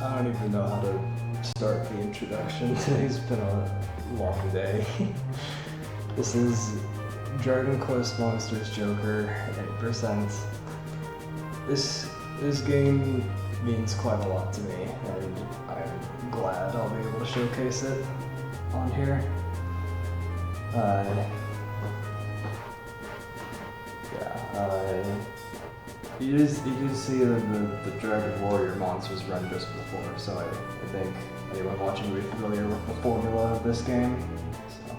I don't even know how to start the introduction. Today's been a long day. This is Dragon Quest Monsters Joker 8%. This game means quite a lot to me, and I'm glad I'll be able to showcase it on here. You did see the Dragon Warrior monsters run just before, so I think anyone watching will be familiar with the formula of this game. So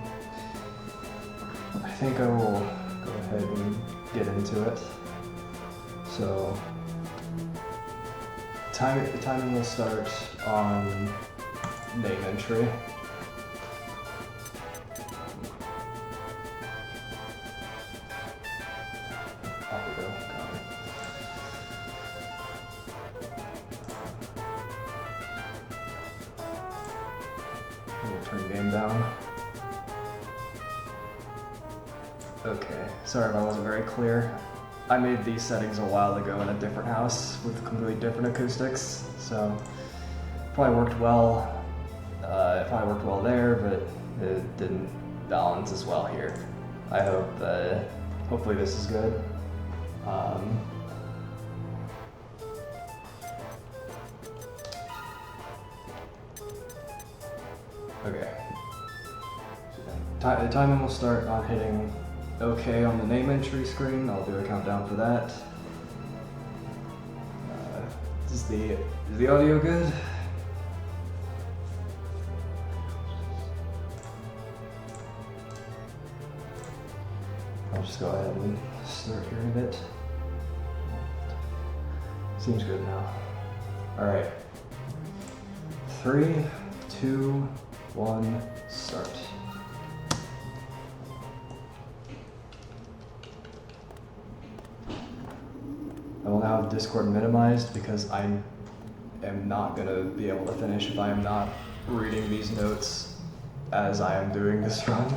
I think I will go ahead and get into it. So timing will start on name entry. Turn game down. Okay, sorry if I wasn't very clear. I made these settings a while ago in a different house with completely different acoustics, so probably worked well. It probably worked well there, but it didn't balance as well here. I hope hopefully this is good. Okay. The timing will start on hitting OK on the name entry screen. I'll do a countdown for that. Is the audio good? I'll just go ahead and start here in a bit. Seems good now. Alright. 3, 2, 1, start. I will now have Discord minimized because I am not going to be able to finish if I am not reading these notes as I am doing this run.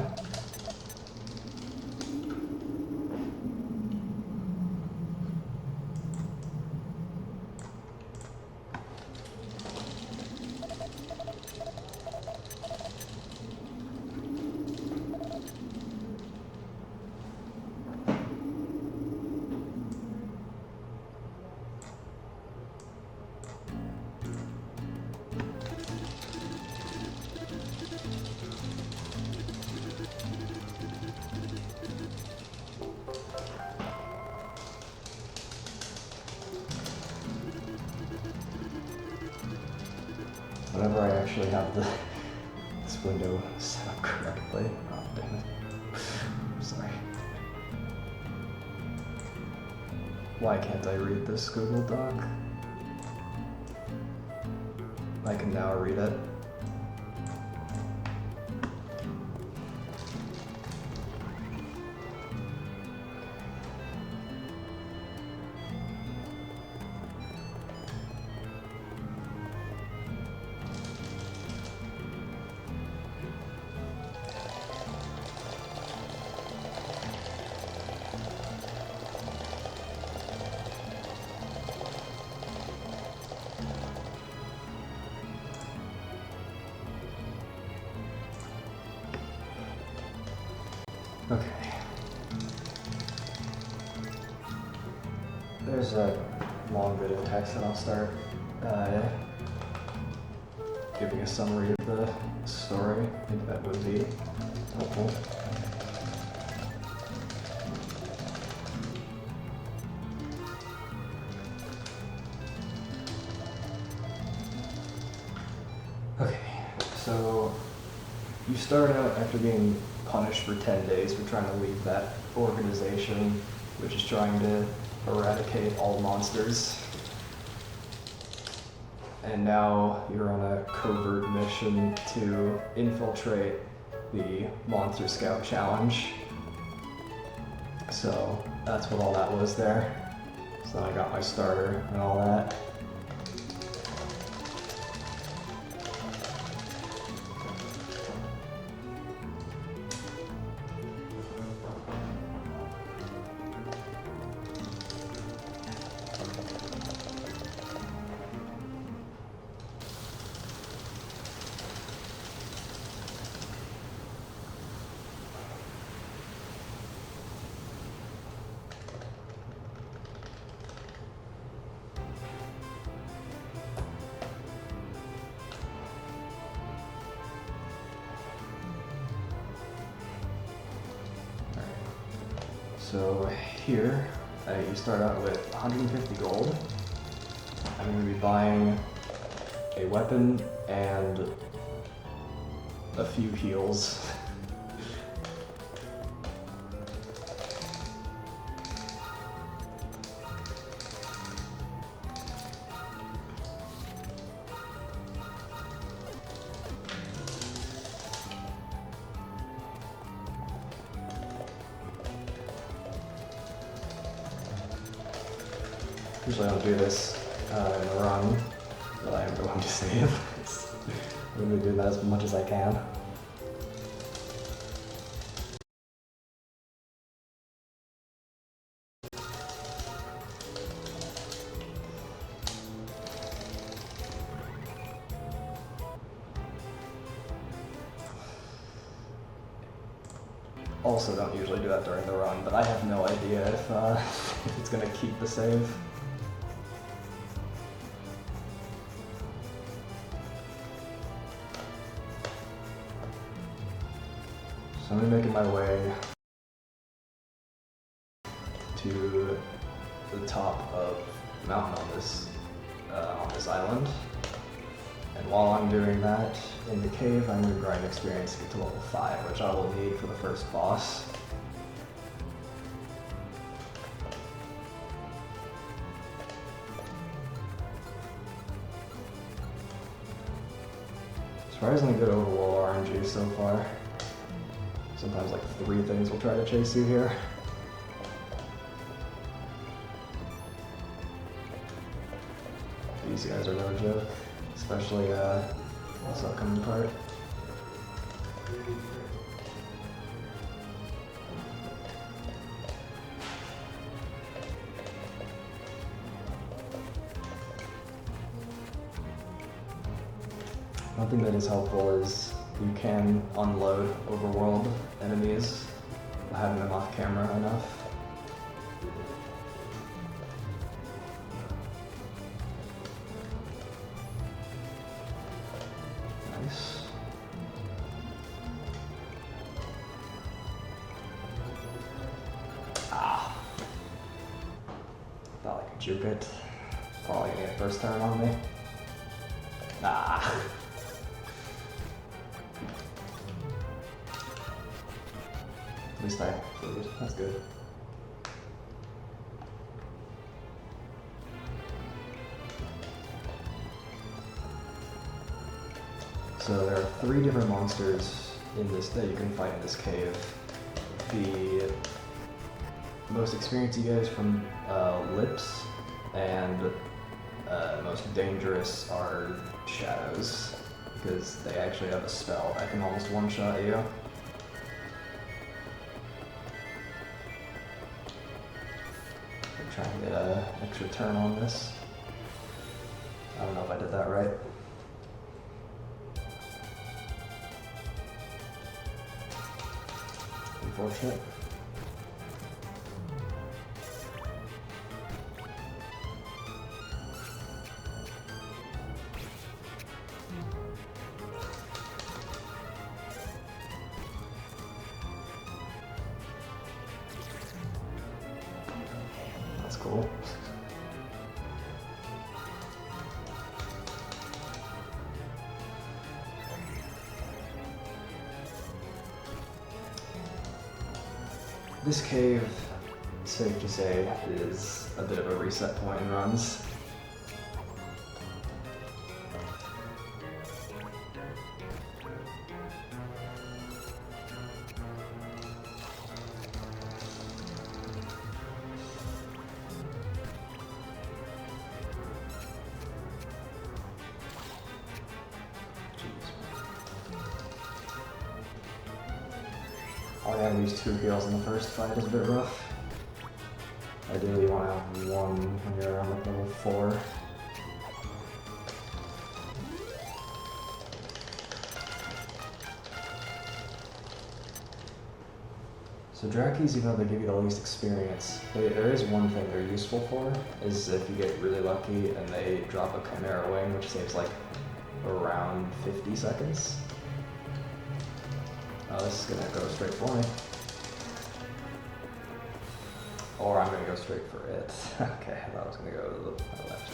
Whenever I actually have this window set up correctly. Oh, damn it. I'm sorry. Why can't I read this Google Doc? I can now read it. Okay. There's a long bit of text that I'll start giving a summary of the story. I think that would be helpful. Okay, so you start out after being punished for 10 days for trying to leave that organization, which is trying to eradicate all monsters. And now you're on a covert mission to infiltrate the Monster Scout Challenge. So that's what all that was there. So I got my starter and all that. So here, you start out with 150 gold. I'm going to be buying a weapon and a few heals. Usually I don't do this in the run, but I am going to save. I'm going to do that as much as I can. Also don't usually do that during the run, but I have no idea if it's going to keep the save. So I'm making my way to the top of the mountain on this island. And while I'm doing that, in the cave, I'm going to grind experience to get to level 5, which I will need for the first boss. Surprisingly good overworld RNG so far. Sometimes like 3 things will try to chase you here. These guys are no joke, especially this upcoming part. One thing that is helpful is you can unload overworld enemies by having them off camera enough. Nice. Ah. Thought I could juke it. Probably gonna get first turn on me. Ah. At least I figured. That's good. So there are 3 different monsters in this that you can fight in this cave. The most experience you get is from lips, and most dangerous are shadows, because they actually have a spell that can almost one-shot you. Try and get an extra turn on this. I don't know if I did that right. Unfortunate. That's cool. This cave, safe to say, is a bit of a reset point in runs. All I have these 2 heals in the first fight is a bit rough. Ideally you want to have 1 when you're around like level 4. So Drakis, even though they give you the least experience, there is one thing they're useful for, is if you get really lucky and they drop a Chimera Wing, which saves like around 50 seconds. Oh, this is gonna go straight for me. Or I'm gonna go straight for it. Okay, I thought I was gonna go to the left.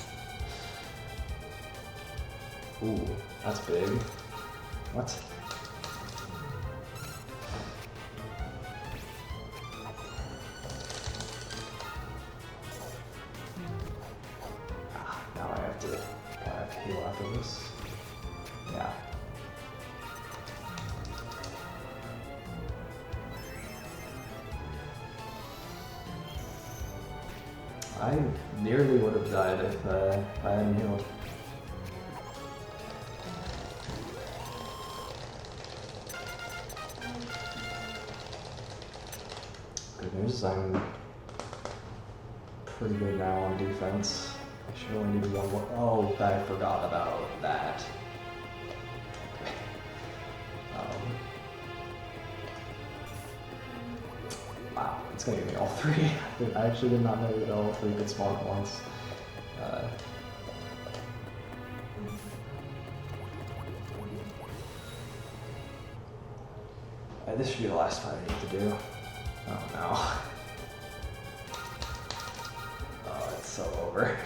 Ooh, that's big. What? Now I have to heal after this. Yeah. I nearly would have died if I hadn't healed. Good news is I'm pretty good now on defense. I should only need one more. Oh, I forgot about that. Wow, it's gonna give me all three. I actually did not know that all three could spawn at once. This should be the last fight I need to do. Oh no. Oh, it's so over.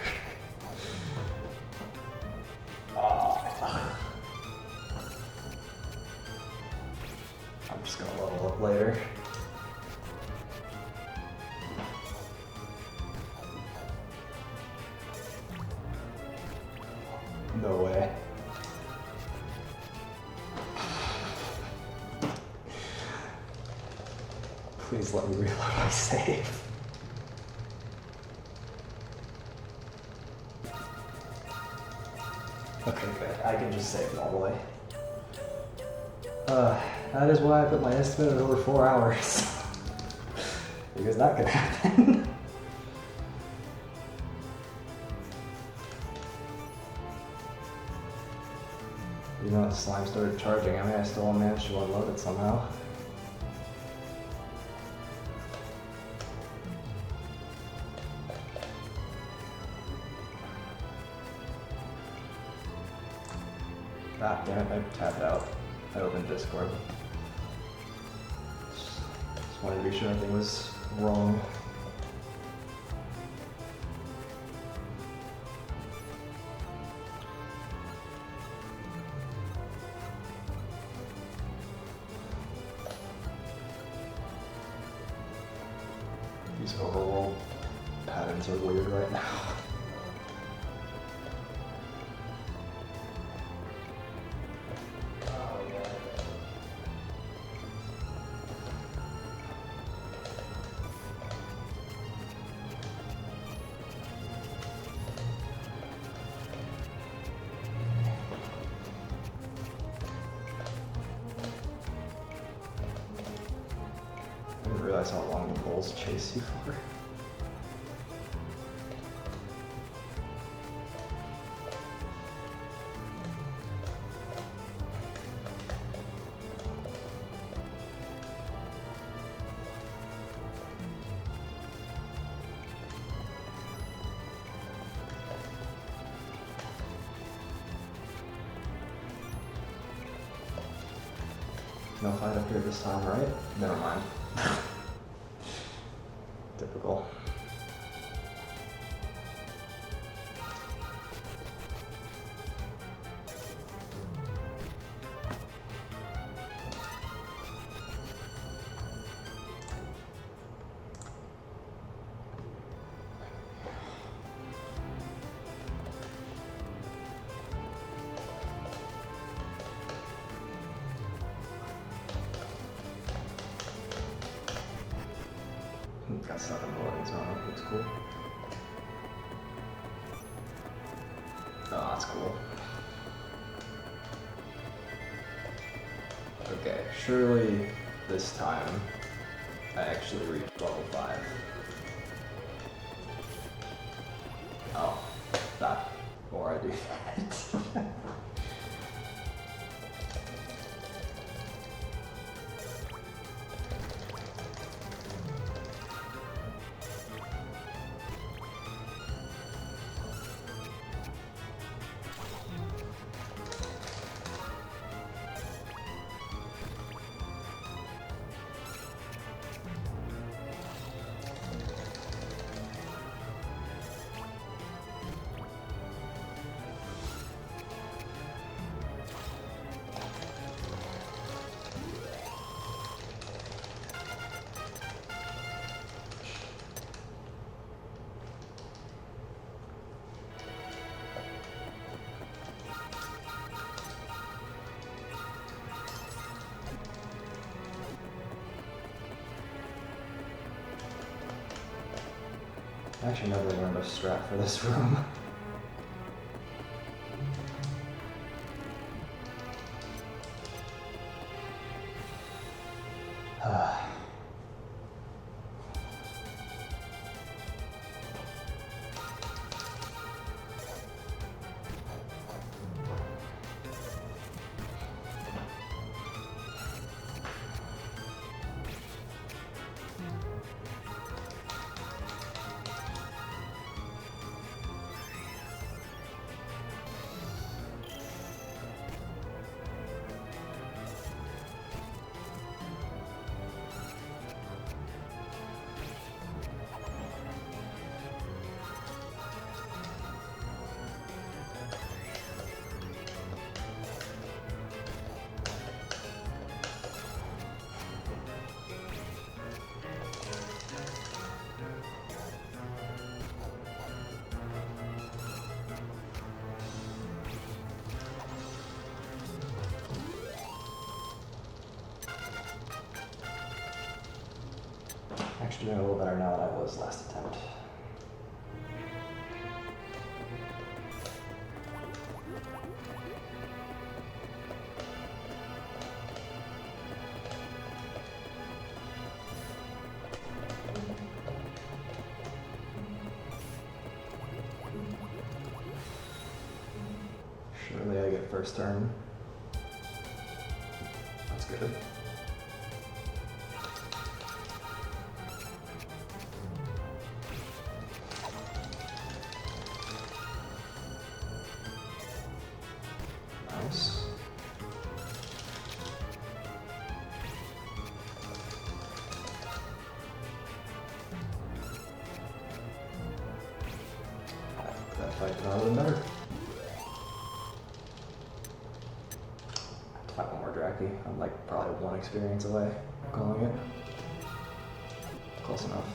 Oh. I'm just gonna level up later. No way. Please let me reload my save. Okay, good. I can just save normally. That is why I put my estimate at over 4 hours. Because that could happen. You know, the slime started charging. I mean, I still managed to unload it somehow. Ah, damn it, I tapped out. I opened Discord. Just wanted to be sure nothing was wrong. These overworld patterns are weird right now. I didn't realize how long the bulls chase you for. No fight up here this time, right? Never mind. Typical. Got stuck in the loading zone, looks cool. Oh, that's cool. Okay, surely this time I actually reached level 5. Oh, that. Or I do that. I actually never learned a strat for this room. Actually doing a little better now than I was last attempt. Surely I get first turn. That's good. Nice. That fight got a little better. Fight one more Draki. I'm like probably one experience away from calling it. Close enough.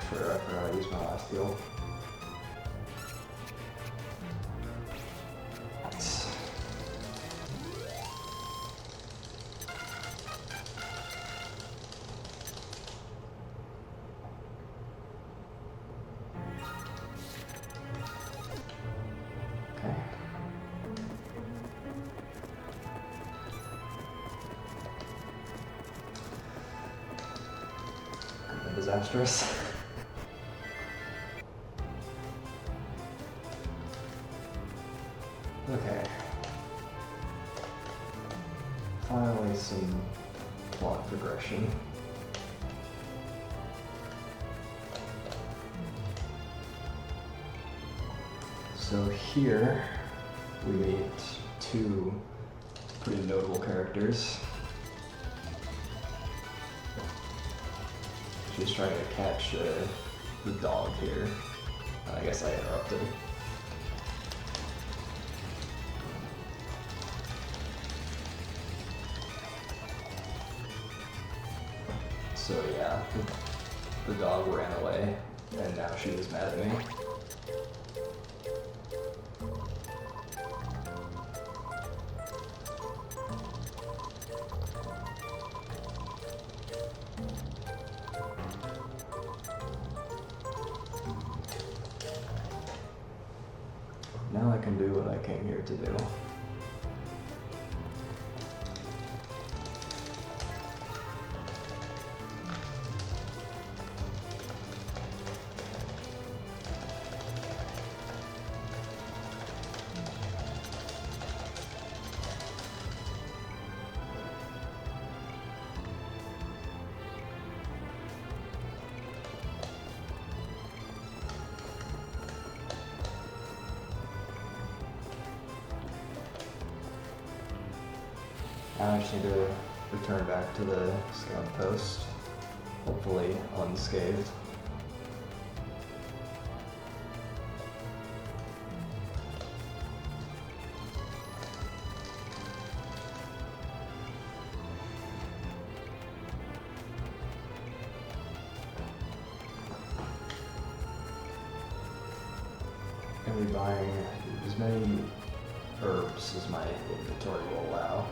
Sure, I forgot I used my last fuel. Okay. Disastrous. Okay. Finally some plot progression. So here we meet two pretty notable characters. She's trying to catch the dog here. And I guess I interrupted. So yeah, the dog ran away, and now she was mad at me. Now I can do what I came here to do. Now I just need to return back to the scout post. hopefully unscathed. I'm going to be buying as many herbs as my inventory will allow,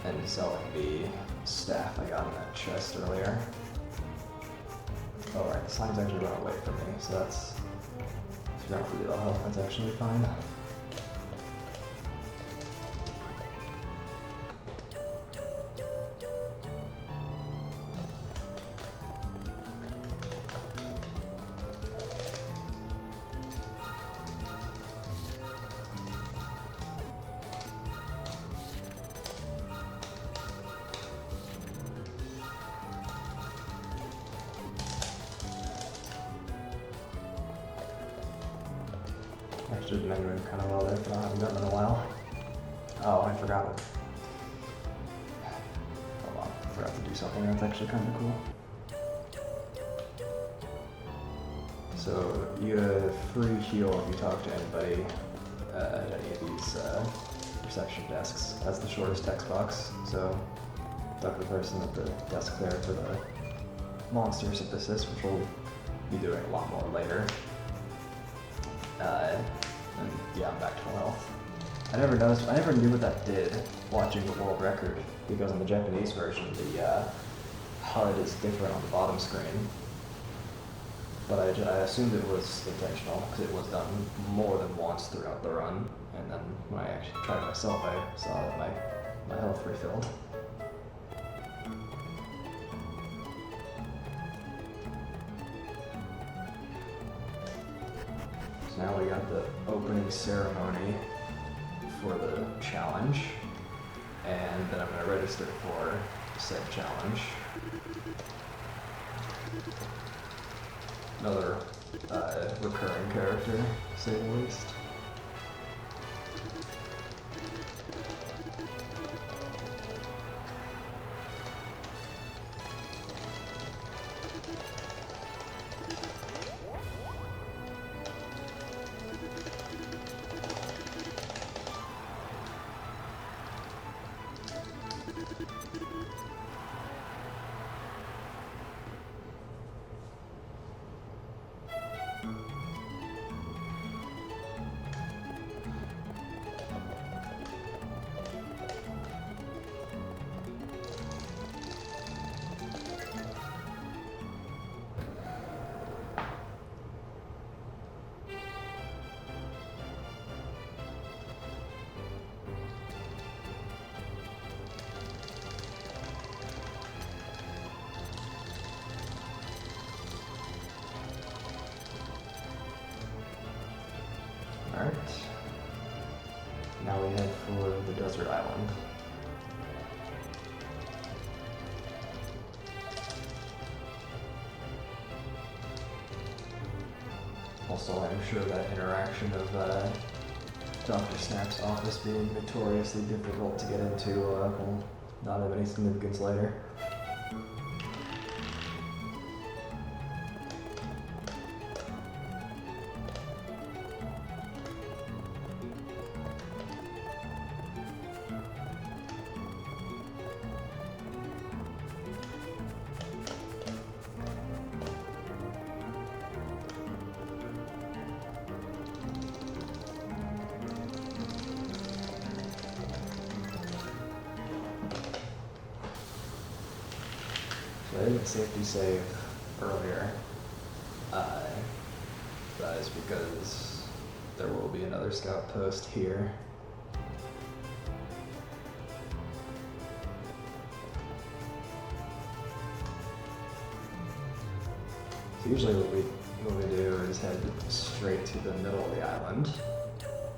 and selling the staff I got in that chest earlier. Oh right, the slime's actually run away from me, so that's, if you don't have to do the health, that's actually fine. Actually, the menu kind of well there, but I haven't done it in a while. Oh, I forgot it. Hold on, I forgot to do something that's actually kind of cool. So, you get a free heal if you talk to anybody at any of these reception desks. That's the shortest text box, so talk to the person at the desk there for the monster synthesis, which we'll be doing a lot more later. And yeah, I'm back to full health. I never knew what that did watching the world record, because in the Japanese version, the HUD is different on the bottom screen. But I assumed it was intentional, because it was done more than once throughout the run. And then when I actually tried it myself, I saw that my health refilled. Now we got the opening ceremony for the challenge, and then I'm going to register for said challenge. Another recurring character, to say the least. Alright, now we head for the desert island. Also, I'm sure that interaction of Dr. Snap's office being notoriously difficult to get into will not have any significance later. I didn't safety save earlier. That is because there will be another scout post here. So usually what we do is head straight to the middle of the island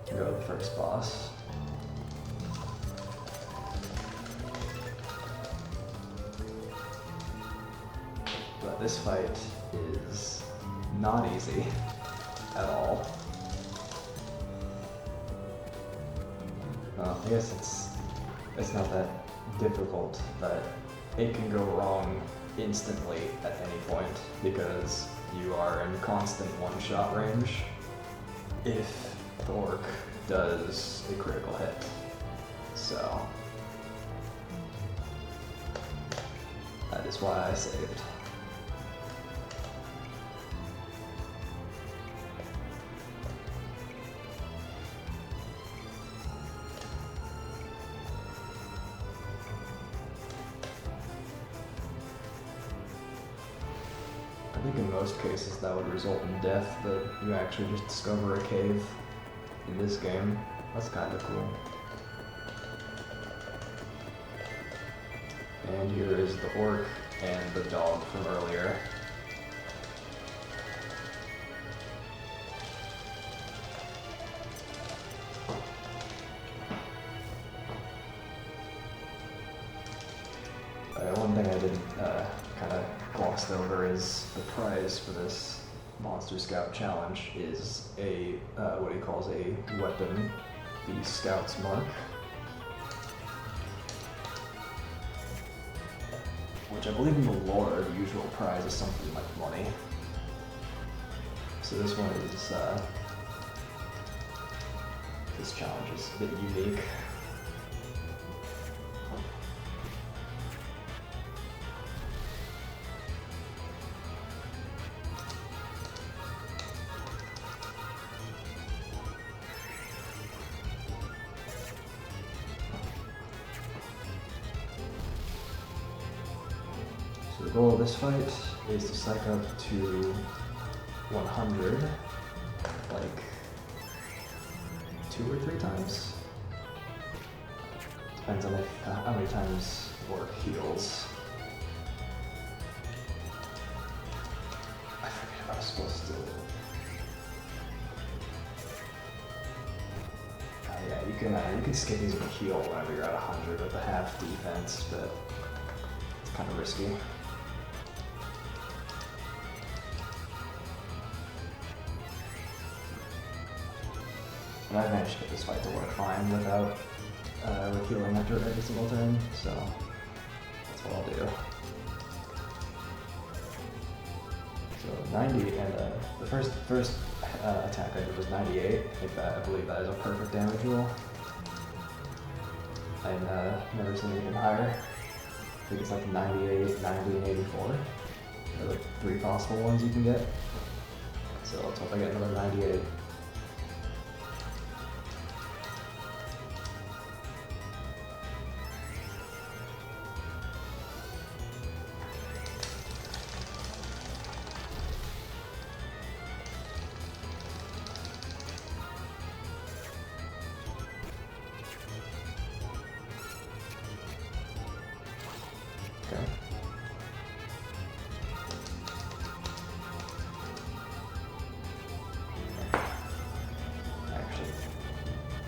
and go to the first boss. But this fight is not easy at all. Well, I guess it's not that difficult, but it can go wrong instantly at any point because you are in constant one-shot range if the orc does a critical hit. So that is why I saved. I think in most cases that would result in death, but you actually just discover a cave in this game. That's kind of cool. And here is the orc and the dog from earlier. One thing I didn't kind of glossed over is the prize for this Monster Scout Challenge is a, what he calls a weapon, the Scout's Mark. Which I believe in the lore, the usual prize is something like money. So this one is, this challenge is a bit unique. So the goal of this fight is to psych up to 100, like 2 or 3 times. Depends on how many times orc heals. I forget if I was supposed to. Yeah, you can skip these and heal whenever you're at 100 with a half defense, but it's kind of risky. And I managed to get this fight to work fine without healing after every single turn, so that's what I'll do. So 90, and the first attack I did was 98. I believe that is a perfect damage roll. I've never seen anything higher. I think it's like 98, 90, and 84. There are like 3 possible ones you can get. So let's hope I get another 98. Okay. Actually,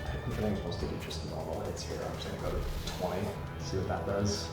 I think I'm supposed to do just normal hits here. I'm just gonna go to 20, see what that does.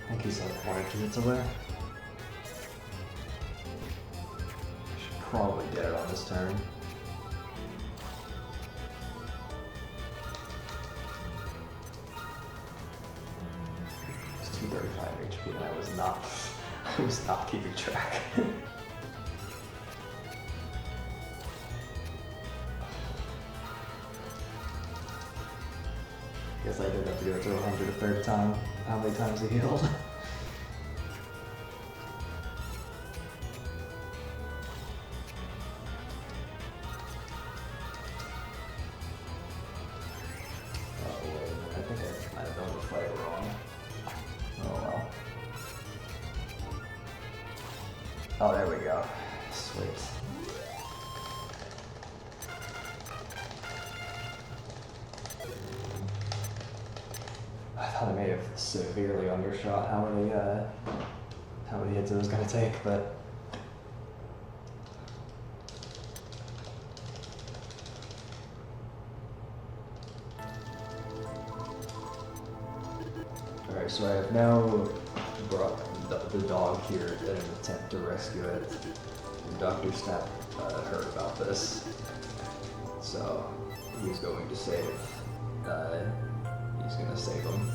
I think he's like 1 or 2 hits away. Should probably get it on this turn. It's 235 HP and I was not keeping track. Guess I did have to go to 100 a third time. How many times he healed? Oh wait, I think I might have done the fight wrong. Oh well. Oh, there we go. Sweet. I thought I may have severely undershot how many hits it was gonna take, but alright, so I have now brought the dog here in an attempt to rescue it. Dr. Snap heard about this, so he's going to save. He's going to save him.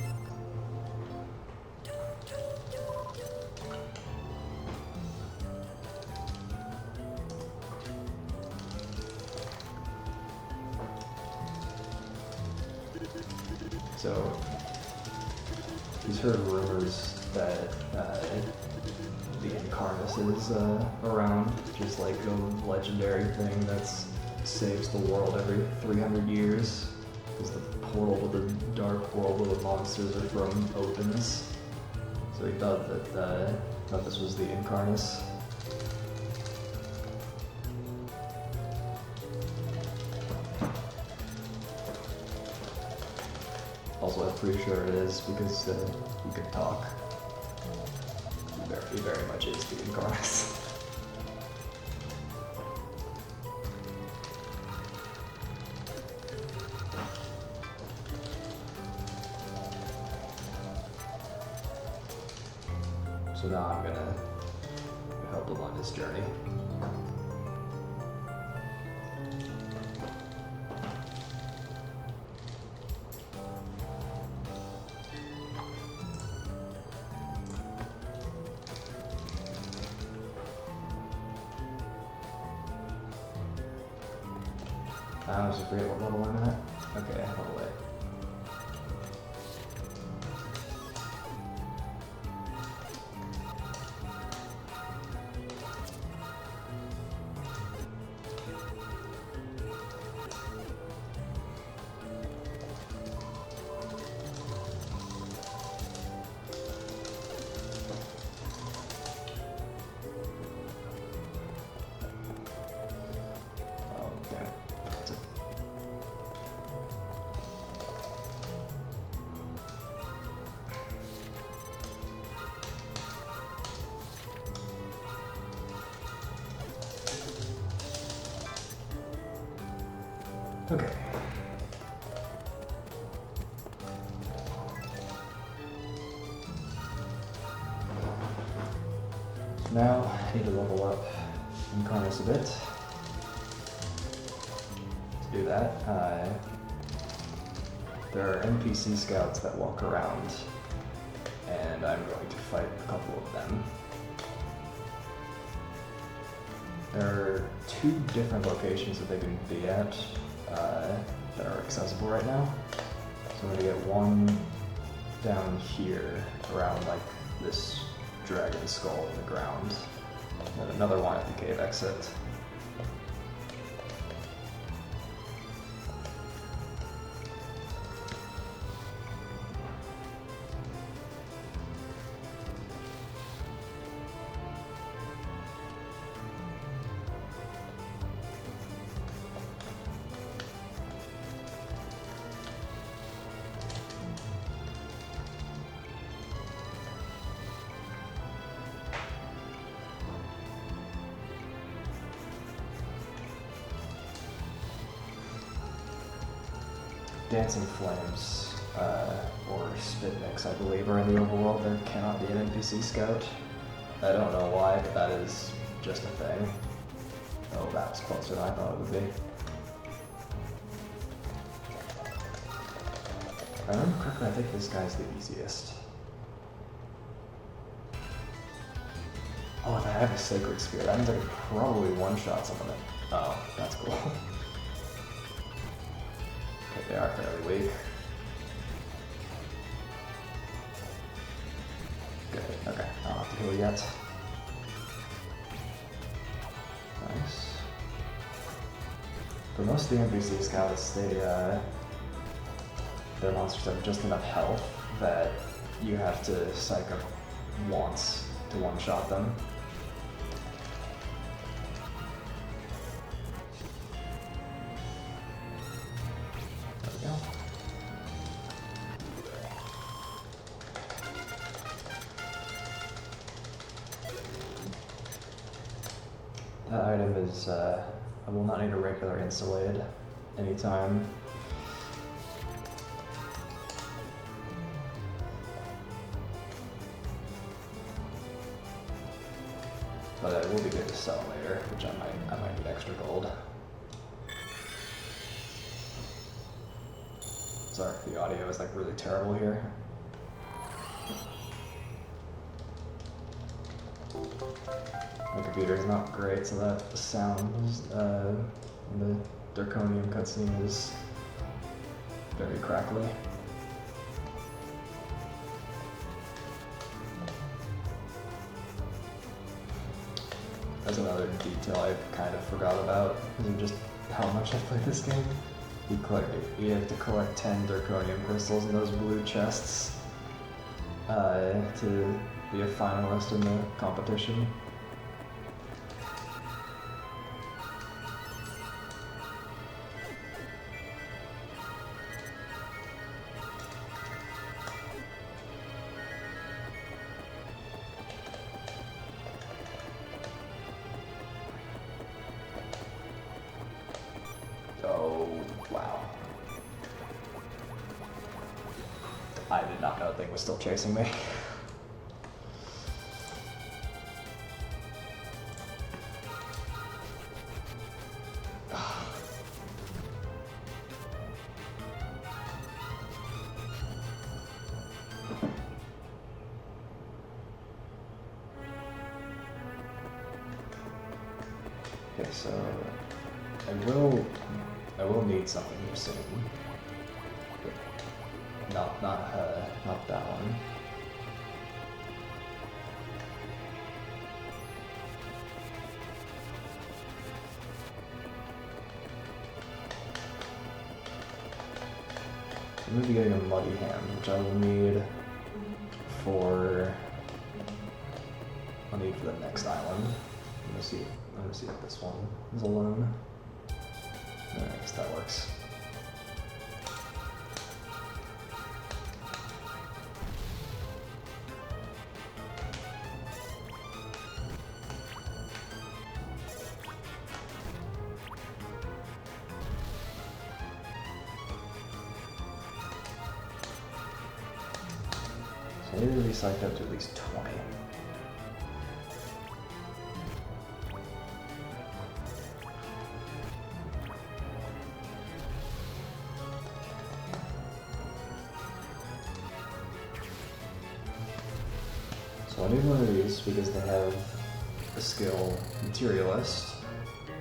So he's heard rumors that the Incarnate is around, just like a legendary thing that saves the world every 300 years, because the portal to the dark world where the monsters are from opens. So he thought that this was the Incarnate. Also, I'm pretty sure it is because he could talk. He very much is the Incarnate. So now I'm gonna help him on his journey. I was afraid what level I'm at. Okay, level 8. Okay. Now I need to level up Incarnate a bit. To do that, there are NPC scouts that walk around, and I'm going to fight a couple of them. There are 2 different locations that they can be at that are accessible right now. So I'm going to get one down here around like this dragon skull in the ground, and then another one at the cave exit. Dancing Flames, or Spit Mix, I believe, are in the overworld. There cannot be an NPC scout. I don't know why, but that is just a thing. Oh, that was closer than I thought it would be. If I remember correctly, I think this guy's the easiest. Oh, if I have a Sacred Spear, that means I could probably one-shot someone. Oh, that's cool. They are fairly weak. Good, okay, I don't have to heal yet. Nice. For most of the NPC scouts, their monsters have just enough health that you have to psych up once to one-shot them. That item is, I will not need a regular insulate anytime. But it will be good to sell later, which I might need extra gold. Sorry, the audio is like really terrible here. My computer is not great, so that the sound in the Draconium cutscene is very crackly. That's another detail I kind of forgot about, because of just how much I played this game. You have to collect 10 Draconium crystals in those blue chests to be a finalist in the competition. Oh, wow. I did not know the thing was still chasing me. Okay, so I will need something here soon. Not that one. I'm going to be getting a muddy hand, which I will need for the next island. I'm gonna see if this one is alone. I guess that works. So I need to be psyched up to at least 20. So I need one of these because they have the skill Materialist,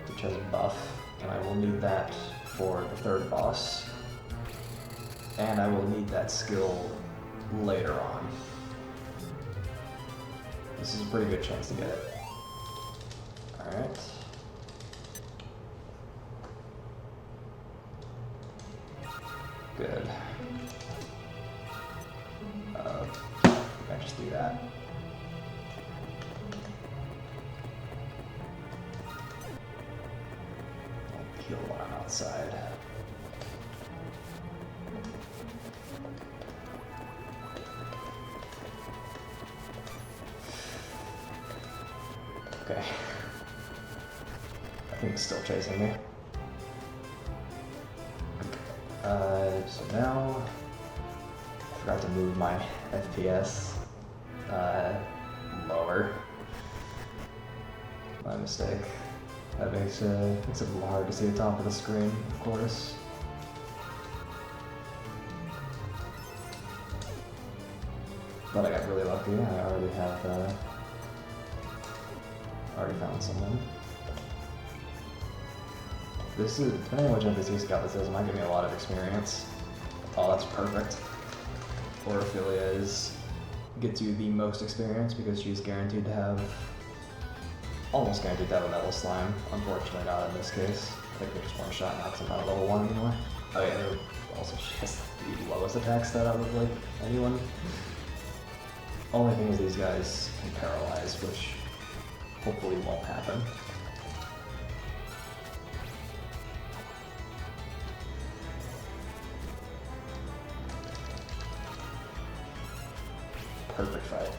which has a buff, and I will need that for the third boss. And I will need that skill later on. This is a pretty good chance to get it. Alright. Good. I just do that. I'll heal while I'm outside. Okay. I think it's still chasing me. So now, I forgot to move my FPS lower. My mistake. That makes it a little hard to see the top of the screen, of course. But I got really lucky. I already found someone. This is, depending on which NPC scout this is, it might give me a lot of experience. Oh, that's perfect. Orophilia gets you the most experience because she's guaranteed to have, almost guaranteed to have a metal slime. Unfortunately not in this case. I think they just one shot knocks him out of level 1 anymore. Oh yeah, also she has the lowest attack stat out of like anyone. Only thing is these guys can paralyze, which hopefully won't happen. Perfect fight.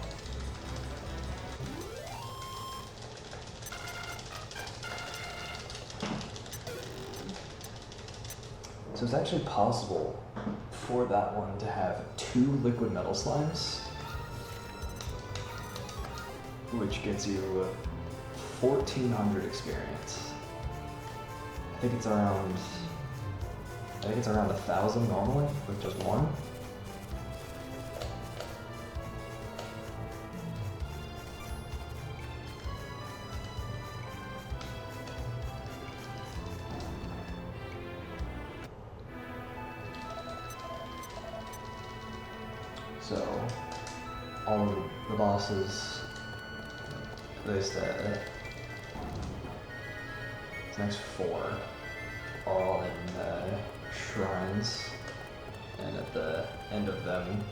So it's actually possible for that one to have 2 liquid metal slimes, which gets you 1,400 experience. I think it's around 1,000 normally with just one. So, all of the bosses, at least the next 4, are all in shrines, and at the end of them,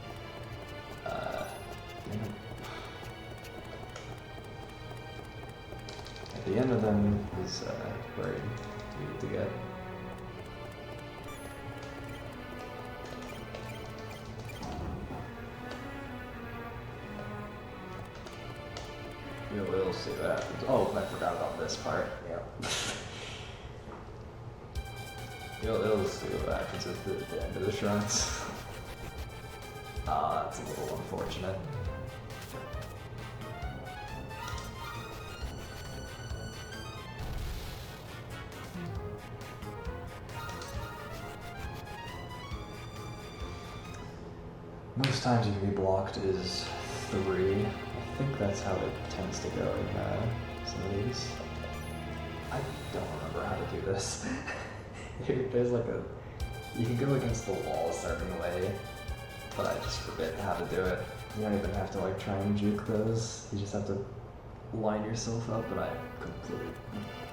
is where you need to get. We'll see what happens. Oh, I forgot about this part. Yeah. You'll see what happens at the end of the shrines. Ah, that's a little unfortunate. Most times you can be blocked is 3. I think that's how it tends to go in some of these. I don't remember how to do this. There's like you can go against the wall a certain way, but I just forget how to do it. You don't even have to like try and juke those. You just have to line yourself up, and I completely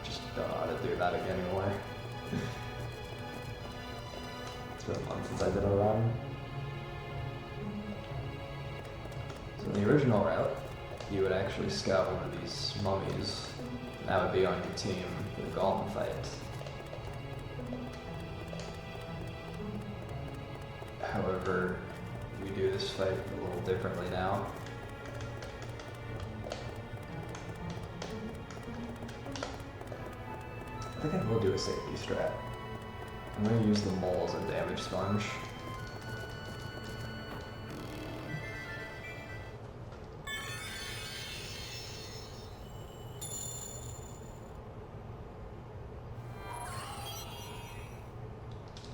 just don't know how to do that again anymore. It's been a month since I did a run. So in the original route, you would actually scout one of these mummies, and that would be on your team for the golem fight. However, we do this fight a little differently now. I think I will do a safety strat. I'm going to use the mole as a damage sponge.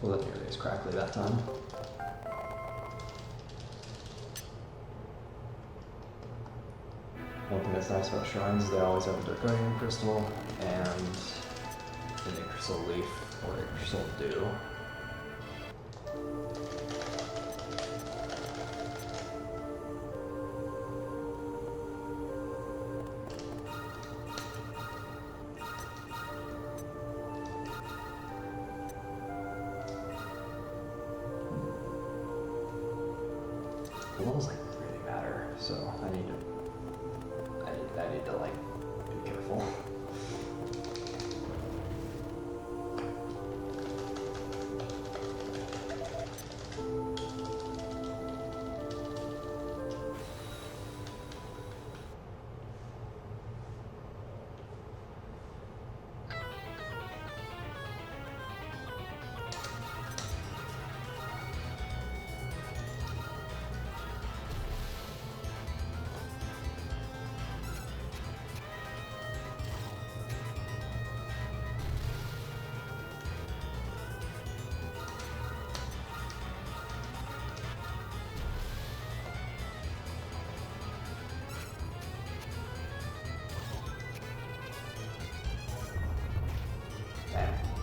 Well, that nearly as crackly that time. One thing that's nice about shrines is they always have a draconian crystal and an crystal leaf or a crystal dew. The levels like really matter, so I need to like be careful.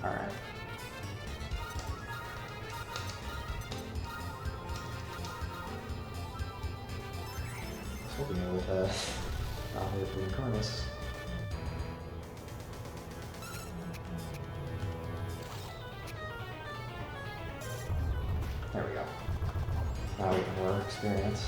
Alright. I was hoping it would not hit the Incarnate. There we go. Now we can more experience.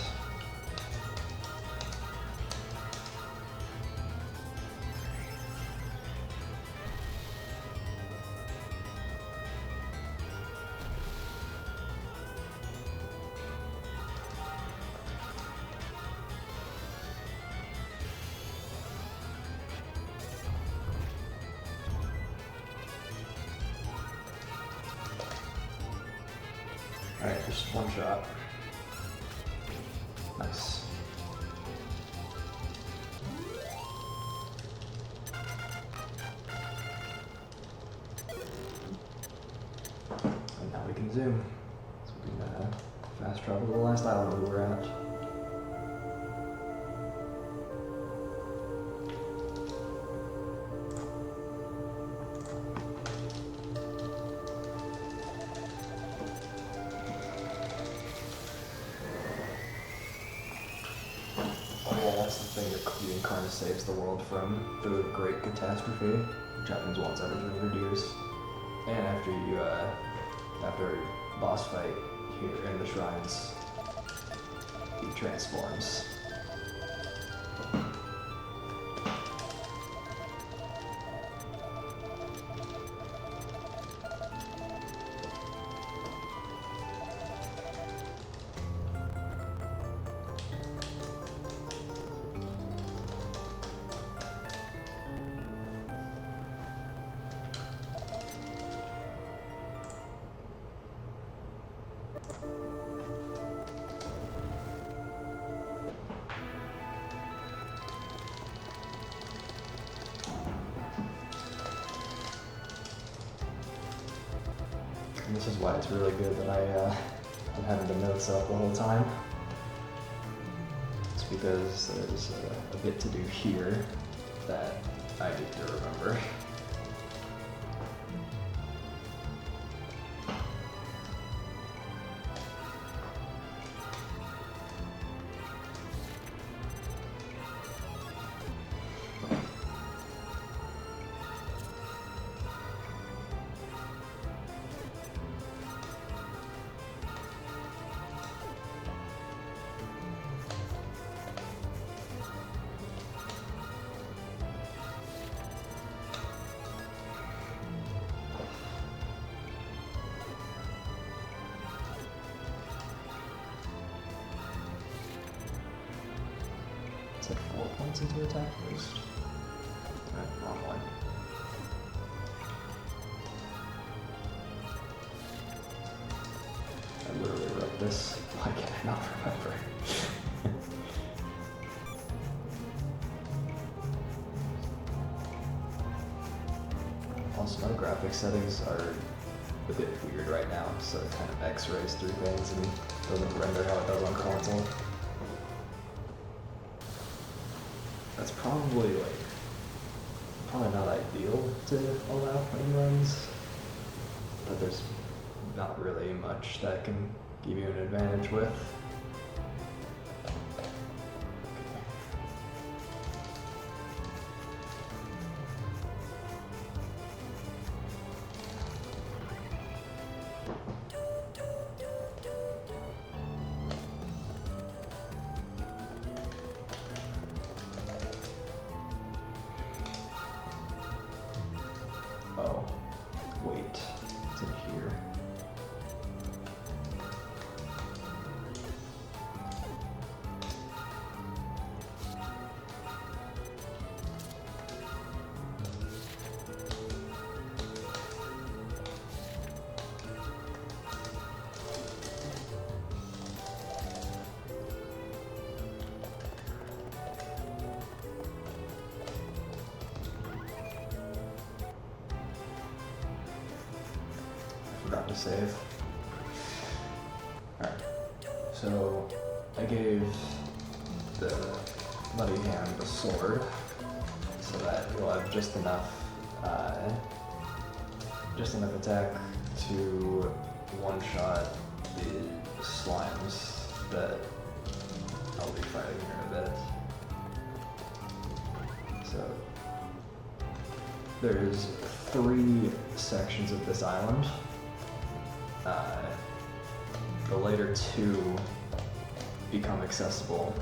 Alright, just one shot. Nice. And now we can zoom. So we can fast travel to the last island we were at. The Incarnate saves the world from the Great Catastrophe, which happens once every 200 years. And after you, after a boss fight here in the shrines, he transforms. And this is why it's really good that I'm having the notes up the whole time. It's because there's a bit to do here that I need to remember. It's like 4 points into attack boost. Wrong one. I literally wrote this. Why can I not remember? Also, my graphic settings are a bit weird right now, so it kind of X-rays through things and doesn't render how it does on console. That's probably not ideal to allow clean runs, but there's not really much that can give you an advantage with. Oh, wait, it's in here. Forgot to save. Alright, so I gave the Muddy Hand the sword so that he'll have just enough attack to one-shot the slimes that I'll be fighting here in a bit. So there's 3 sections of this island. The later 2 become accessible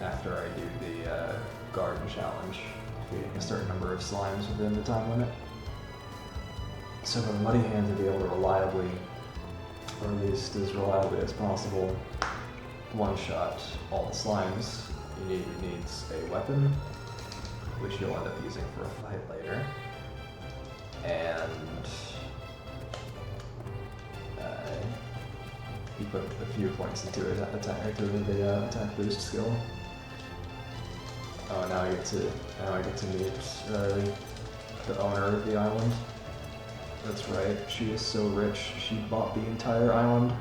after I do the garden challenge, defeating a certain number of slimes within the time limit. So for the Muddy Hand to be able to reliably, or at least as reliably as possible, one-shot all the slimes, he needs a weapon, which you'll end up using for a fight later, and He put a few points into his attack, the attack boost skill. Oh, now I get to meet the owner of the island. That's right, she is so rich, she bought the entire island.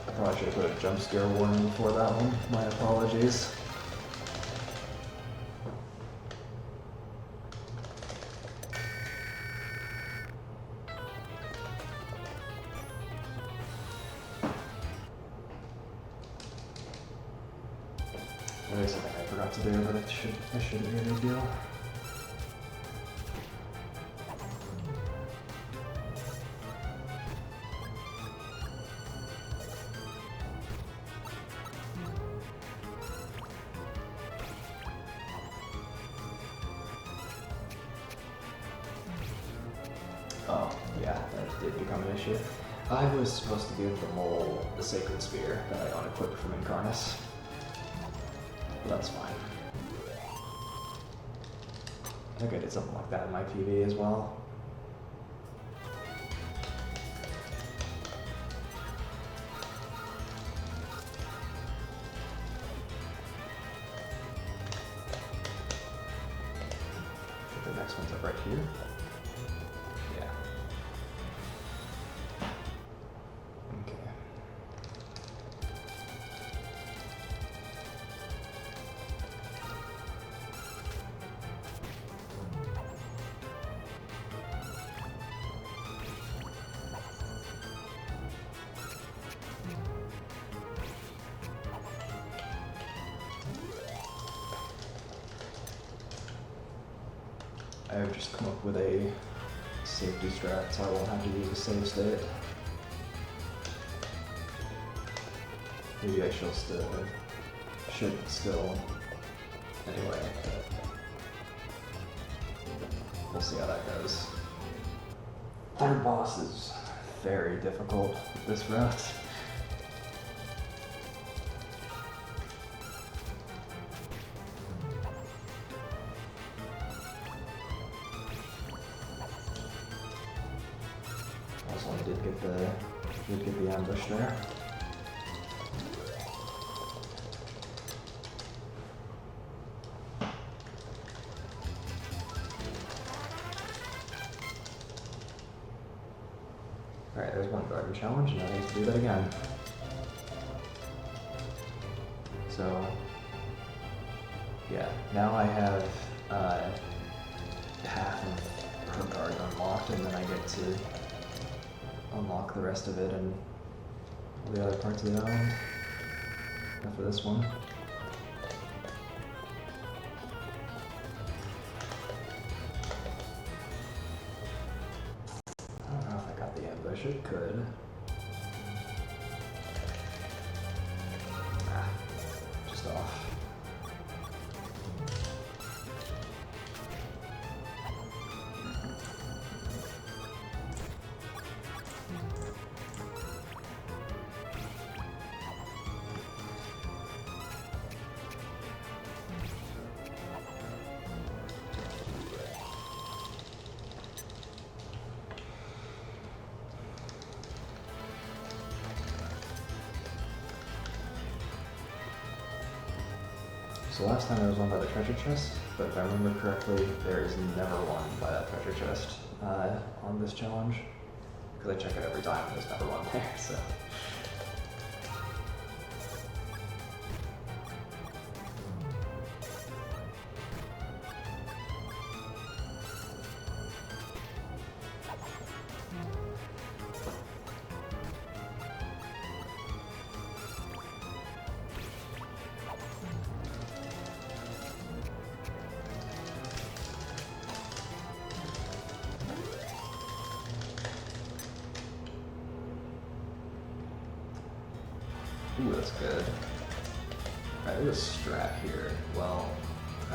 I probably should have put a jump scare warning before that one. My apologies. There's something I forgot to do, but it shouldn't be a big deal. Oh, yeah, that did become an issue. I was supposed to give the mole the sacred spear that I unequipped from Incarnate. But that's fine. I think I did something like that in my PV as well. I think the next one's up right here. Yeah. Okay. I've just come up with a safety strat so I won't have to use a save state. Maybe I should still anyway. We'll see how that goes. Third boss is very difficult with this route. Also, I did get the ambush there. Alright, there's one garden challenge, now I need to do that again. So, yeah, now I have half of her garden unlocked, and then I get to unlock the rest of it and all the other parts of the island after this one. I don't know if I got the ambush, it could. Ah, just off. So last time there was one by the treasure chest, but if I remember correctly, there is never one by that treasure chest on this challenge. Because I check it every time and there's never one there, so. Ooh, that's good. Alright, there's a strat here. Well, I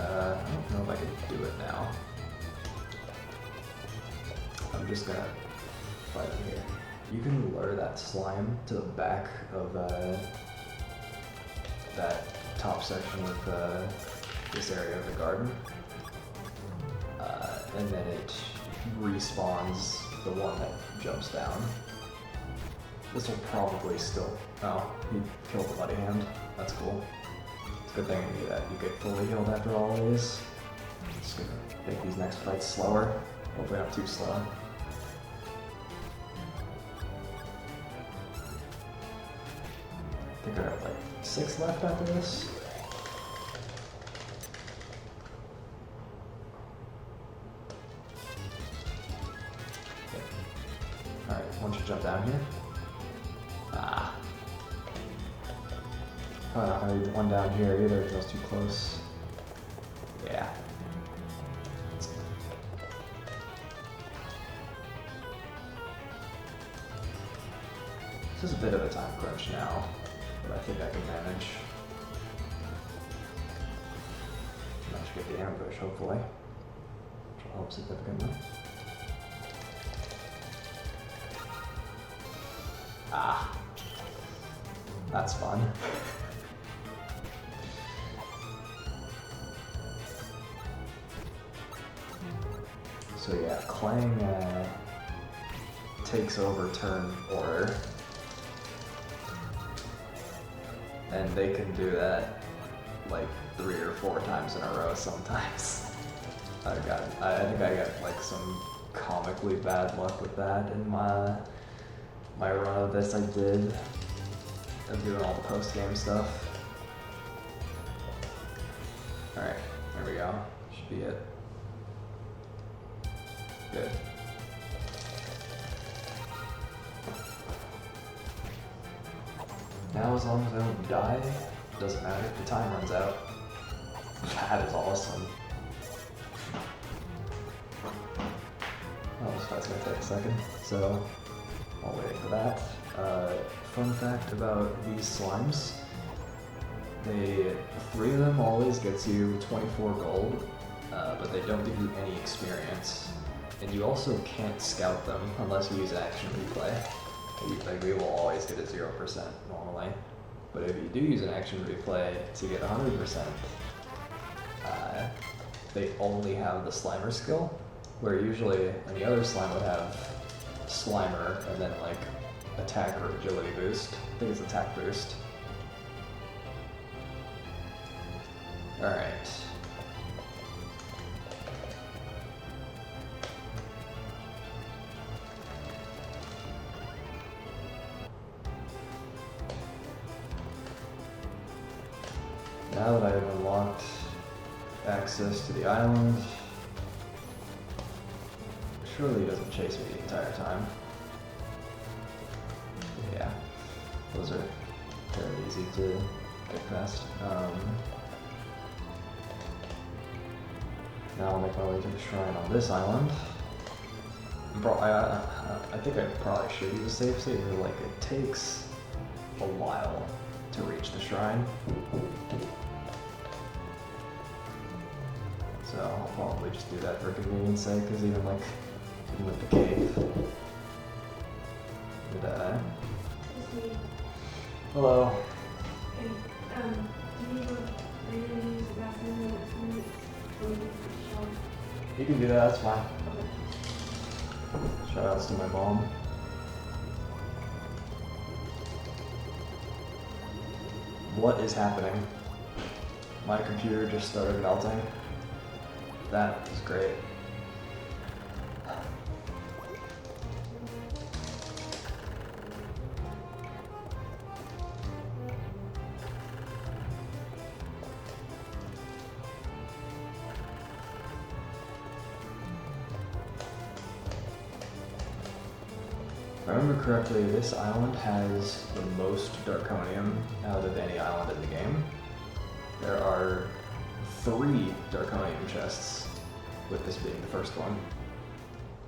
don't know if I can do it now. I'm just gonna fight him here. You can lure that slime to the back of that top section with this area of the garden. And then it respawns the one that jumps down. This will probably still... Oh, he killed the buddy hand. That's cool. It's a good thing that you get fully healed after all of these. Just gonna make these next fights slower. Hopefully not too slow. I think I have like 6 left after this. Alright, once you jump down here. Ah. Probably not gonna be one down here either if it was too close. Yeah. This is a bit of a time crunch now, but I think I can manage. I should get the ambush, hopefully, which will help significantly. Ah, that's fun. So yeah, Clang takes over turn order, and they can do that like 3 or 4 times in a row sometimes. I think I got like some comically bad luck with that in my run of this I did. I'm doing all the post-game stuff. Alright, there we go. Should be it. Good. Now as long as I don't die, it doesn't matter if the time runs out. That is awesome. Oh, this fight's gonna take a second, so I'll wait for that. Fun fact about these slimes, 3 of them always gets you 24 gold, but they don't give you any experience. And you also can't scout them unless you use action replay. Like, we will always get a 0% normally. But if you do use an action replay to get 100%, they only have the Slimer skill, where usually any other slime would have Slimer and then like attack or agility boost. I think it's attack boost. Alright. Now that I have unlocked access to the island, surely he doesn't chase me the entire time. Yeah, those are fairly easy to get past. Now I'll make my way to the shrine on this island. I think I probably should use a save state, but like it takes a while to reach the shrine. So I'll probably just do that for convenience sake, because even with the cave. Hello. Hey, are you gonna use the bathroom in the next minute? Or you just shower? You can do that, that's fine. Okay. Shout outs to my mom. What is happening? My computer just started melting. That is great. If I remember correctly, this island has the most Darkonium out of any island in the game. There are 3 Darkonium chests, with this being the first one.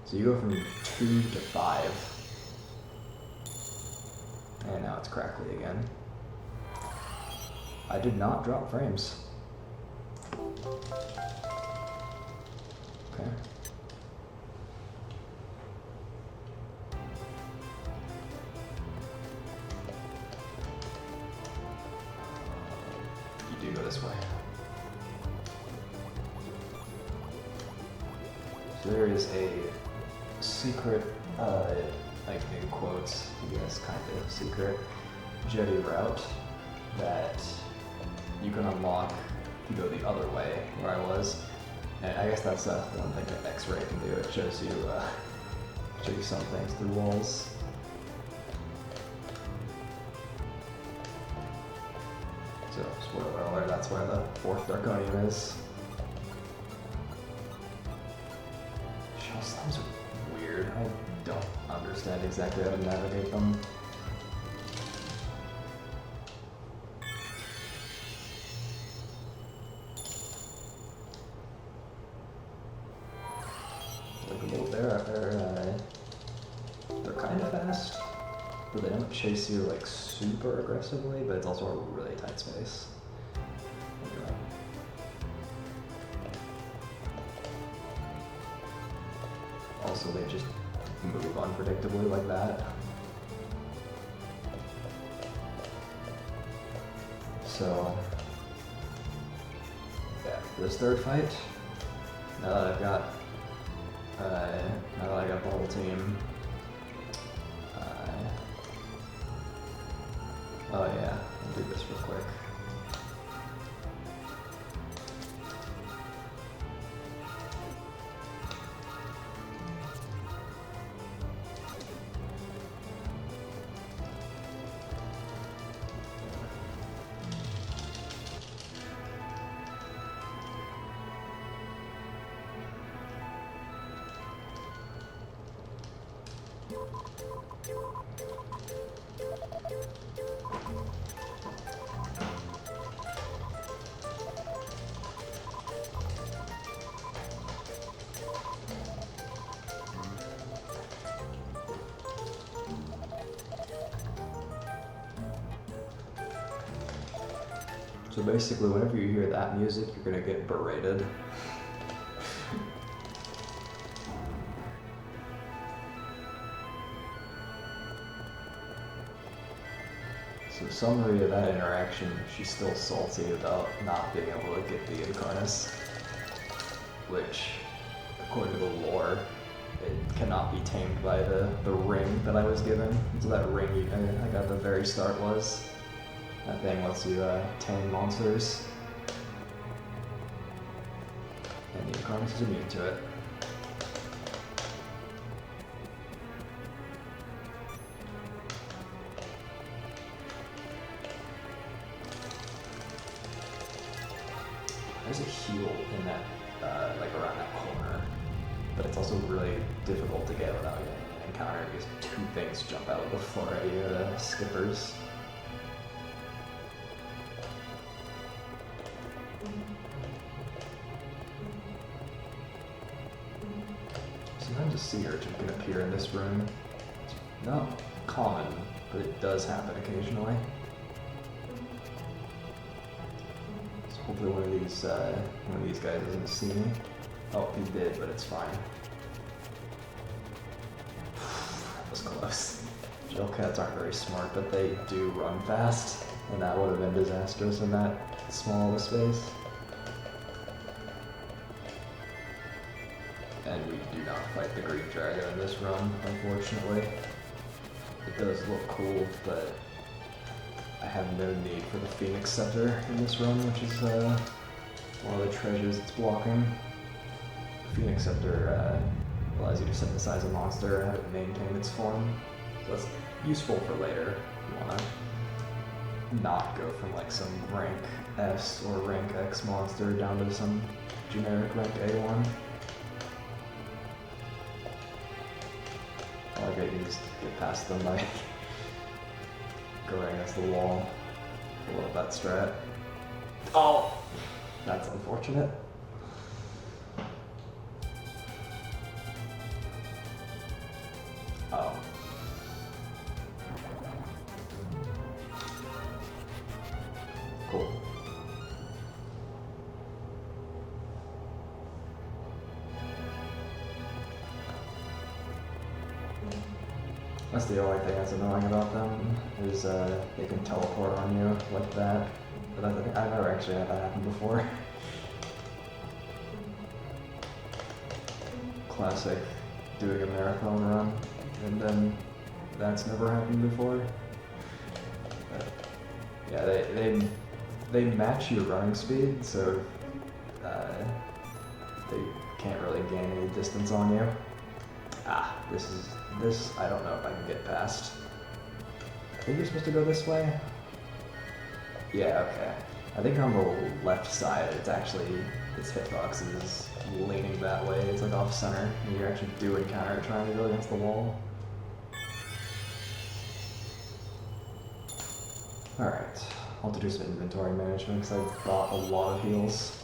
So you go from 2 to 5. And now it's crackly again. I did not drop frames. Okay. You do go this way. there is a secret, like in quotes, I guess kind of secret, jetty route that you can unlock if you go the other way, where I was. And I guess that's one thing that X-ray can do. It shows you some things through walls. So, spoiler alert, that's where the fourth Draconium is. Shell slimes are weird. I don't understand exactly how to navigate them. They're kind of fast, but they don't chase you like super aggressively, but it's also a really tight space. Anyway. Also, they just move unpredictably like that. So, yeah, for this third fight, now that I've got the whole team. Oh yeah, I'll do this real quick. So basically, whenever you hear that music, you're gonna get berated. So summary of that interaction, she's still salty about not being able to get the Incarnate, which, according to the lore, it cannot be tamed by the ring that I was given. So that ring I got at the very start was. That thing lets you tame monsters. And the Incarnate is immune to it. There's a heal in that, like around that corner, but it's also really difficult to get without getting an encounter because two things jump out of the floor at you, the skippers. Sometimes a sea urchin can appear in this room. It's not common, but it does happen occasionally. So hopefully one of these guys doesn't see me. Oh, he did, but it's fine. That was close. Gel cats aren't very smart, but they do run fast, and that would have been disastrous in that small of a space. And we do not fight the green dragon in this run, unfortunately. It does look cool, but I have no need for the Phoenix Scepter in this run, which is one of the treasures it's blocking. The Phoenix Scepter allows you to synthesize a monster and have it maintain its form. So that's useful for later. You want to not go from like some rank S or rank X monster down to some generic rank A1. I like I can just get past them by going against the wall. I love that strat. Oh! That's unfortunate. Oh. Cool. That's the only thing that's annoying about them, is they can teleport on you like that. But I've never actually had that happen before. classic doing a marathon run, and then that's never happened before. But yeah, they match your running speed, so they can't really gain any distance on you. This I don't know if I can get past. I think you're supposed to go this way. Yeah, okay. I think on the left side, its hitbox is leaning that way. It's like off center, and you actually do encounter it trying to go against the wall. Alright, I'll have to do some inventory management because I bought a lot of heals.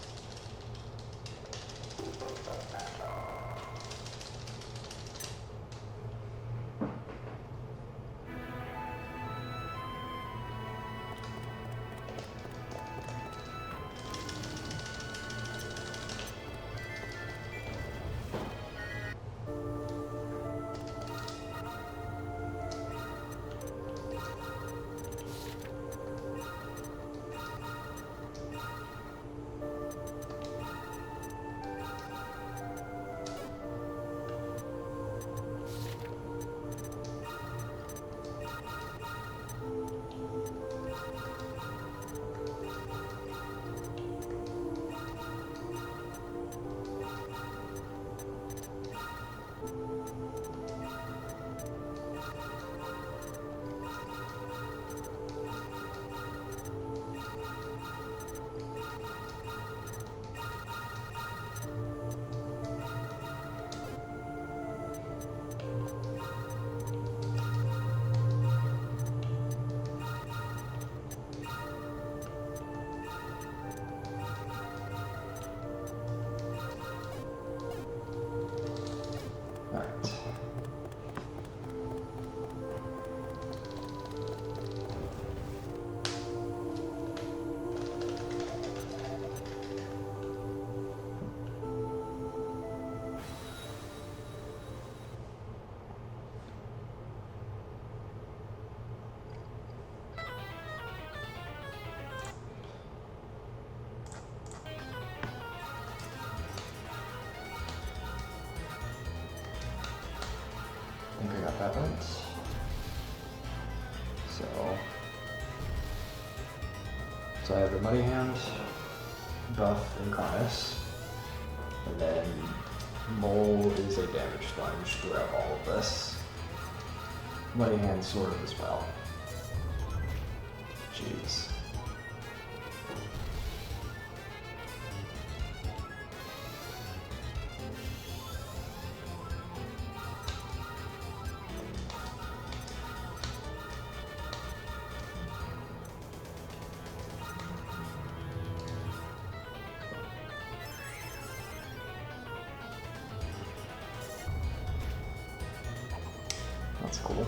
I think I got that right. So I have the Muddy Hand, buff, Incarnate, and then Mole is a damage sponge throughout all of this. Muddy Hand sort of as well. Jeez. That's cool.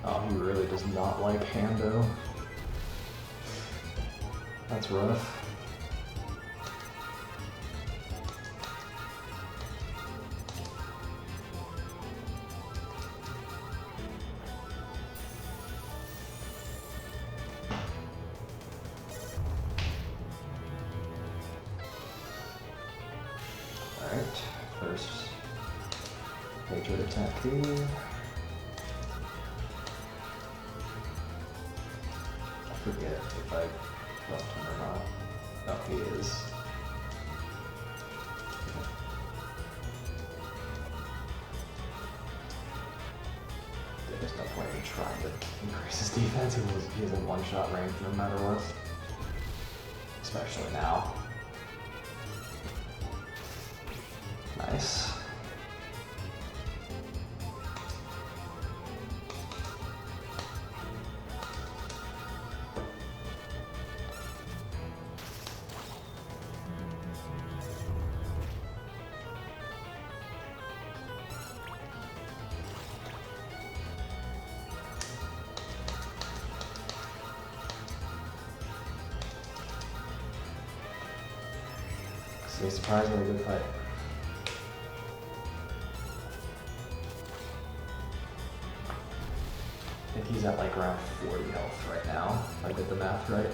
Oh, he really does not like Hando. That's rough. Alright, first hatred attack here. I forget if I left him or not. Oh, he is. There's no point in trying to increase his defense. He's in one-shot range no matter what. Especially now. Nice. So surprisingly good fight. he's at like around 40 health right now, if I did the math right.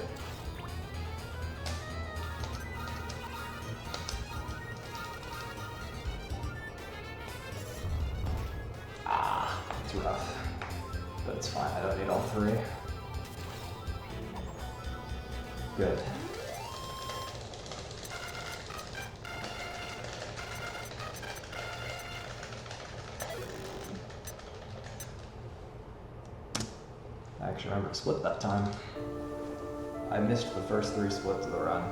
Ah, it's rough. But it's fine, I don't need all three. Good. I actually remember to split that time. I missed the first 3 splits of the run.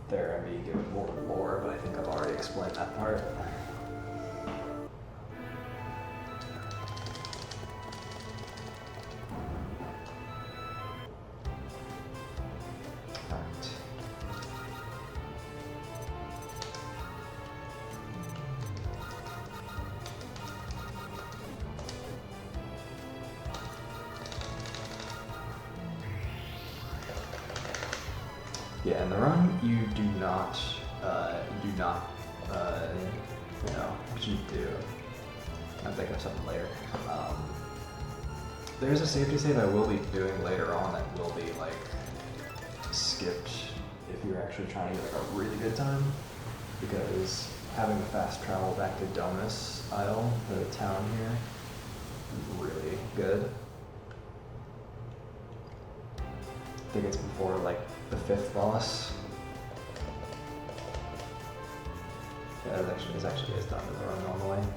There, I'd be giving more lore, but I think I've already explained that part. Alright. Yeah, in the run, you do not, you know, what you do. I'll think of something later. There's a safety save I will be doing later on that will be, like, skipped if you're actually trying to get, like, a really good time. Because having the fast travel back to Domus Isle, the town here, is really good. I think it's before, like, the 5th boss. Yeah, it actually is done in the run normally.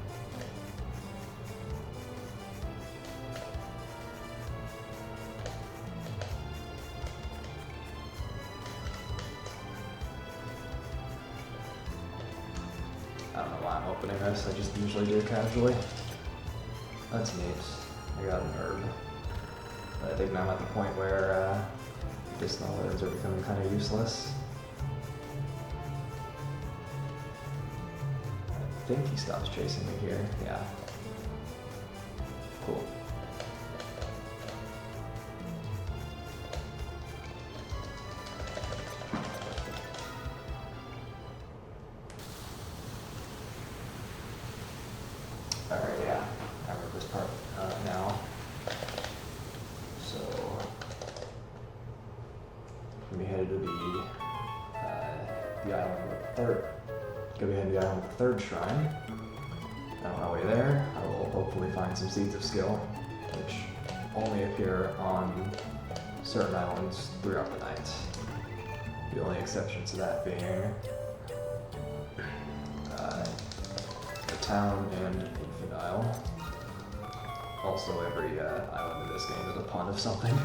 I don't know why I'm opening this, I just usually do casually. That's neat. I got an herb. But I think now I'm at the point where medicinal herbs are becoming kind of useless. I think he stops chasing me here. Yeah. Cool. Alright, yeah. I remember this part now. So, we headed to the island with the third. Go ahead to the island with the 3rd shrine. And on our way there, I will hopefully find some seeds of skill, which only appear on certain islands throughout the night. The only exception to that being the town and Infant Isle. Also, every island in this game is a pun of something.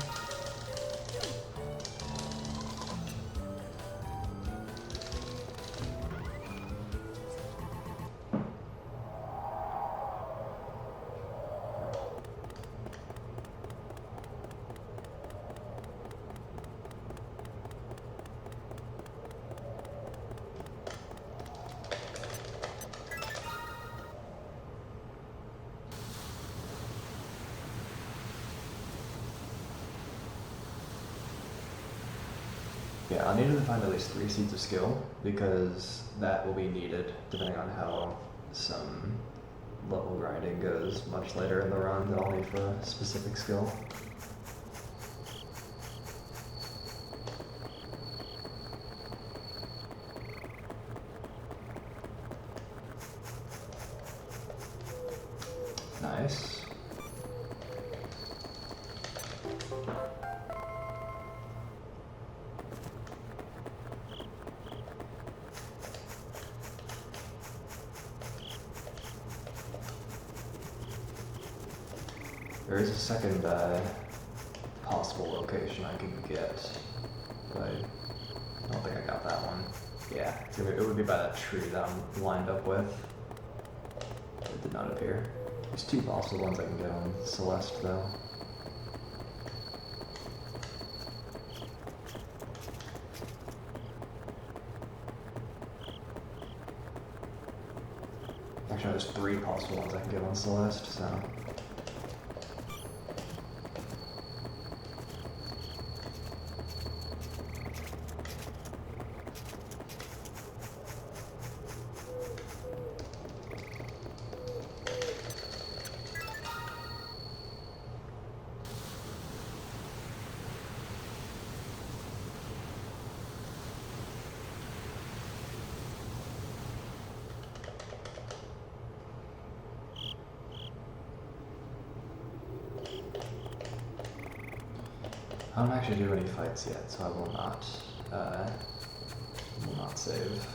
Yeah, I'll need to find at least 3 seeds of skill, because that will be needed depending on how some level grinding goes much later in the run that I'll need for a specific skill. Nice. There is a second possible location I can get, but I don't think I got that one. Yeah, it would be by that tree that I'm lined up with. It did not appear. There's 2 possible ones I can get on Celeste though. there's 3 possible ones I can get on Celeste, so. I don't actually do any fights yet, so I will not save.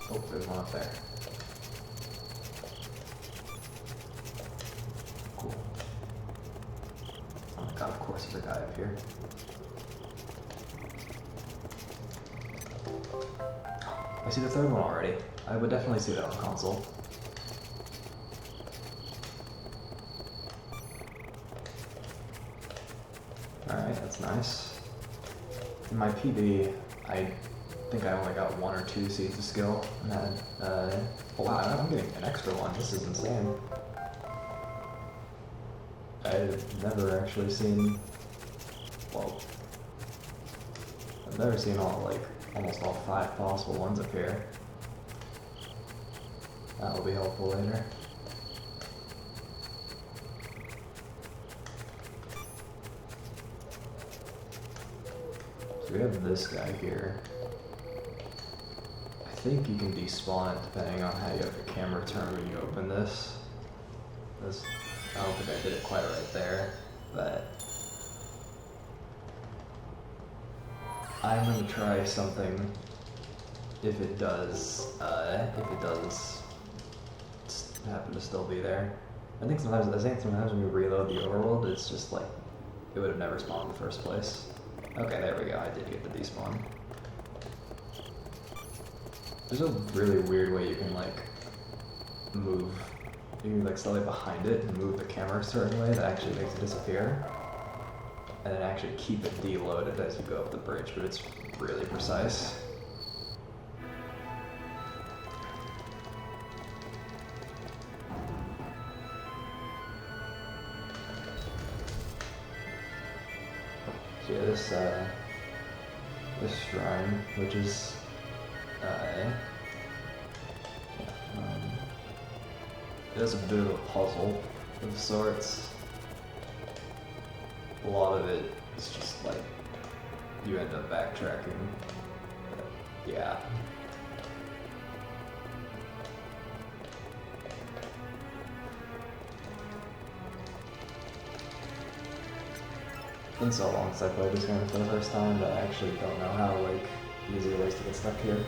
Oh, there's one up there. Cool. Oh my god, of course there's a guy up here. I see the 3rd one already. I would definitely see that on console. Alright, that's nice. In my PB, I think I only got 1 or 2 seeds of skill, and then, oh wow, I'm getting an extra one. This is insane. I've never actually seen, well, I've never seen almost all 5 possible ones up here. That will be helpful later. So we have this guy here. I think you can despawn it depending on how you have the camera turned when you open this. I don't think I did it quite right there, but I'm gonna try something if it does happen to still be there. I think sometimes when you reload the overworld, it's just like it would have never spawned in the first place. Okay, there we go. I did get the despawn. There's a really weird way you can like move. You can like slightly behind it and move the camera a certain way that actually makes it disappear. And then actually keep it deloaded as you go up the bridge, but it's really precise. So yeah, this shrine, which is it is a bit of a puzzle of sorts. A lot of it is just like you end up backtracking. But, yeah. It's been so long since I played this game for the first time that I actually don't know how easy ways to get stuck here.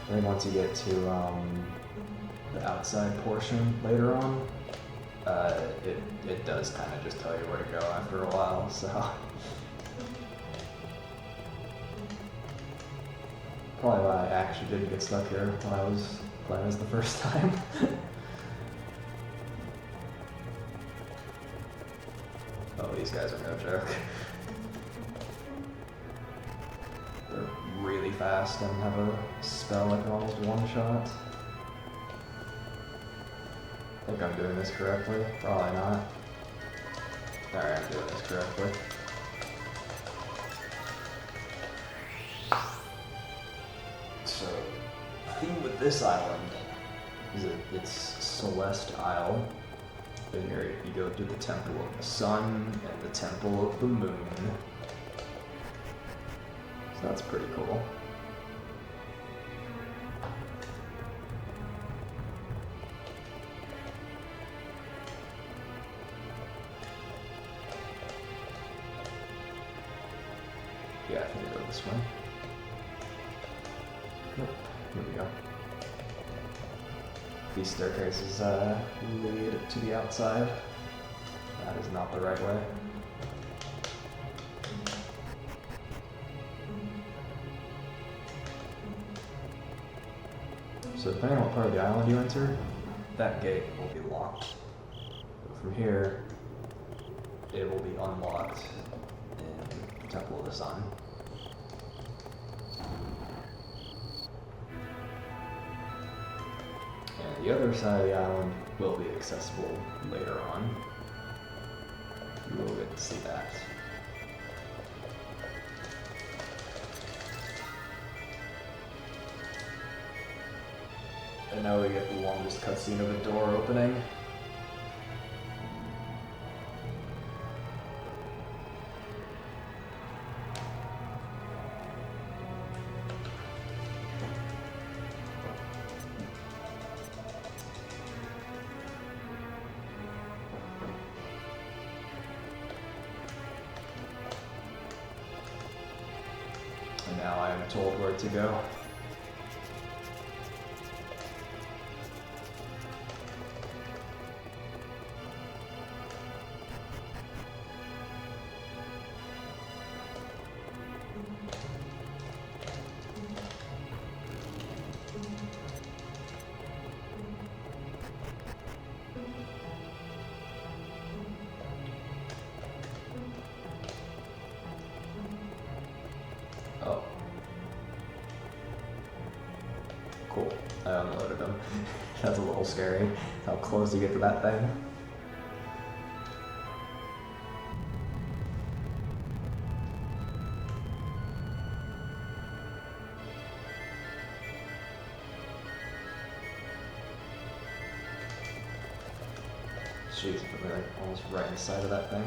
I think once you get to the outside portion later on, it does kind of just tell you where to go after a while, so. Probably why I actually didn't get stuck here when I was playing this the first time. Oh, these guys are no joke. They're really fast and have a spell that can almost one-shot. I think I'm doing this correctly. Probably not. Alright, I'm doing this correctly. So, the theme with this island is that it's Celeste Isle. And you go to the Temple of the Sun and the Temple of the Moon. So that's pretty cool. Yeah, I think I go this way. Nope, here we go. These staircases lead to the outside. That is not the right way. depending on what part of the island you enter, that gate will be locked. But from here, it will be unlocked in the Temple of the Sun. And the other side of the island will be accessible later on. You will get to see that. And now we get the longest cutscene of a door opening. And now I am told where to go. Oh. Cool. I unloaded them. That's a little scary. How close you get to that thing. Jeez, we're like almost right inside of that thing.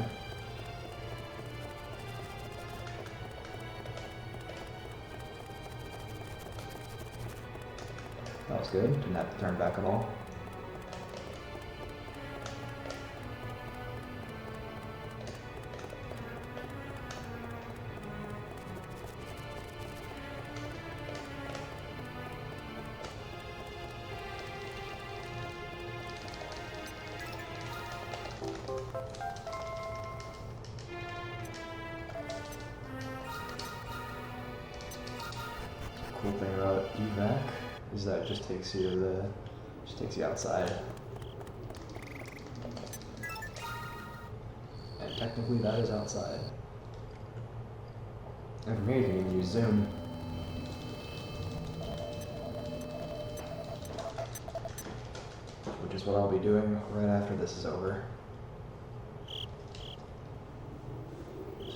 That was good. Didn't have to turn back at all. Cool thing about evac is that it just takes you to outside. And technically that is outside. And for me, you can even use zoom. Which is what I'll be doing right after this is over.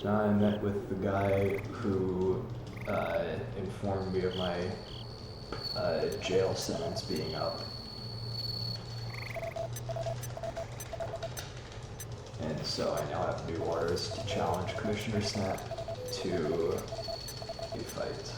So now I met with the guy who informed me of my jail sentence being up. And so I now have new orders to challenge Commissioner Snap to a fight.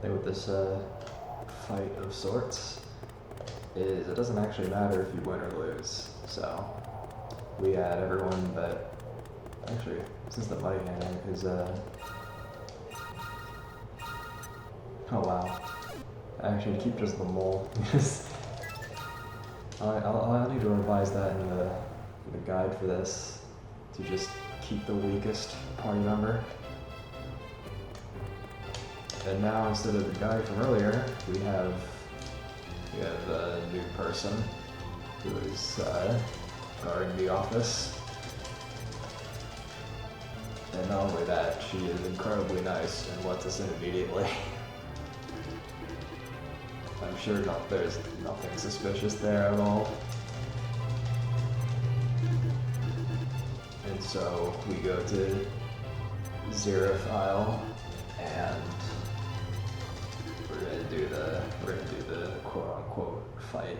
With this fight of sorts is it doesn't actually matter if you win or lose. So we had everyone but actually this is the money handing because oh wow, I actually keep just the mole. I'll need to revise that in the guide for this to just keep the weakest party member. And now instead of the guy from earlier, we have a new person who is guarding the office. And not only that, she is incredibly nice and lets us in immediately. I'm sure there's nothing suspicious there at all. And so we go to Zerif Isle and we're gonna do the quote-unquote fight.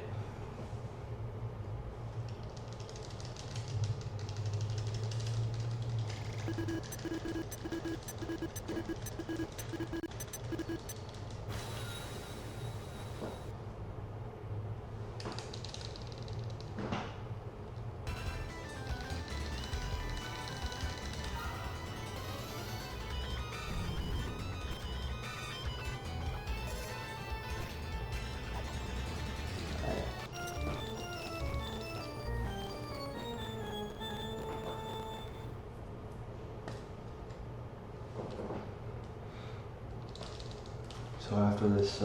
So after this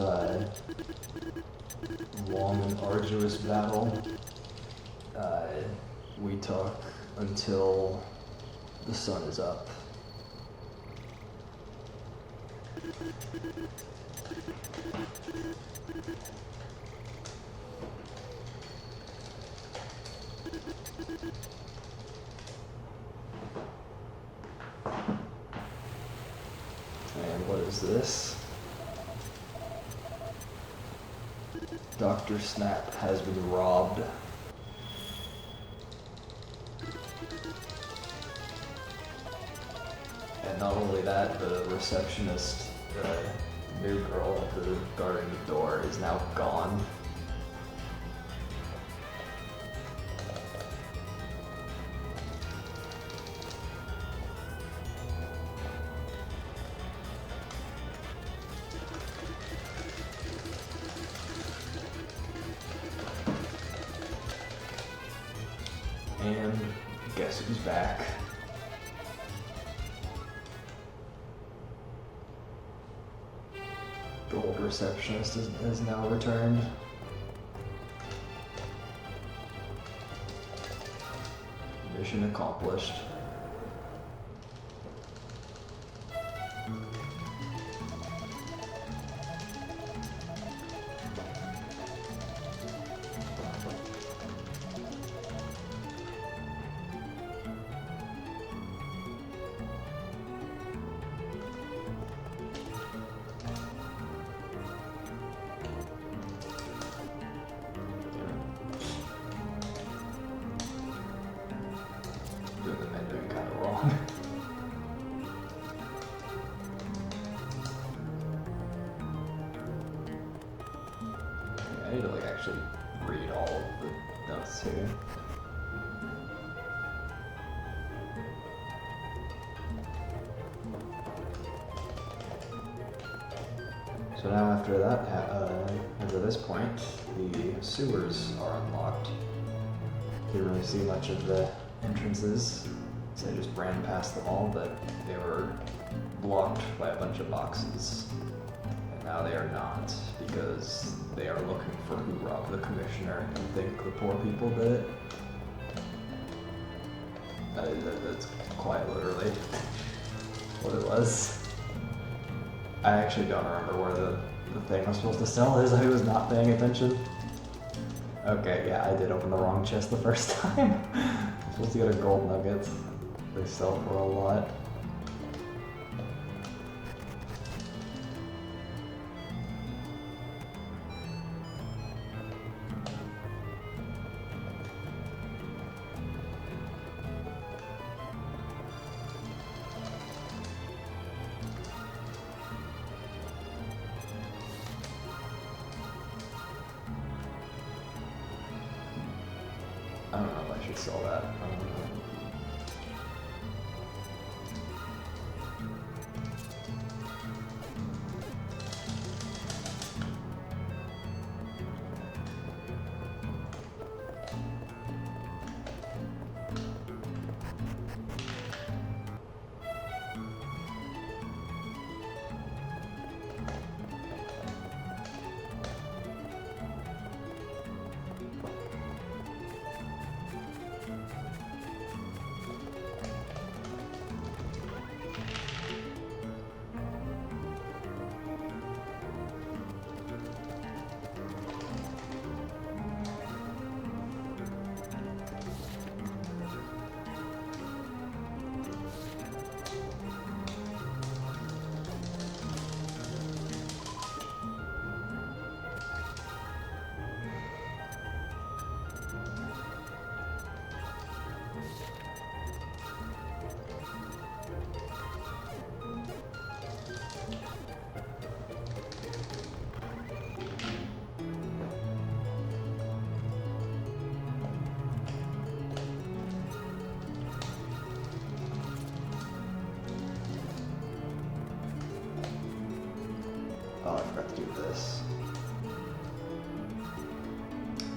long and arduous battle, we talk until the sun is up. And what is this? Dr. Snap has been robbed. And not only that, the receptionist, the new girl at the guarding the door, is now gone. And guess who's back? The old receptionist has now returned. Mission accomplished. Doing the menu kind of wrong. I need to like actually read all of the notes here. So now after that, after this point, the sewers are unlocked. Didn't really see much of the entrances, so I just ran past them all, but they were blocked by a bunch of boxes. And now they are not, because they are looking for who robbed the commissioner and think the poor people did it. That's quite literally what it was. I actually don't remember where the thing I'm supposed to sell is. I was not paying attention. Okay, yeah, I did open the wrong chest the first time. I'm supposed to get a gold nugget. They sell for a lot. I don't know if I should sell that. I don't know. Oh, I forgot to do this.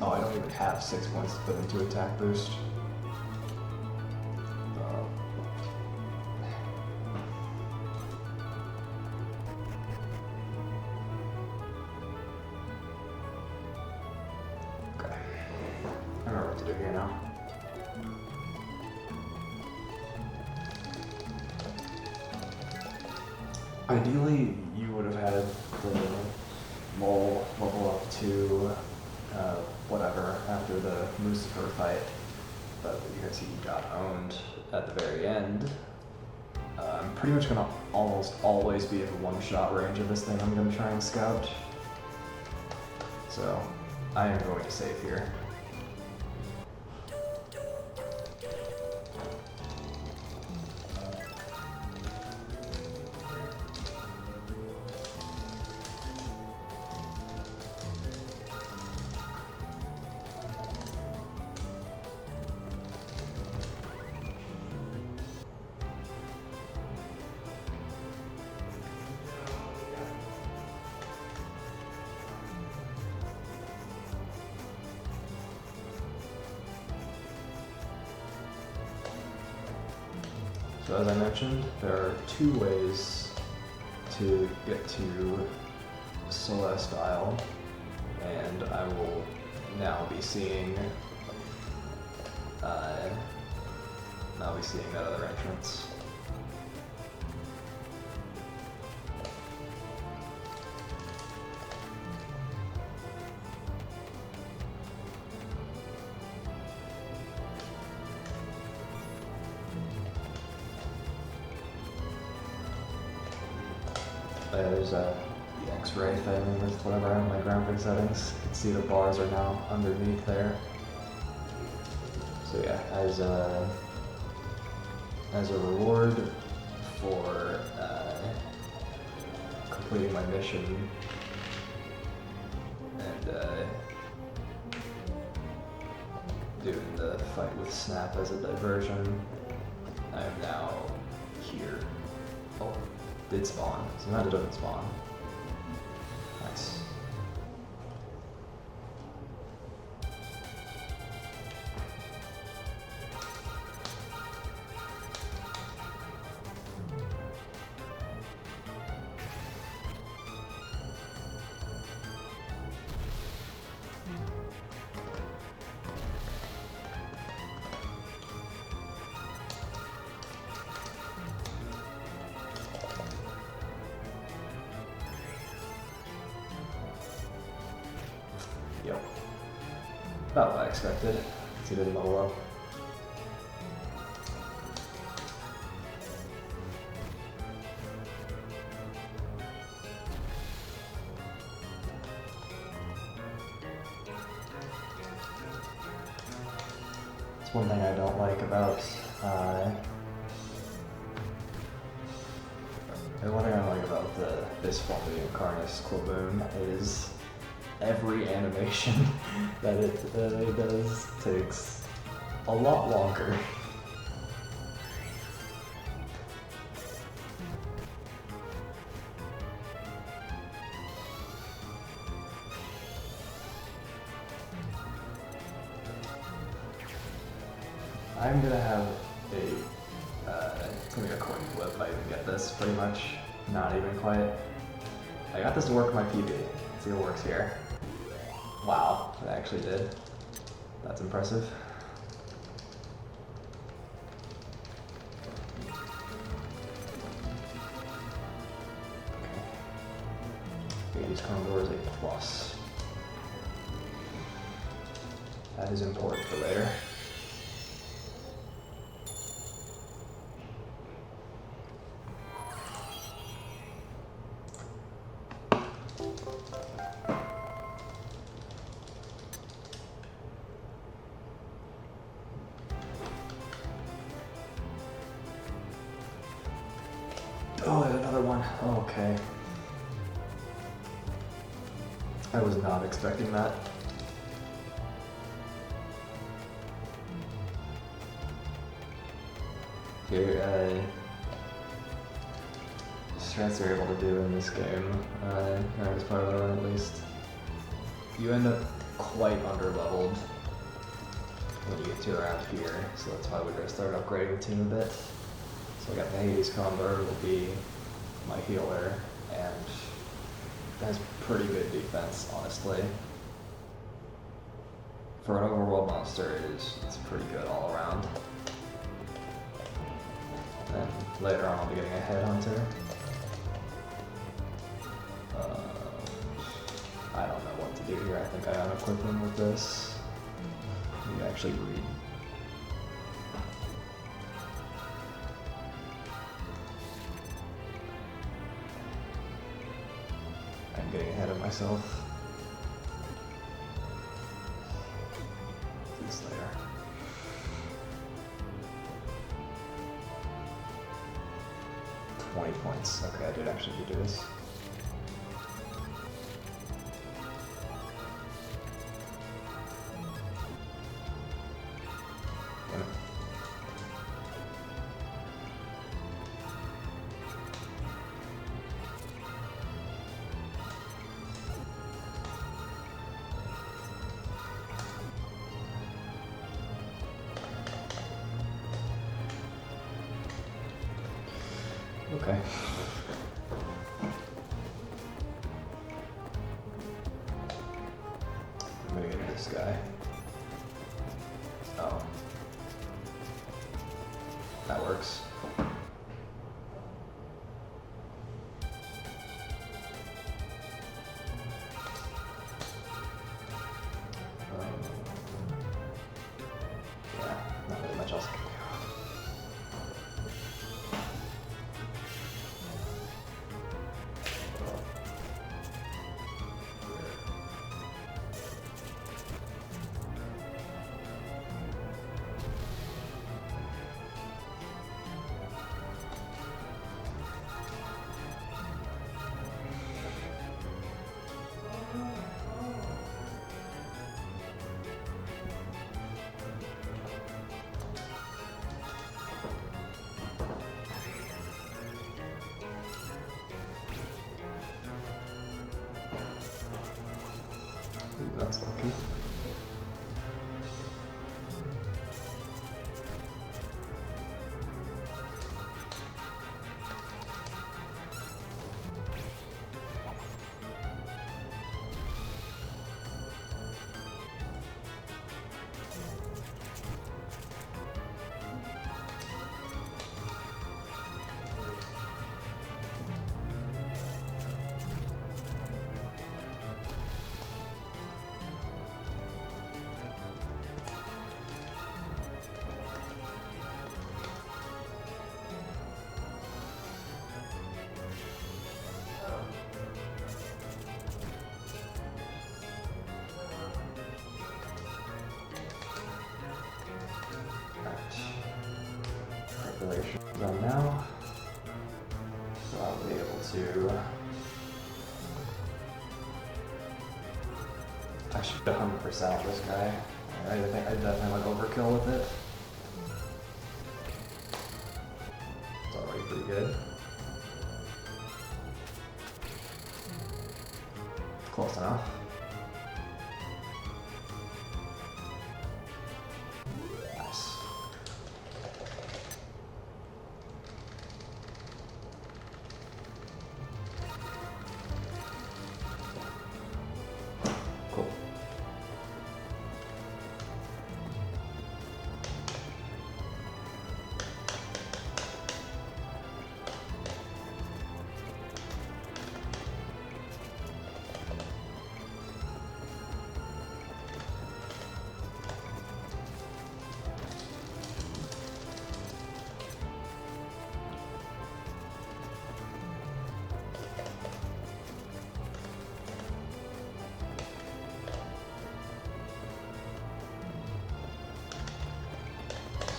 Oh, I don't even have 6 points to put into attack boost. here now. Ideally, you would have had the mole level up to whatever after the Lucifer fight, but because he got owned at the very end, I'm pretty much gonna almost always be in one-shot range of this thing I'm gonna try and scout. So, I am going to save here. So as I mentioned, there are two ways to get to Celeste Isle, and I will now be seeing that other entrance. There's the X-ray thing with whatever I have my graphic settings. You can see the bars are now underneath there. So yeah, as a reward for completing my mission and doing the fight with Snap as a diversion, I am now here. Oh, did spawn. So now it doesn't spawn. Nice. Yep. About what I expected. He didn't level up. It's one thing I don't like about this form of the Incarnate Quaboon is every animation that it does takes a lot longer. I'm gonna have a coin flip if I even get this, pretty much. Not even quite. I got this to work in my PB. Let's see what works here. Wow, it actually did. That's impressive. Okay. Hades Condor is a plus. That is important for later. Oh, and another one. Okay. I was not expecting that. Here, strats are able to do in this game, or as part of the run at least, you end up quite under-leveled when you get to around here, so that's why we're going to start upgrading the team a bit. So I got the Hades Condor will be my healer, and has pretty good defense, honestly, for an overworld monster, it's pretty good all around. And later on, I'll be getting a headhunter. I don't know what to do here. I think I unequip him with this. You actually read. I'm getting ahead of myself. This later. Points. Okay, I did actually do this. Damn it. Okay. I'm gonna get this guy. Oh. That works. Yeah, not really much else I can do. Ooh, that's lucky. Preparation done now, so I'll be able to. I should 100% this guy. I think I definitely went overkill with it. It's already pretty good. Close enough. Nice. Cool.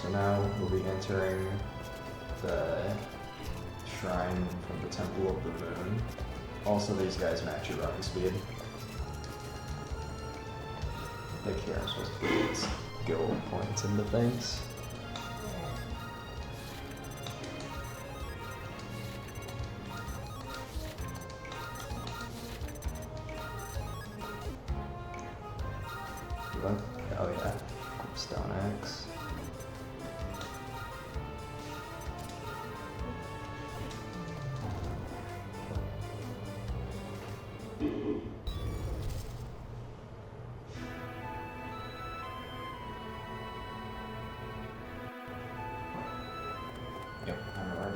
So now we'll be entering the shrine from the Temple of the Moon. Also, these guys match your running speed. I think here I'm supposed to put skill points into things. Look. Oh yeah, stone axe.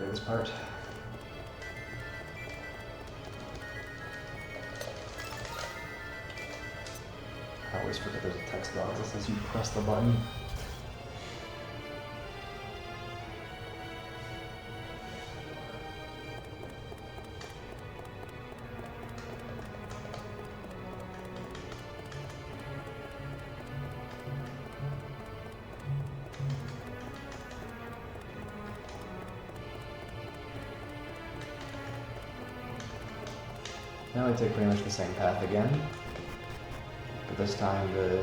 biggest part. I always forget there's a text box that says you press the button. Now I take pretty much the same path again, but this time the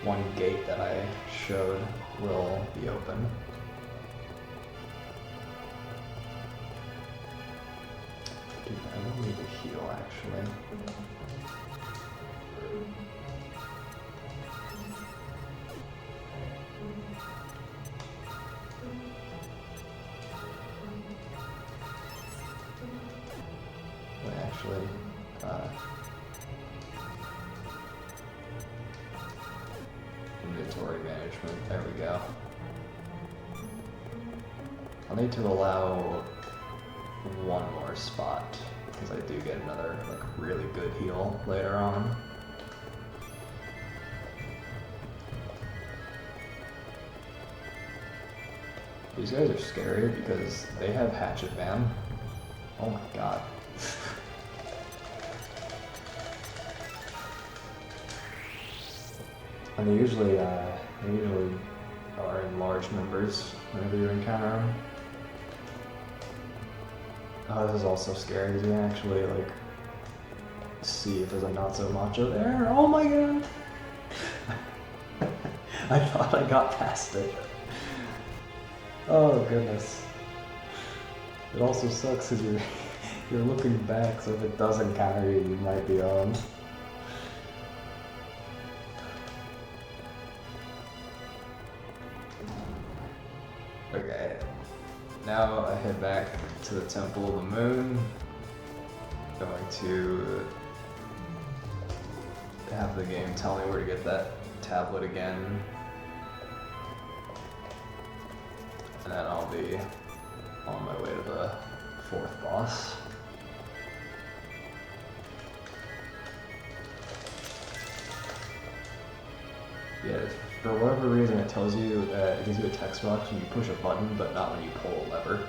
one gate that I showed will be open. Dude, I don't need to heal actually. Wait, actually, inventory management, there we go. I'll need to allow one more spot, because I do get another like really good heal later on. These guys are scary because they have hatchet bam. Oh my god. And they usually are in large numbers whenever you encounter them. Oh, this is also scary because you can actually like see if there's a not so macho there. Oh my god! I thought I got past it. Oh goodness. It also sucks because you're looking back, so if it does encounter you, you might be on. Okay, now I head back to the Temple of the Moon. Going to have the game tell me where to get that tablet again. And then I'll be on my way to the fourth boss. Yeah, for whatever reason it tells you, it gives you a text box when you push a button, but not when you pull a lever.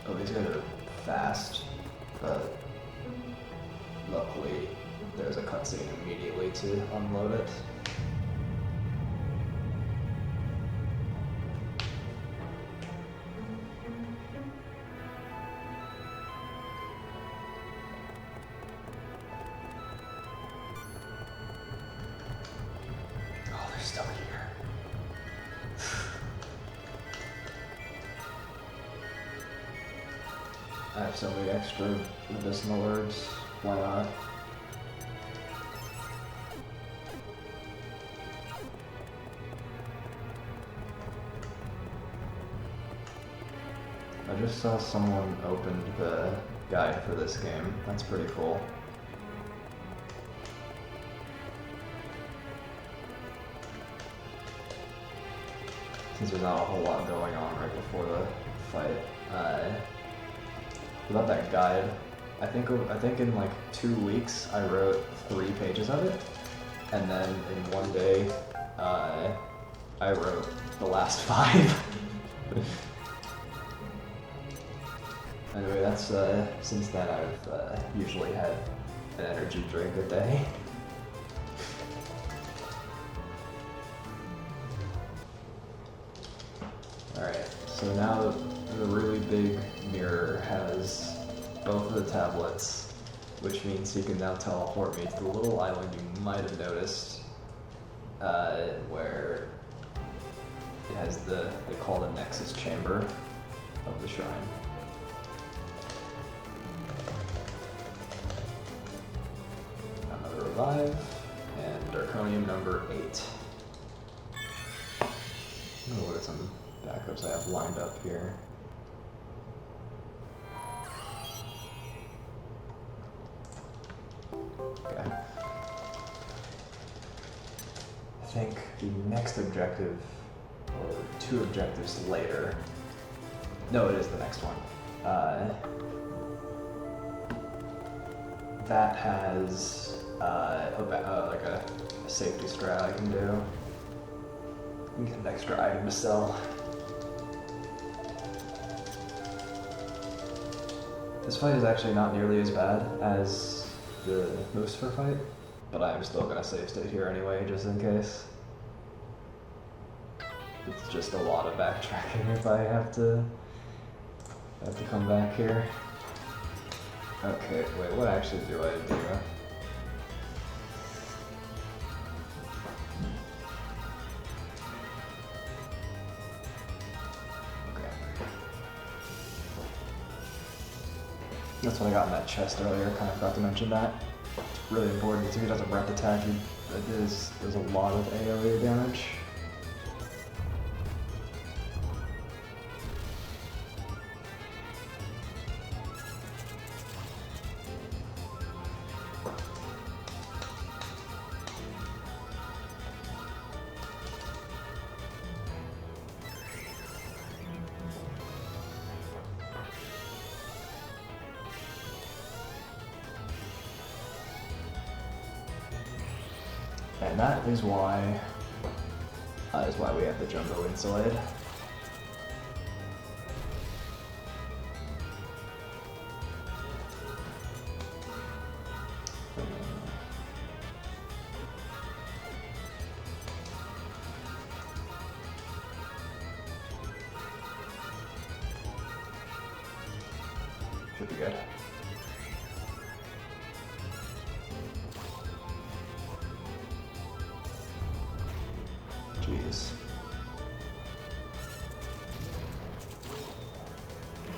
Oh, these guys are fast, but luckily there's a cutscene immediately to unload it. Oh, they're still here. I have so many extra medicinal herbs, why not? I just saw someone opened the guide for this game. That's pretty cool. Since there's not a whole lot going on right before the fight. About that guide, I think in like 2 weeks I wrote 3 pages of it, and then in one day I wrote the last 5. Anyway, that's since then I've usually had an energy drink a day. So now the really big mirror has both of the tablets, which means you can now teleport me to the little island you might have noticed, where it has they call the Nexus Chamber of the shrine. Another revive, and Draconium number 8. Oh, what are some backups I have lined up here? Okay. I think the next objective, or 2 objectives later. No, it is the next one. That has like a safety strat I can do. You get an extra item to sell. This fight is actually not nearly as bad as the Lucifer fight, but I'm still gonna save state here anyway, just in case. It's just a lot of backtracking if I have to come back here. Okay, wait, what actually do I do? Okay. That's what I got in that chest earlier, kind of forgot to mention that. It's really important because if he does a breath attack, there's a lot of AoE damage. And that is why we have the Jumbo Insulate. Should be good. Jeez.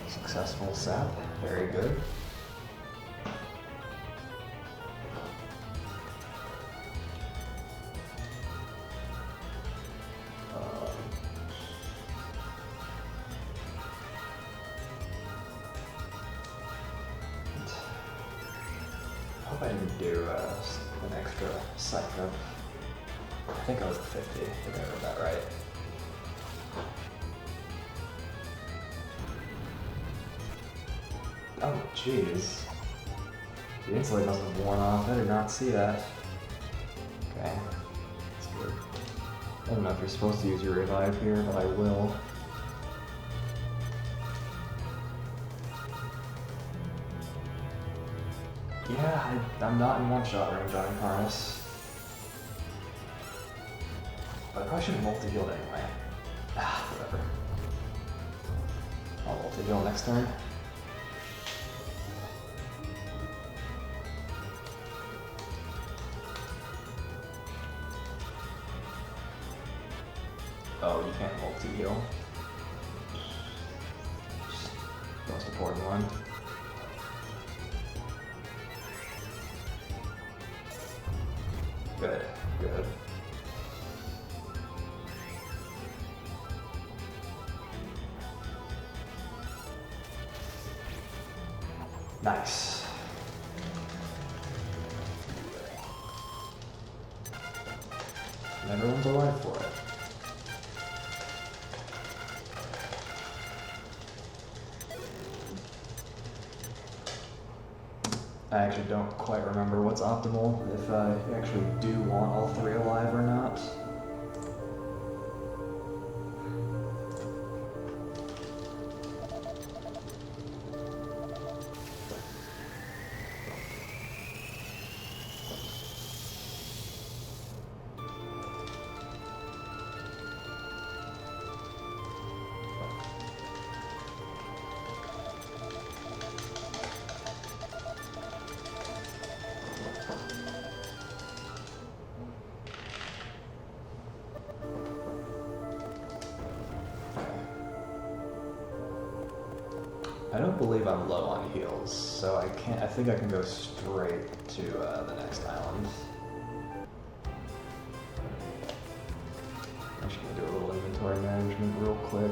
Successful sap, very good. I hope I didn't do an extra psycho. I think I was at 50, if I read that right. Oh, jeez. The insulate must have worn off. I did not see that. Okay. That's good. I don't know if you're supposed to use your revive here, but I will. Yeah, I'm not in one-shot range on Incarnate. But I probably should have multi-healed anyway. Ah, whatever. I'll multi-heal next turn. Oh, you can't multi-heal. Most important one. Good, good. Nice. And everyone's alive for it. I actually don't quite remember what's optimal, if I actually do want all 3 alive or not. I don't believe I'm low on heals, so I can't. I think I can go straight to the next island. I'm just gonna do a little inventory management real quick.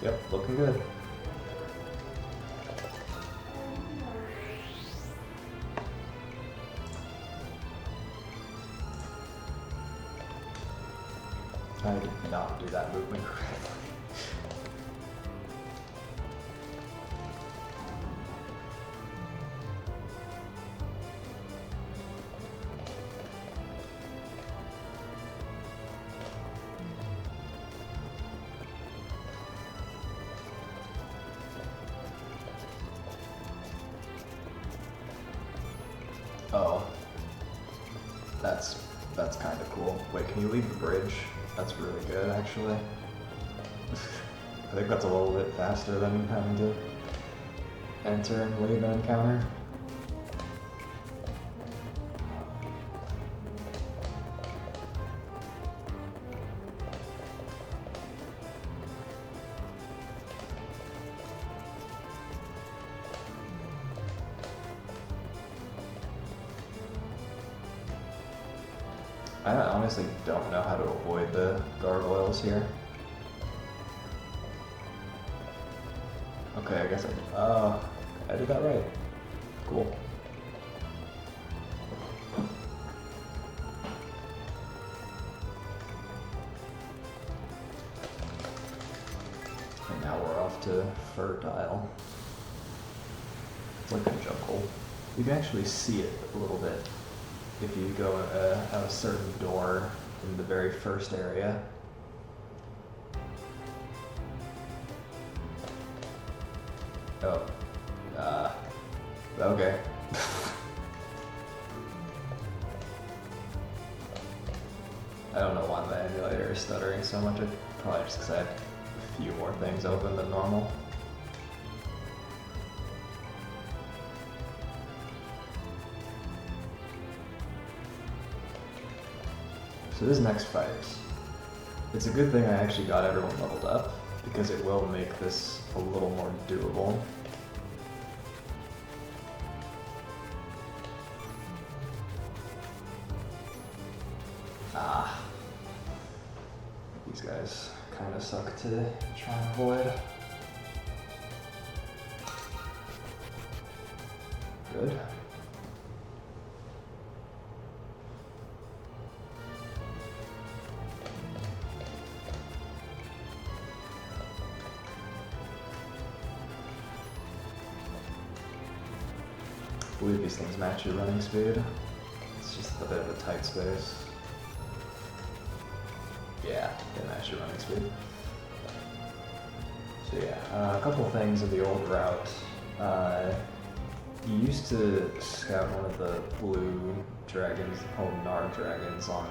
Yep, looking good. I did not do that movement correctly. Oh, that's kind of cool. Wait, can you leave the bridge? That's really good, actually. I think that's a little bit faster than having to enter and leave an encounter. I honestly don't know how to avoid the gargoyles here. Okay, I guess I did that right. Cool. And now we're off to Fertile. It's like a jungle. You can actually see it a little bit if you go out a certain door in the very first area. Oh. Okay. I don't know why the emulator is stuttering so much. Probably just because I have a few more things open than normal. So this next fight, it's a good thing I actually got everyone leveled up, because it will make this a little more doable. These guys kind of suck to try and avoid. Good. I believe these things match your running speed. It's just a bit of a tight space. Yeah, they match your running speed. So yeah, a couple things of the old route. You used to scout one of the blue dragons called Gnar dragons on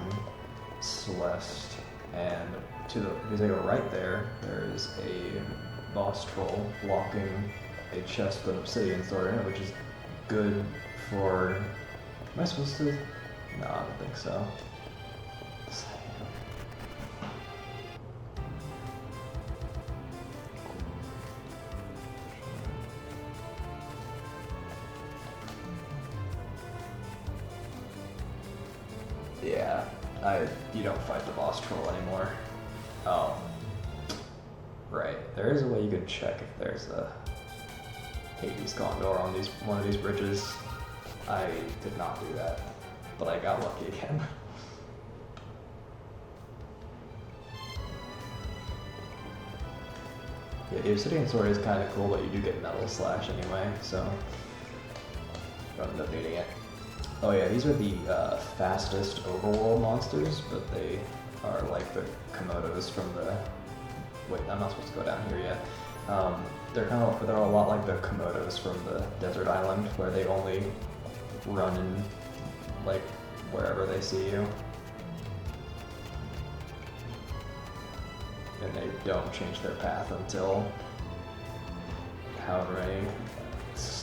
Celeste, and if you go right there, there's a boss troll blocking a chest with an obsidian sword in it, which is good for... Am I supposed to? No, I don't think so. Yeah, you don't fight the boss troll anymore. Oh. Right, there is a way you can check if there's a Hades Condor on one of these bridges. I did not do that, but I got lucky again. Yeah, the obsidian sword is kind of cool, but you do get metal slash anyway, so don't end up needing it. Oh yeah, these are the fastest overworld monsters, but they are like the Komodos from the... Wait, I'm not supposed to go down here yet. They're a lot like the Komodos from the desert island, where they only run in like wherever they see you. And they don't change their path until however many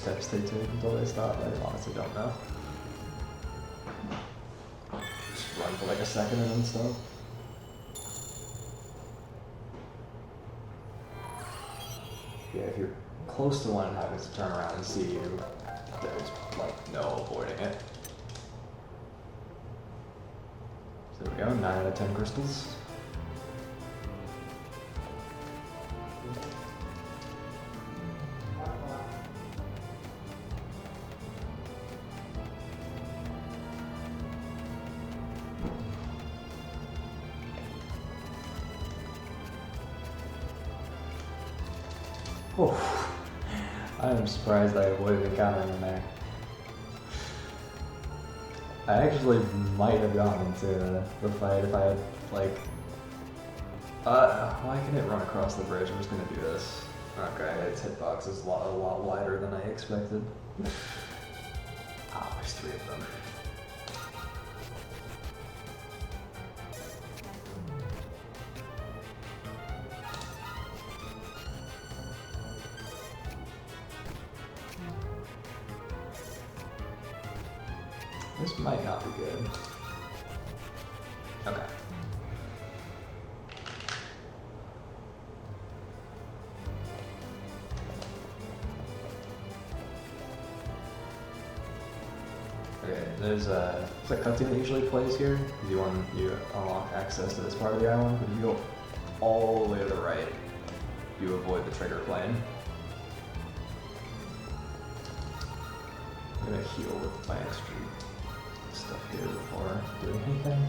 steps they take until they stop. I honestly don't know. Just run for like a second and then stop. Yeah, if you're close to one and having to turn around and see you, there's like no avoiding it. So there we go, 9 out of 10 crystals. Oh, I am surprised I avoided encountering him there. I actually might have gone into the fight if I had, like... why can it run across the bridge? I'm just gonna do this. Okay, its hitbox is a lot wider than I expected. Ah, there's 3 of them. This might not be good. Okay. Okay, there's a cutscene that usually plays here. You unlock access to this part of the island, but if you go all the way to the right, you avoid the trigger plane. I'm gonna heal with my extra stuff here before doing anything.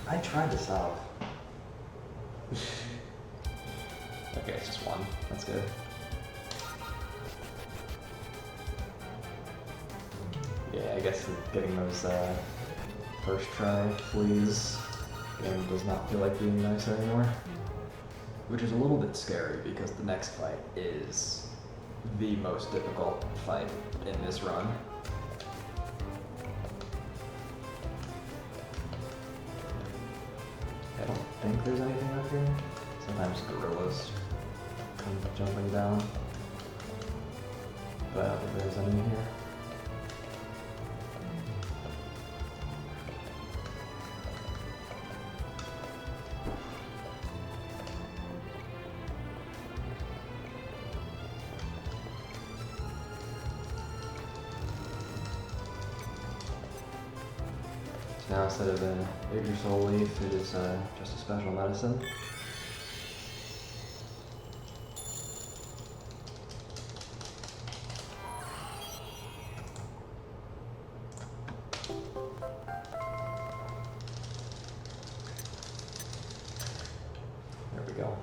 I tried to solve. Okay, it's just 1. That's good. Yeah, I guess getting those first try fleas game does not feel like being nice anymore. Which is a little bit scary because the next fight is the most difficult fight in this run. I don't think there's anything up here. Sometimes gorillas come jumping down. But I don't think there's any here. Now instead of an Yggdrasil leaf, it is just a special medicine. There we go.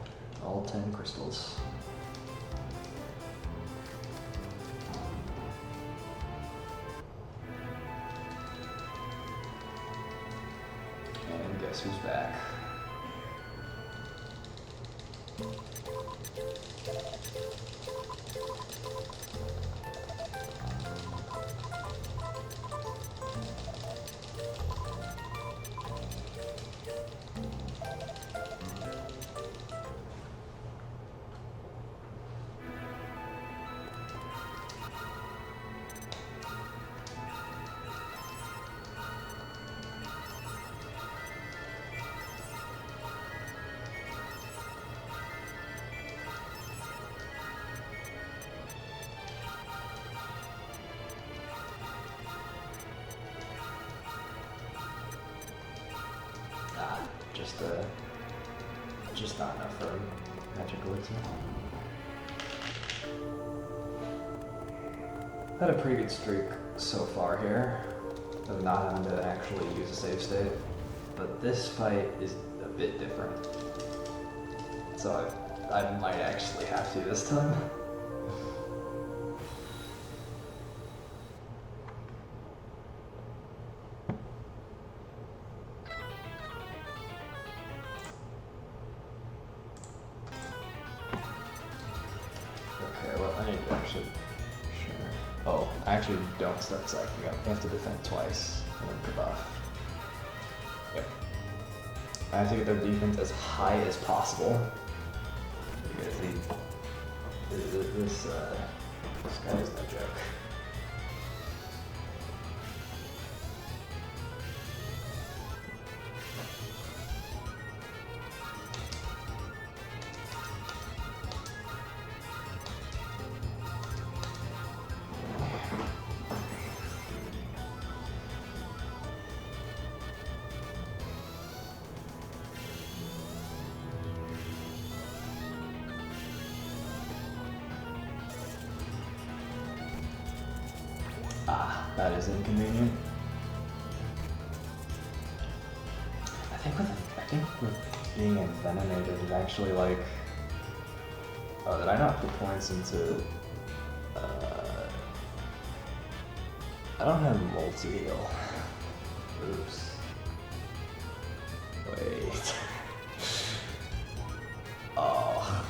All 10 crystals. Guess who's back? Just not enough for magic elixir. Had a pretty good streak so far here of not having to actually use a save state, but this fight is a bit different. So I might actually have to this time. Actually, don't start cycling up. You have to defend twice and then buff. Yep. I have to get their defense as high as possible busy. This guy is no joke. Ah, that is inconvenient. I think with being envenomated, it actually like. Oh, did I not put points into? I don't have multi-heal. Oops. Wait. Oh,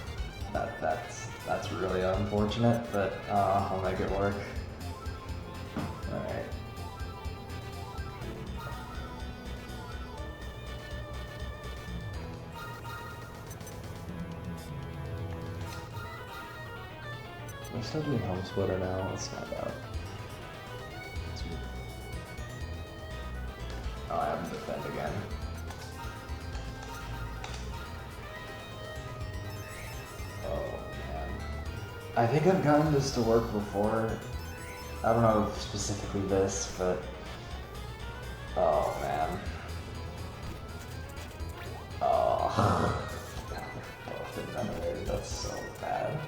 that's really unfortunate, but I'll make it work. Alright. We're still doing home splitter now. Let's snap out. Oh, I have to defend again. Oh man. I think I've gotten this to work before. I don't know specifically this, but oh man. Oh, both envenomated. That's so bad.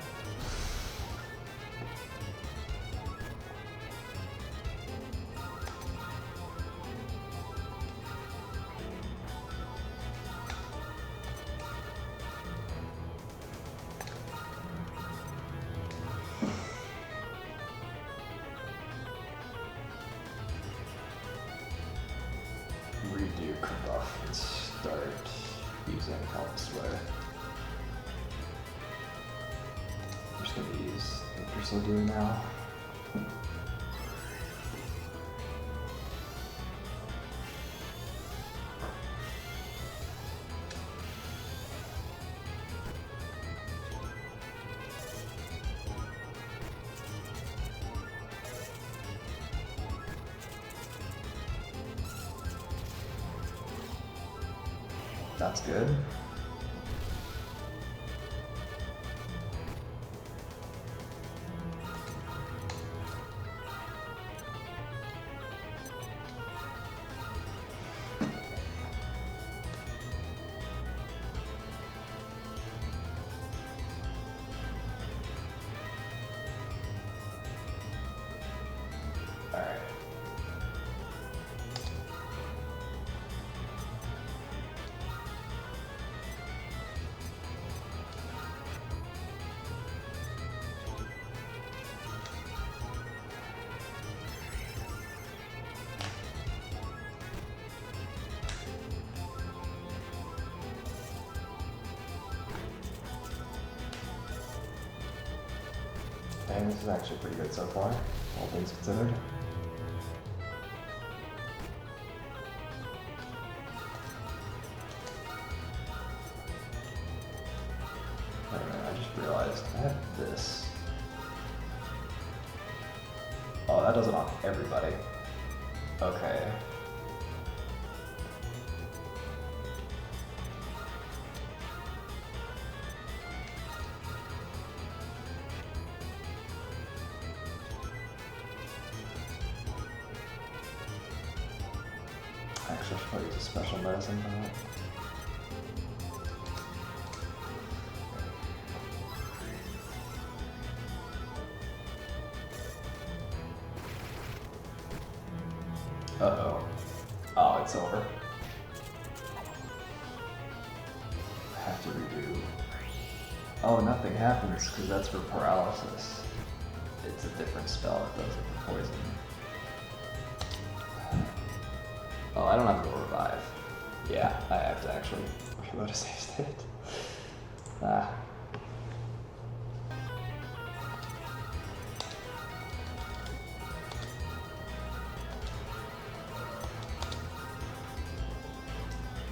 Redo Kerbuff and start using Help Swear. I'm just gonna use infiltration now. That's good. All right. And this is actually pretty good so far, all things considered. Wait a minute, I just realized I have this. Oh, that does it on everybody. Okay. Actually, I should probably use a special medicine for that. Uh-oh. Oh, it's over. I have to redo. Oh, nothing happens because that's for paralysis. It's a different spell that does it for poison. Oh, I don't have to go revive. Yeah, I have to actually reload a save state. Ah.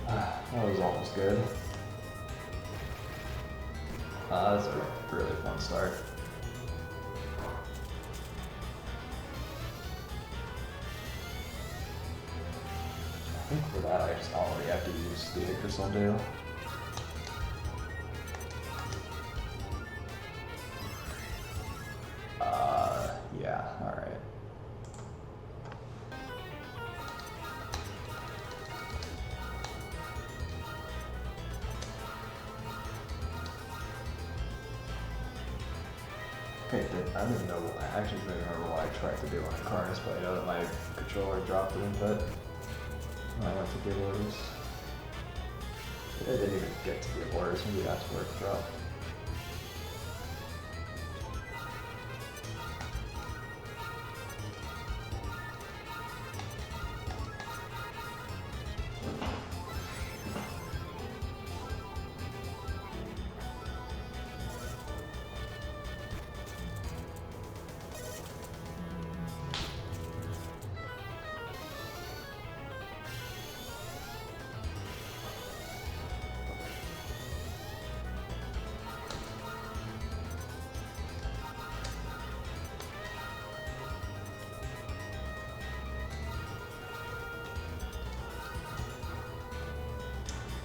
That was almost good. That's a really fun start. I think for that I just already have to use the acres I'll do. Yeah, alright. Okay, I didn't know, I actually don't remember what I tried to do on Incarnate, but I know that my controller dropped an input when I went to give orders. I didn't even get to give orders, maybe that's where it dropped.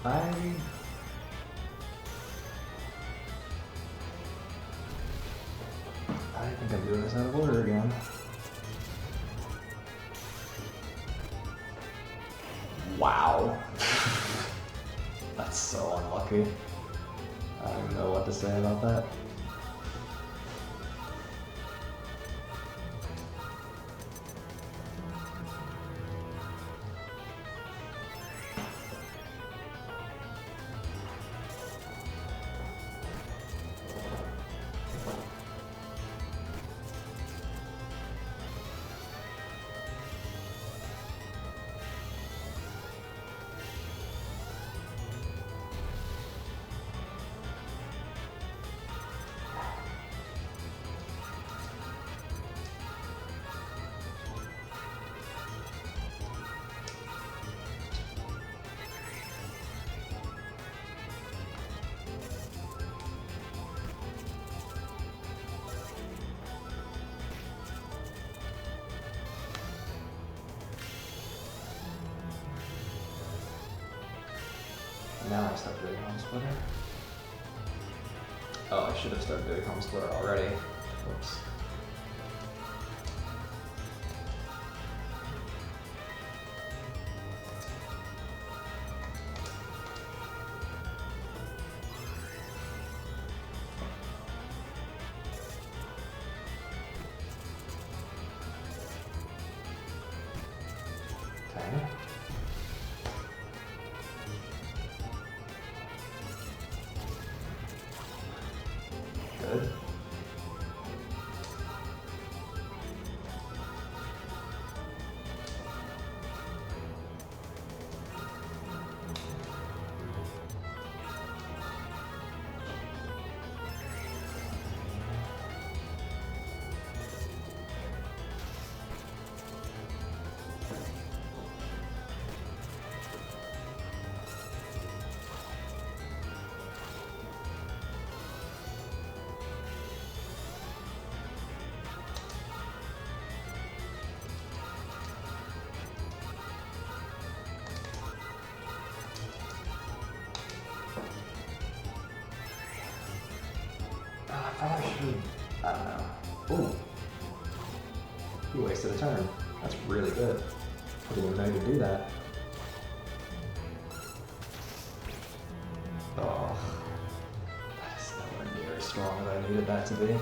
I think I'm doing this out of order again. Wow. That's so unlucky. I don't even know what to say about that. Now I start doing home splitter. Oh, I should have started doing home splitter already. Whoops. Okay. Good. I probably should. I don't know. Ooh. You wasted a turn. That's really good. I didn't even know you could do that. Oh. That is nowhere near as strong as I needed that to be.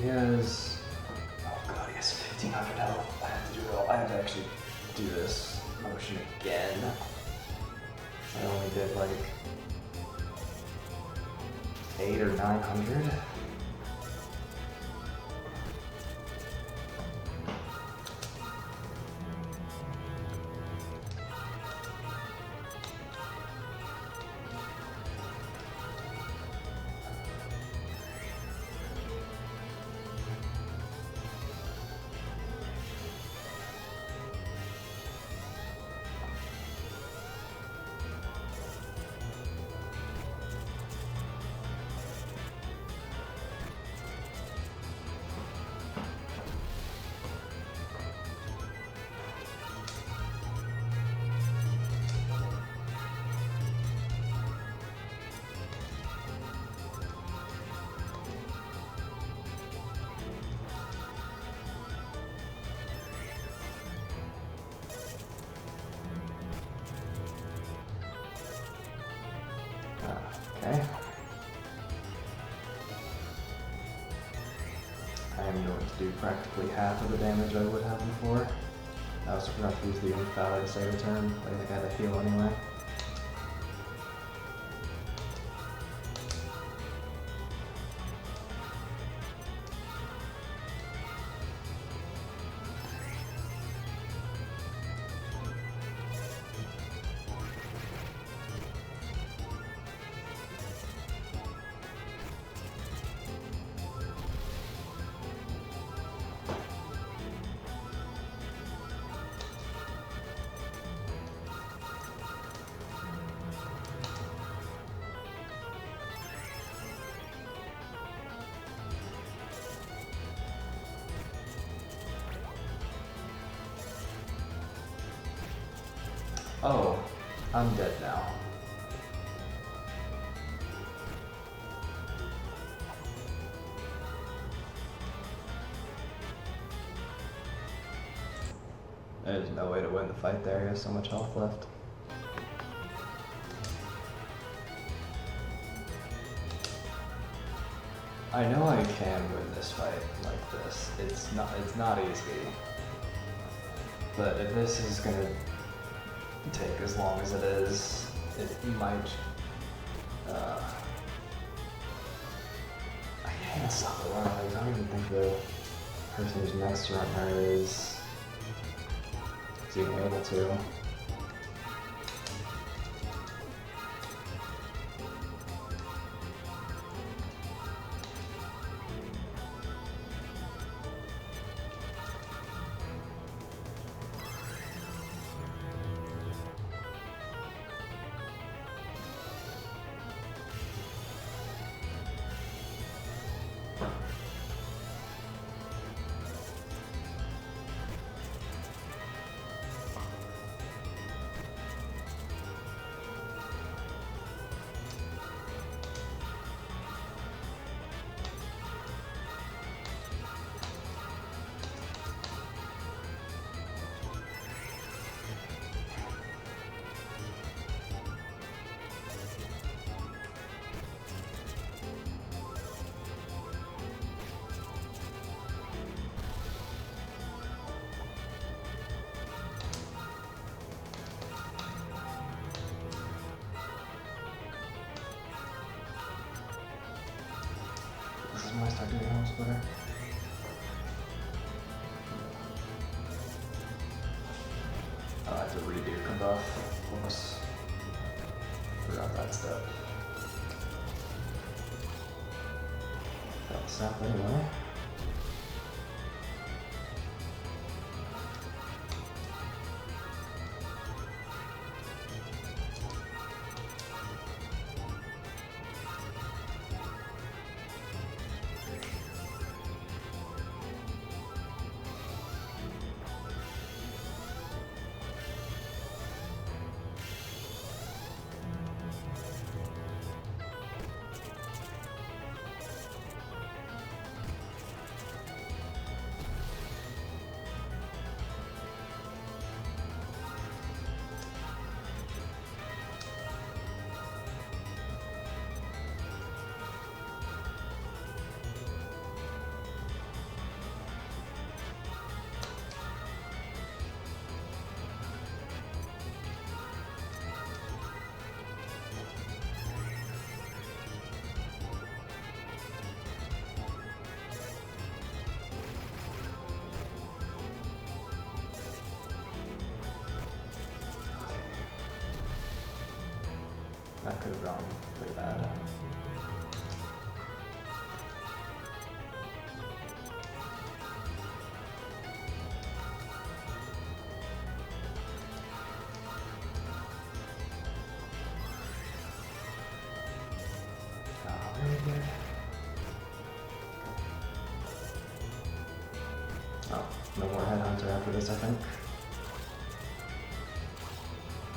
He has, oh god, he has 1500 health. I have to actually do this motion again. I only did like 800 or 900. I am going to do practically half of the damage I would have before. I also forgot to use the Infallible to save a turn, but I think I had a heal anyway. Oh, I'm dead now. There's no way to win the fight there, he has so much health left. I know I can win this fight like this. It's not easy. But if this is gonna take as long as it is, it might, I can't stop the run. I don't even think the person who's next to her is even able to. This is when I start doing home splitter. I have to redo conbuff. Almost forgot that step. That'll sap anyway. That could have gone pretty bad. Oh, no more headhunter after this, I think.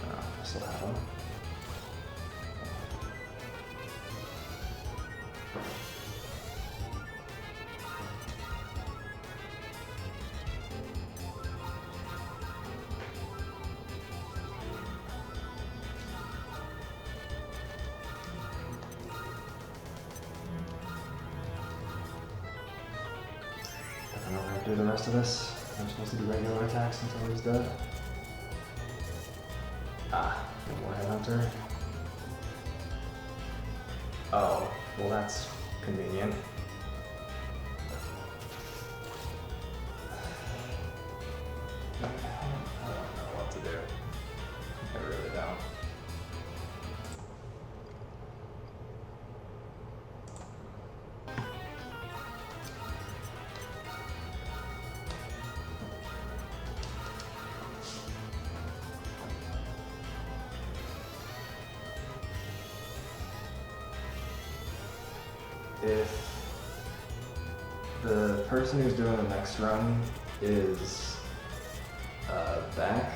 No, I still have him. do the rest of this. I'm supposed to do regular attacks until he's dead. Ah, one more headhunter. Oh, well that's convenient. I don't know what to do. I really don't. If the person who's doing the next run is back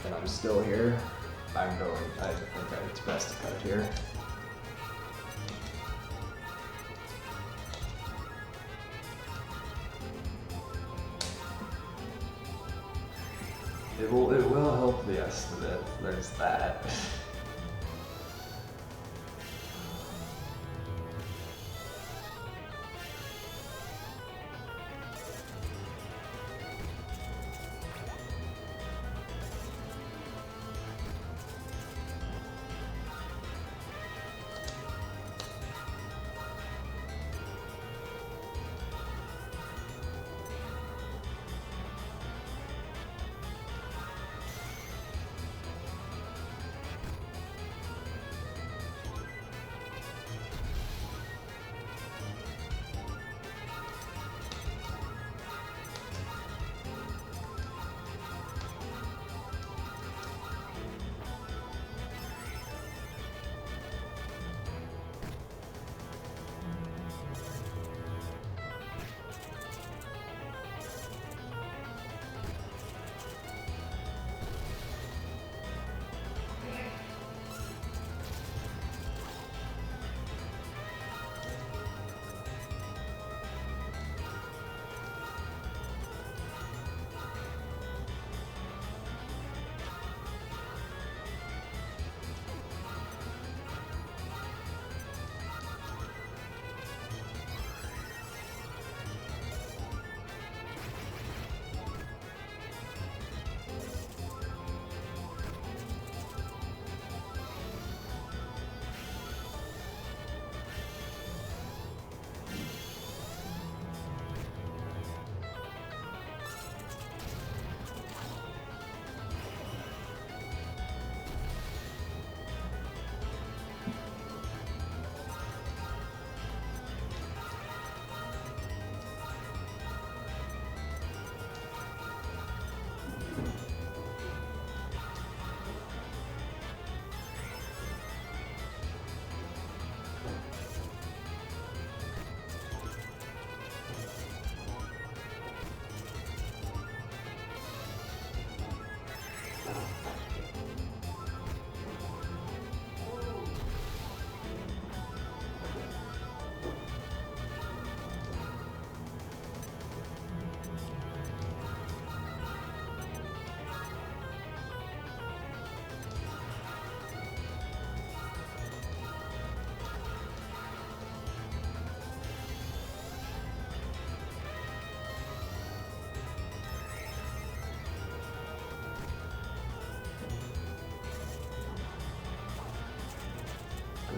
and I'm still here, I think it's best to cut it here. It will help, yes, that there's that.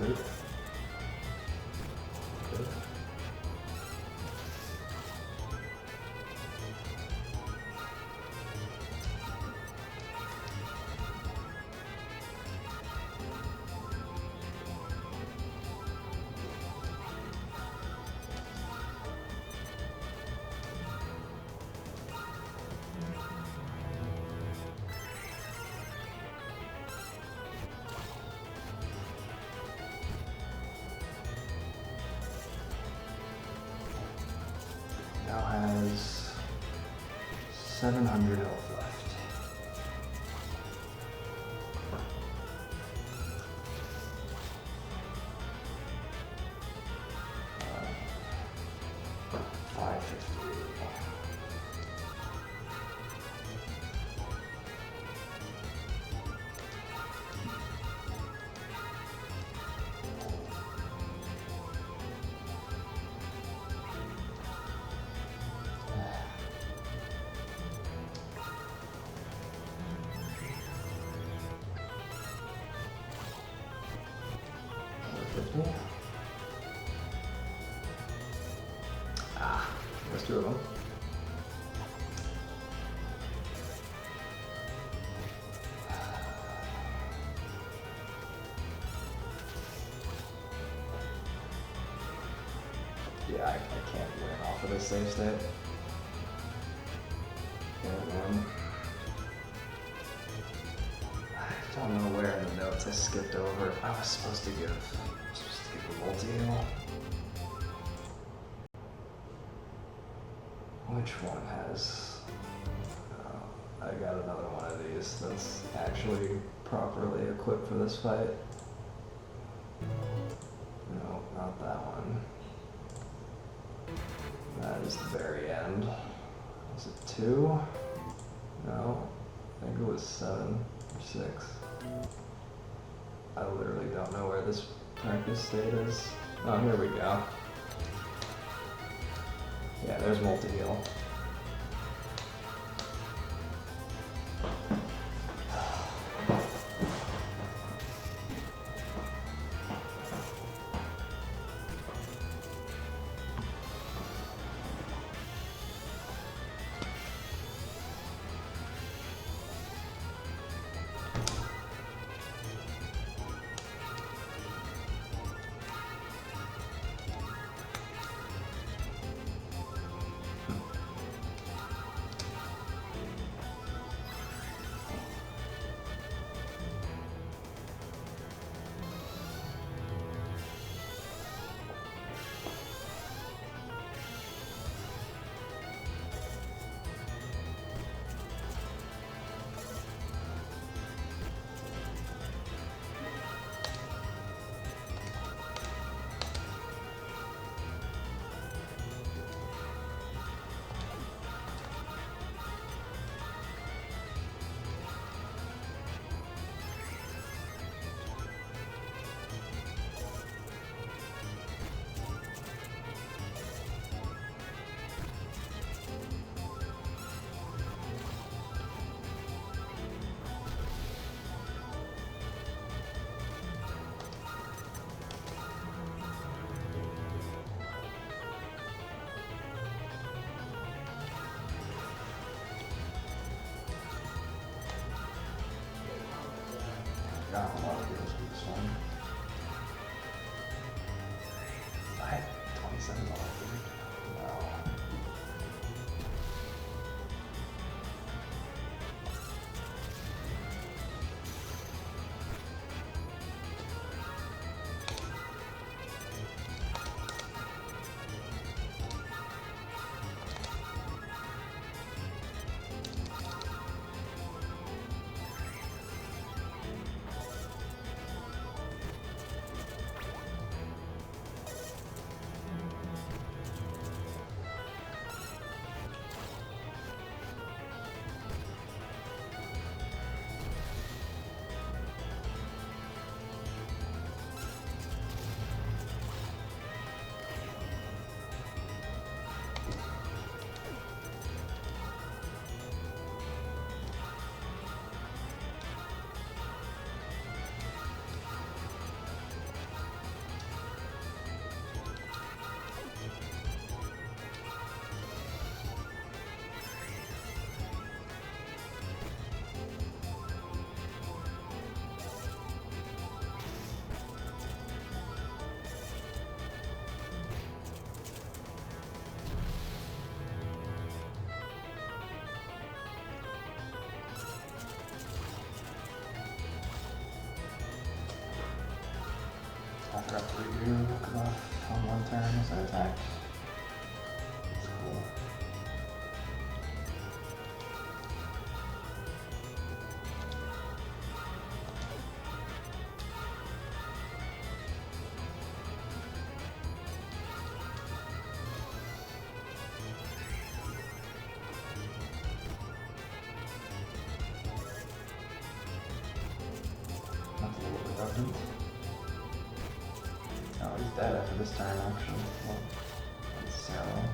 Good. Good. Now has 700 health left. Uh, 550. two of them. Yeah, I can't win off of this save state. Can't win. I don't know where in the notes I skipped over. I was supposed to give a multi-heal. Which one has... I got another one of these that's actually properly equipped for this fight. No, not that one. That is the very end. Was it 2? No, I think it was 7 or 6. I literally don't know where this practice state is. Oh, here we go. Yeah, there's multi-heal. Got a lot of deals with this one. I had $27, dude. Wow. I forgot to review enough on one turn as I attacked. It's cool. That's a little redundant. Oh, he's dead after this turn, actually. Well, that's Sarah.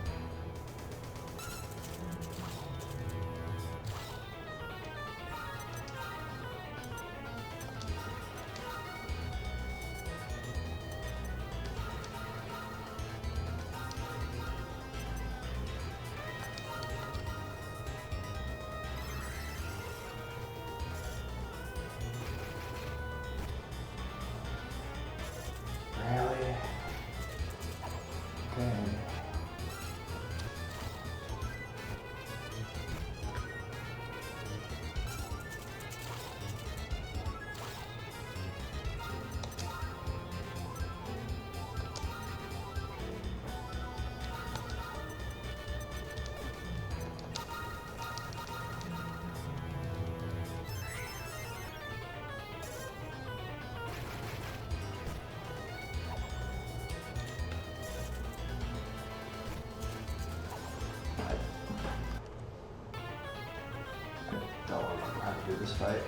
this fight.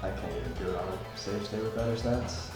I can't even do it on a safe state with better stats.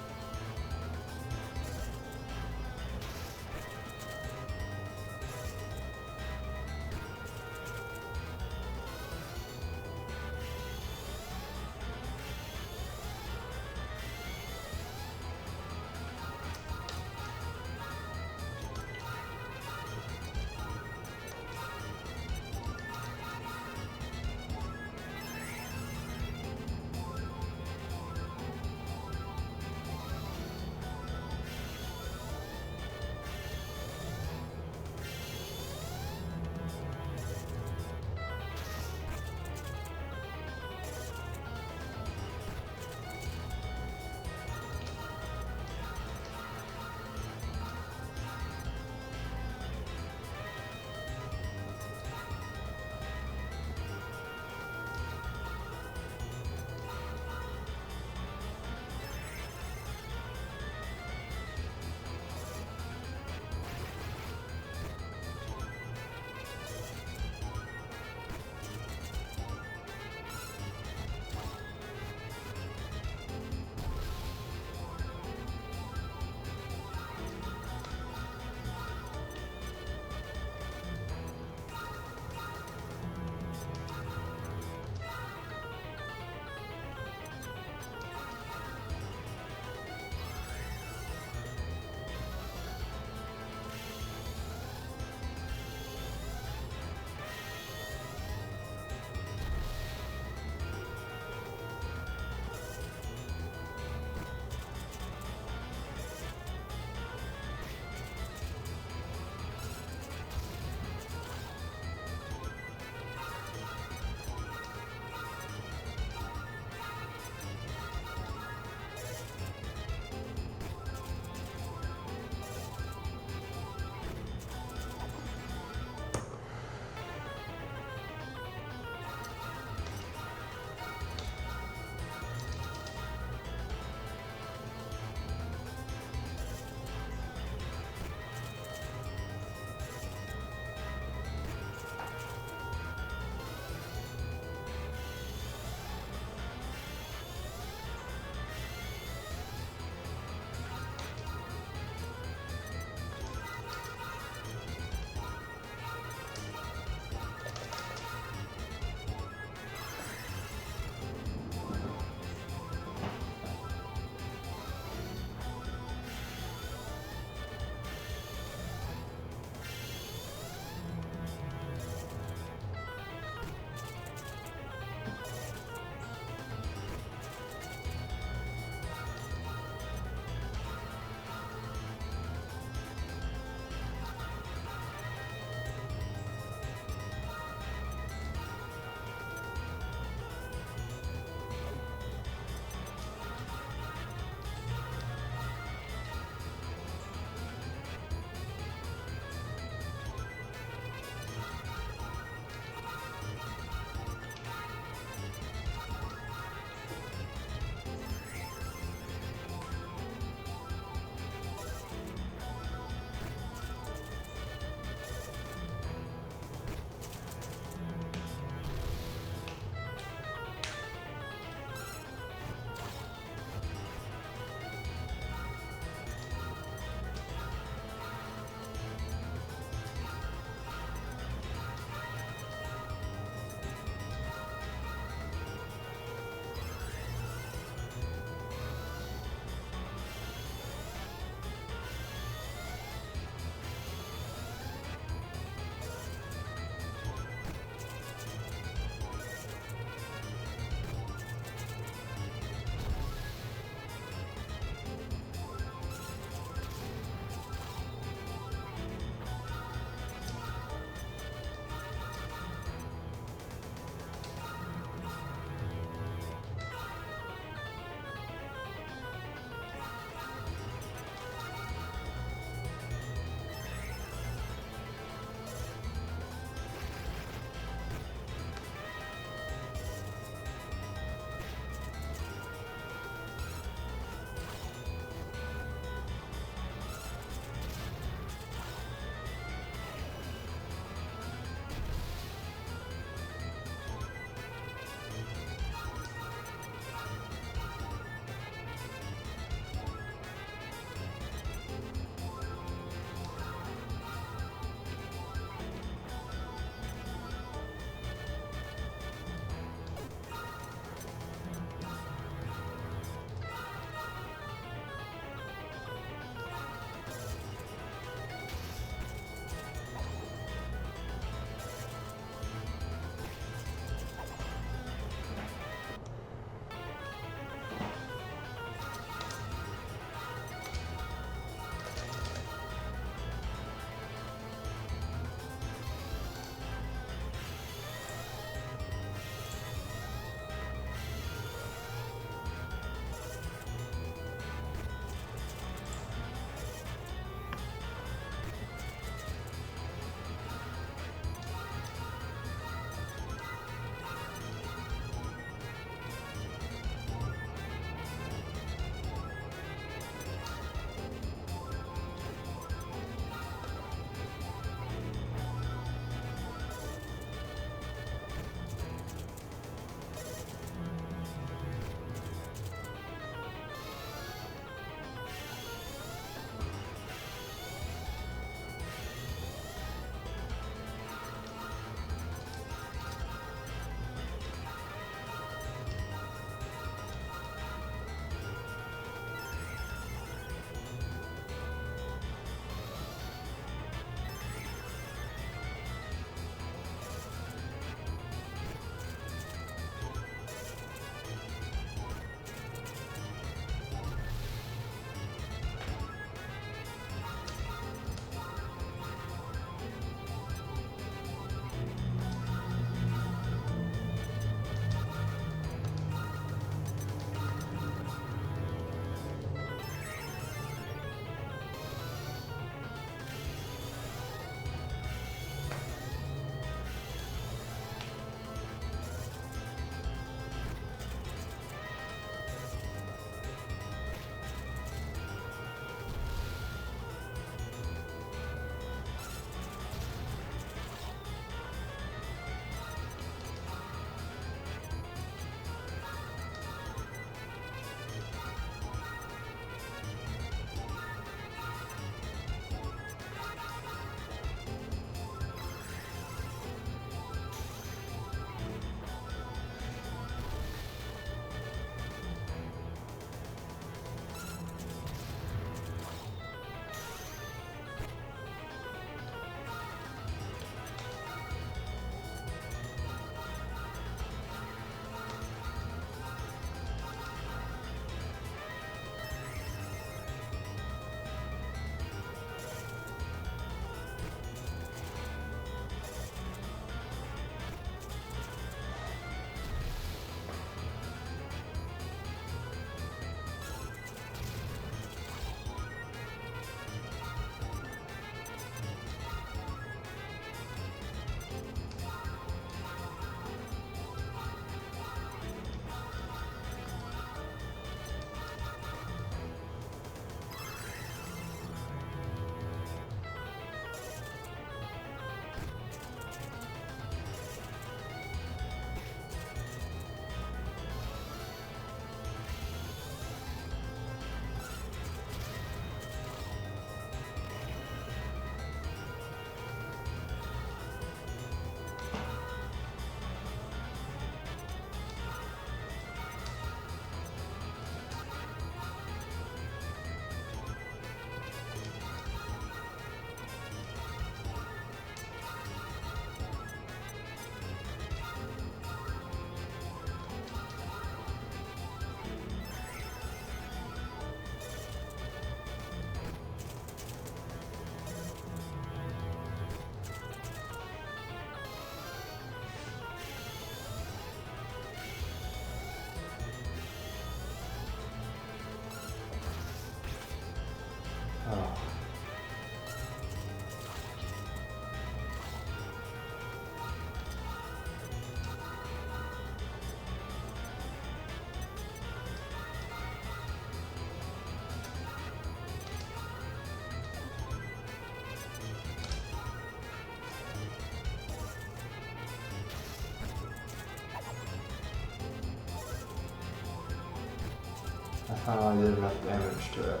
I finally did enough damage to it.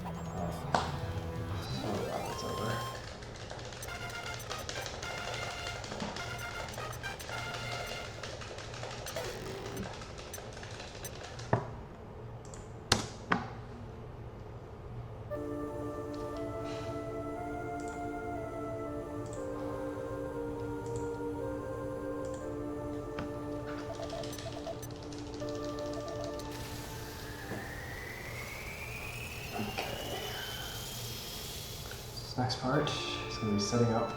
Oh, so glad it's over. Next part is going to be setting up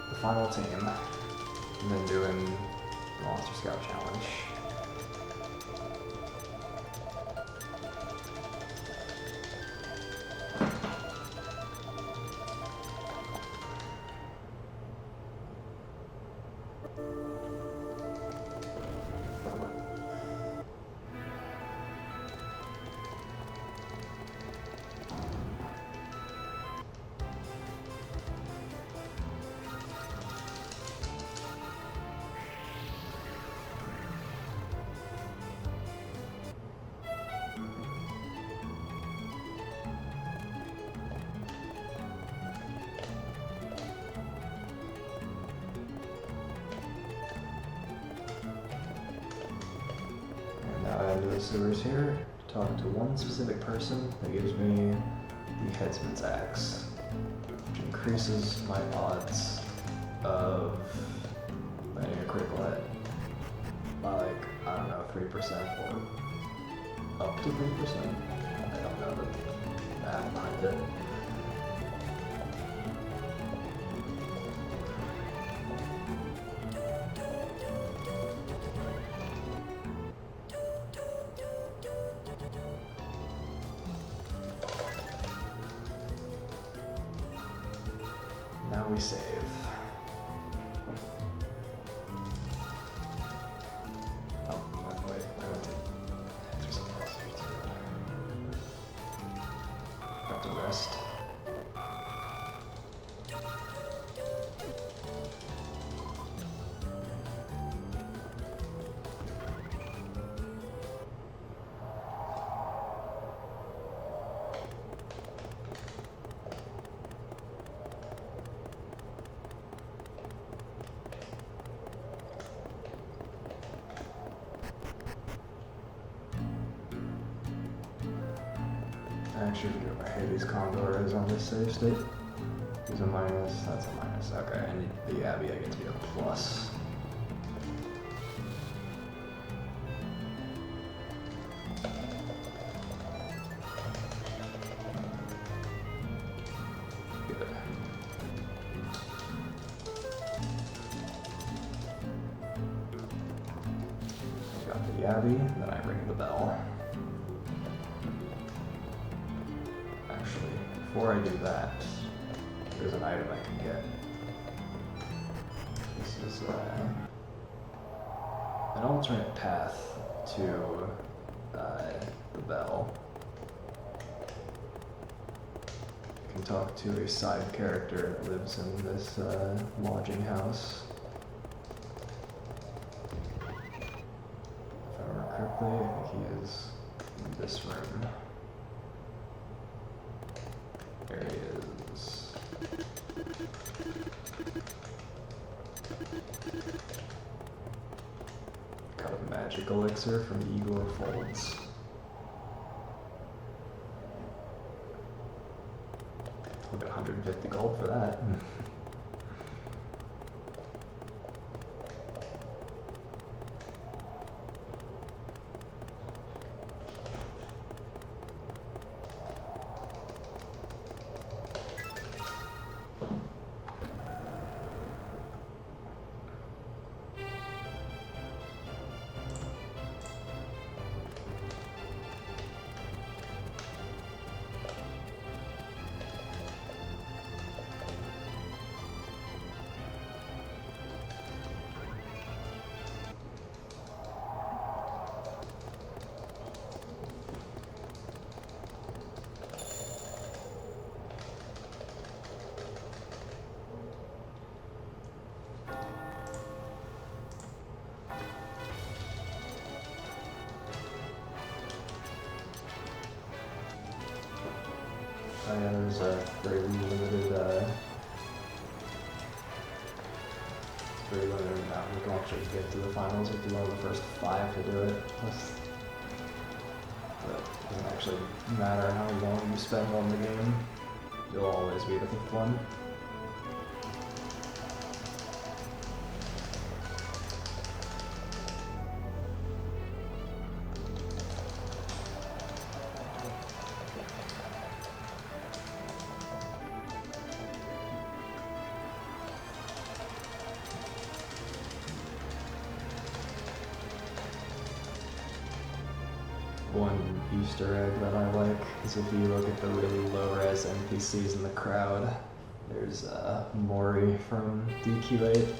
the final team and then doing the Monster Scout Challenge. Into the sewers here, talking to one specific person that gives me the Headsman's Axe, which increases my odds of landing a critical hit by like, I don't know, 3% or up to 3%. I don't know the math behind it. Now we save. Oh, wait, there's something else here too. Have to rest. I actually forget what Hades Condor is on this save state. He's a minus, that's a minus, okay, and the Abbey I get to be a plus. Good. I got the Abbey, then I ring the bell. Before I do that, there's an item I can get. This is an alternate path to the bell. I can talk to a side character that lives in this lodging house. If I remember correctly, I think he is in this room. There he is. Got a magic elixir from Igor Folds. I'll get 150 gold for that. there's a very limited amount. You can actually get to the finals if you're one of the first 5 to do it. But it doesn't actually matter how long you spend on the game. You'll always be the 5th one. One Easter egg that I like is if you look at the really low-res NPCs in the crowd, there's Mori from DQ8.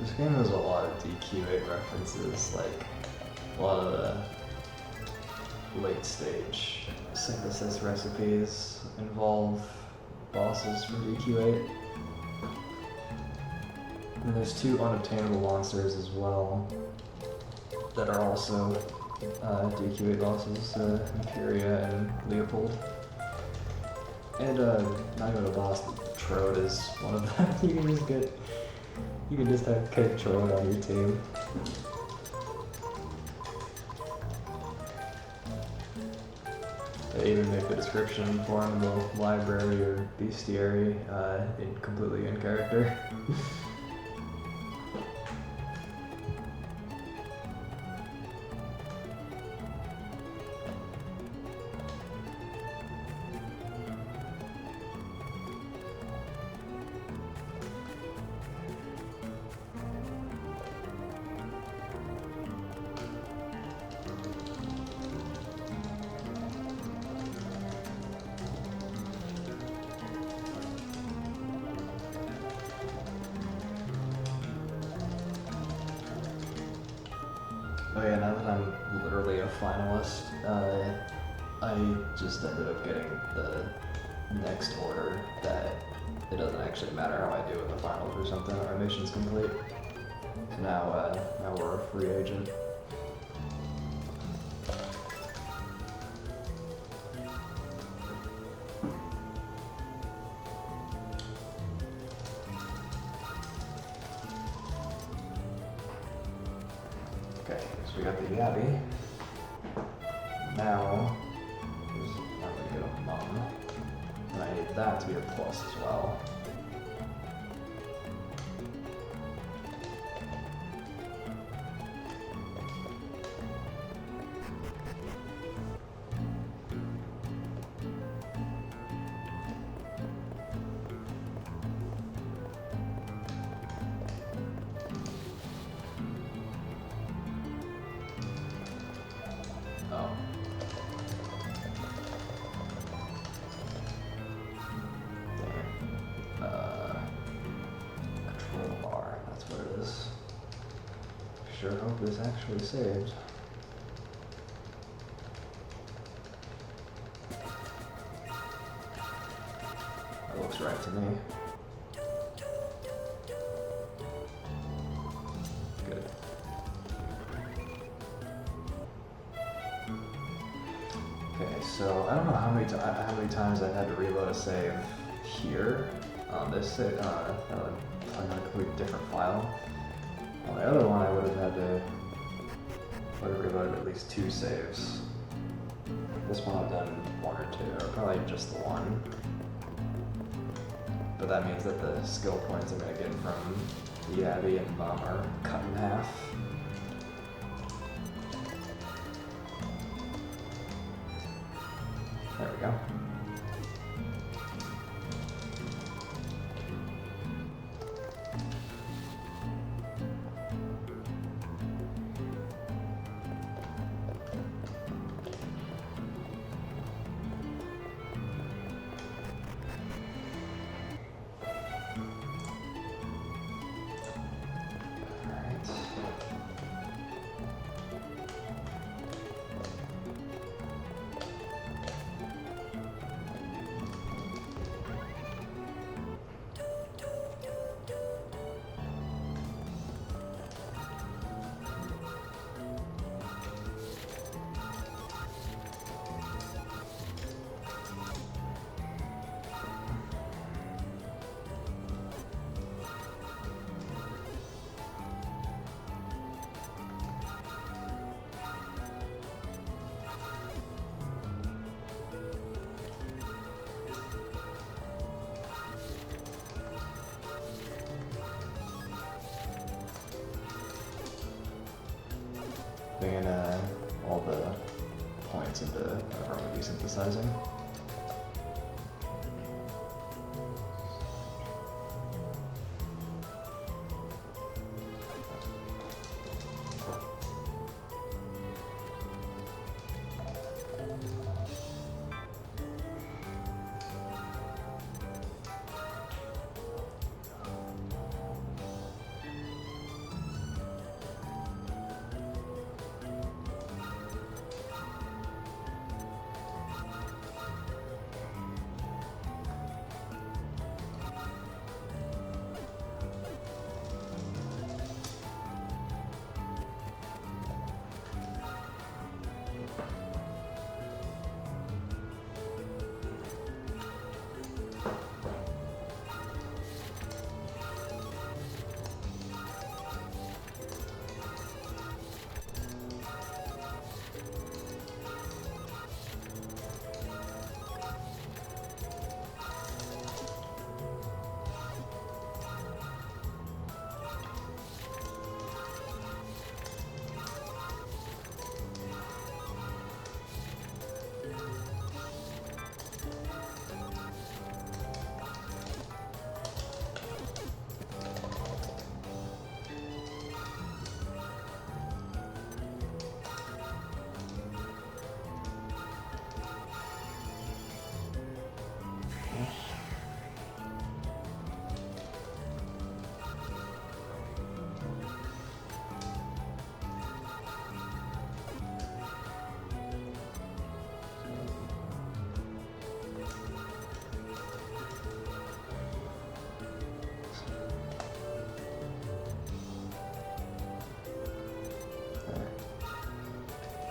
This game has a lot of DQ8 references, like a lot of the late-stage synthesis recipes involve bosses from DQ8. And there's 2 unobtainable monsters as well that are also DQ8 bosses, Imperia and Leopold. And not even a boss, Trode is one of them. You can just have Kate Trode on your team. They even make the description for him in the library or bestiary completely in character. Oh yeah, now that I'm literally a finalist, I just ended up getting the next order that it doesn't actually matter how I do in the finals or something, our mission's complete. So now we're a free agent. Okay, so we got the Yabby. Now, I'm gonna get a Mum. And I need that to be a plus as well. Oh. Control bar, that's what it is. Sure hope this actually saves. That looks right to me. Good. Okay, so I don't know how many times I've had to reload a save here on this on a completely different file. On the other one, I would have reloaded at least 2 saves. This one I've done 1 or 2, or probably just the 1. But that means that the skill points I'm gonna get from the Yabby and Mum are cut in half. There we go. typing in all the points into whatever I'm going to be synthesizing.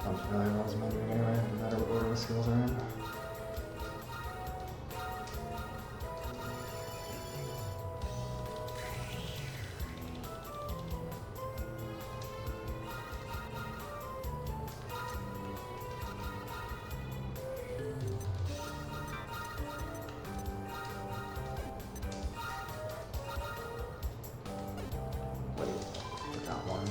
I'm familiar with all this memory anyway, no matter what order the skills are in. Wait, forgot one.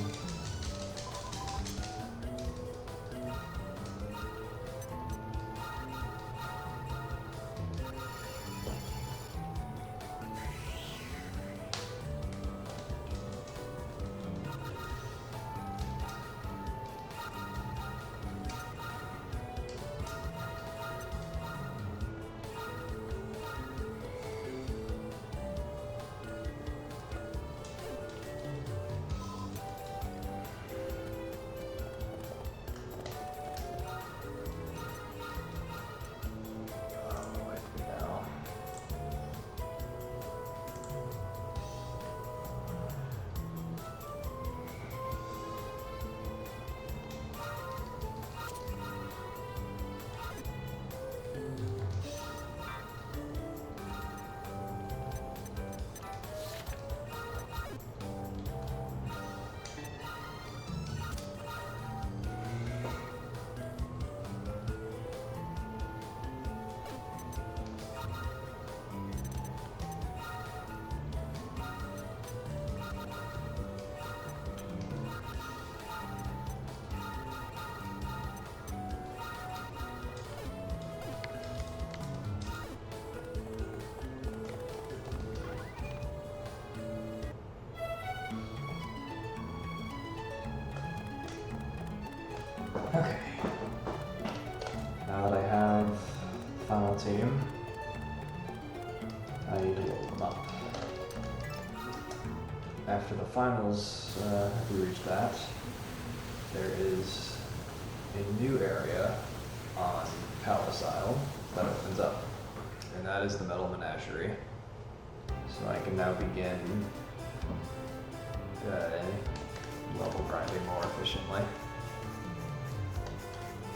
Okay. Now that I have final team, I need to load them up. After the finals, if we reach that, there is a new area on Palace Isle that opens up, and that is the Metal Menagerie. So I can now begin level grinding more efficiently.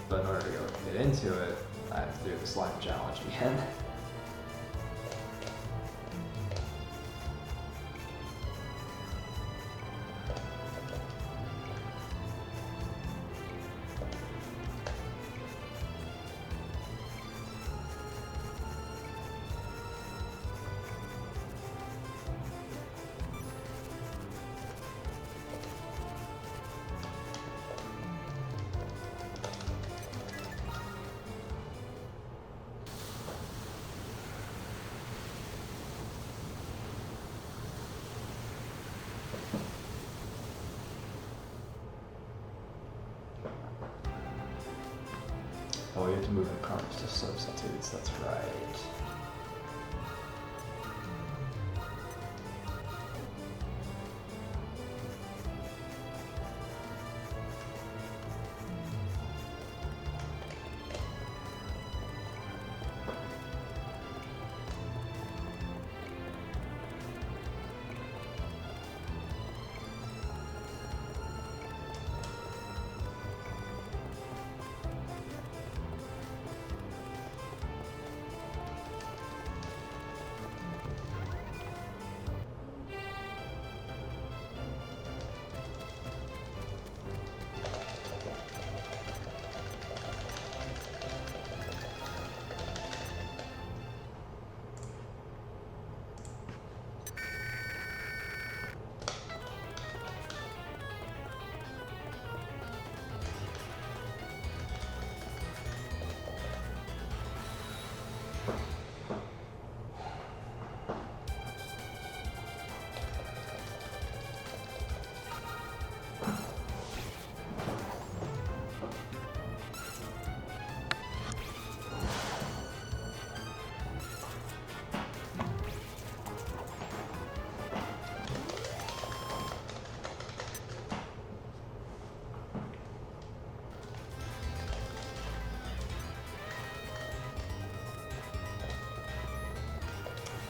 But in order to get into it, I have to do the slime challenge again. Oh, you have to move the cards to substitutes, that's right.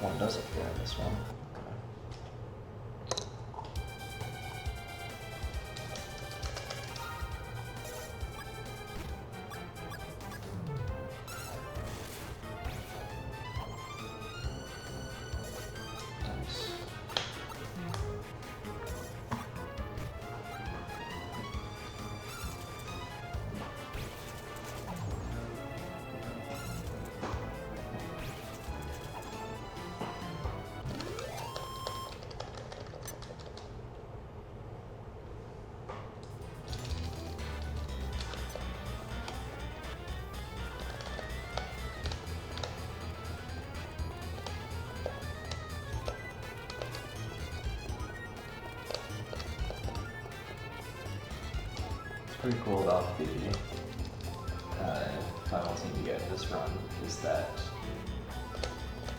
One does appear in this one. Nice. Pretty cool about the final team you get in this run is that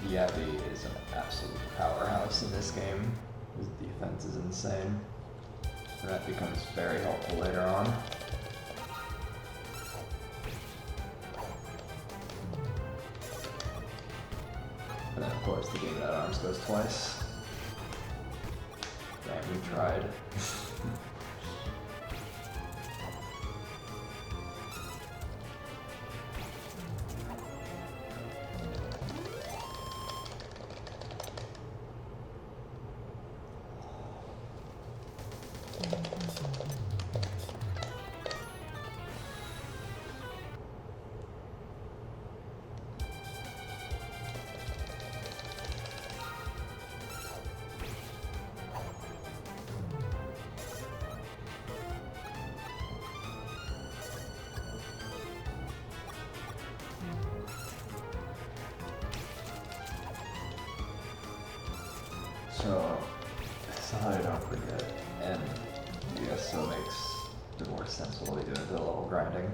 Yabby is an absolute powerhouse in this game. His defense is insane. And that becomes very helpful later on. And then of course the game at arms goes twice. Damn, we tried. So I don't forget, and I guess so makes the more sense what we do into the level grinding.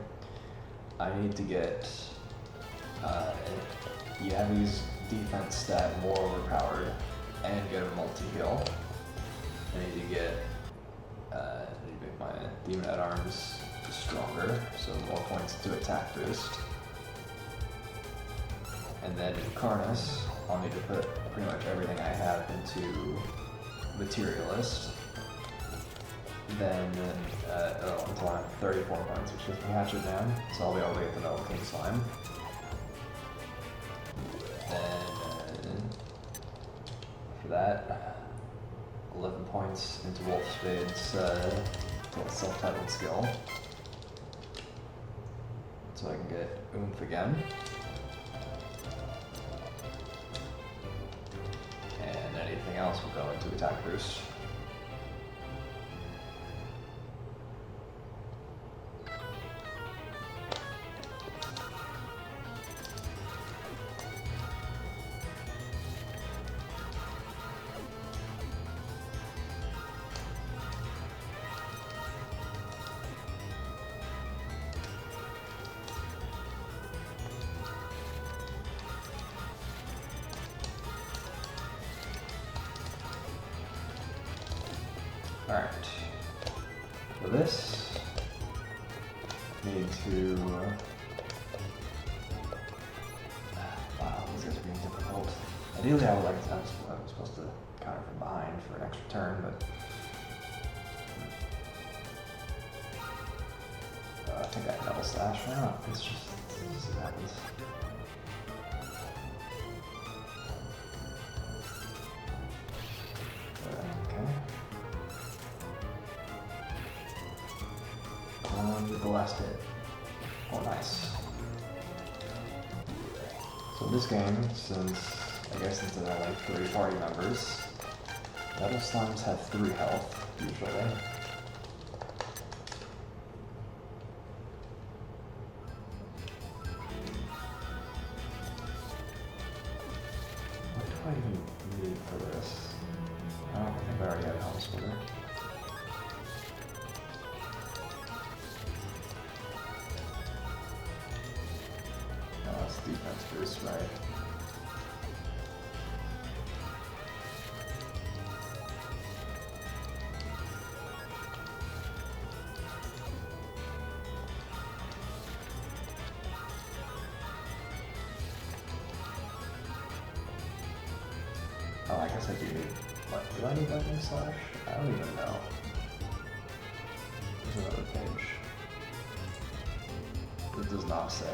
I need to get Yabby's defense stat more overpowered and get a multi-heal. I need to get I need to make my demon at arms stronger, so more points to attack boost. And then Incarnate, I'll need to put pretty much everything I have into Materialist. Then, until I'm 34 points, which is the Hatchet Man, so I'll be able to get the Metal King Slime. Then, after that, 11 points into Wolf Spade's self-titled skill. So I can get Oomph again. And anything else will go into attack boost. Alright. For this, need to... wow, these guys are being difficult. Ideally, I would like to have, I'm supposed to counter from behind for an extra turn, but... I think I can double slash. Why not? It's just what happens. Okay. On the last hit. Oh, nice. So this game, since there are like 3 party members, Devil Slimes have 3 health, usually. What do I even need for this? Oh, I think I already have helm splitter. No, that's defense boost, right? Oh, I guess I do need, what, do I need lightning slash? I don't even know. There's another page. It does not say.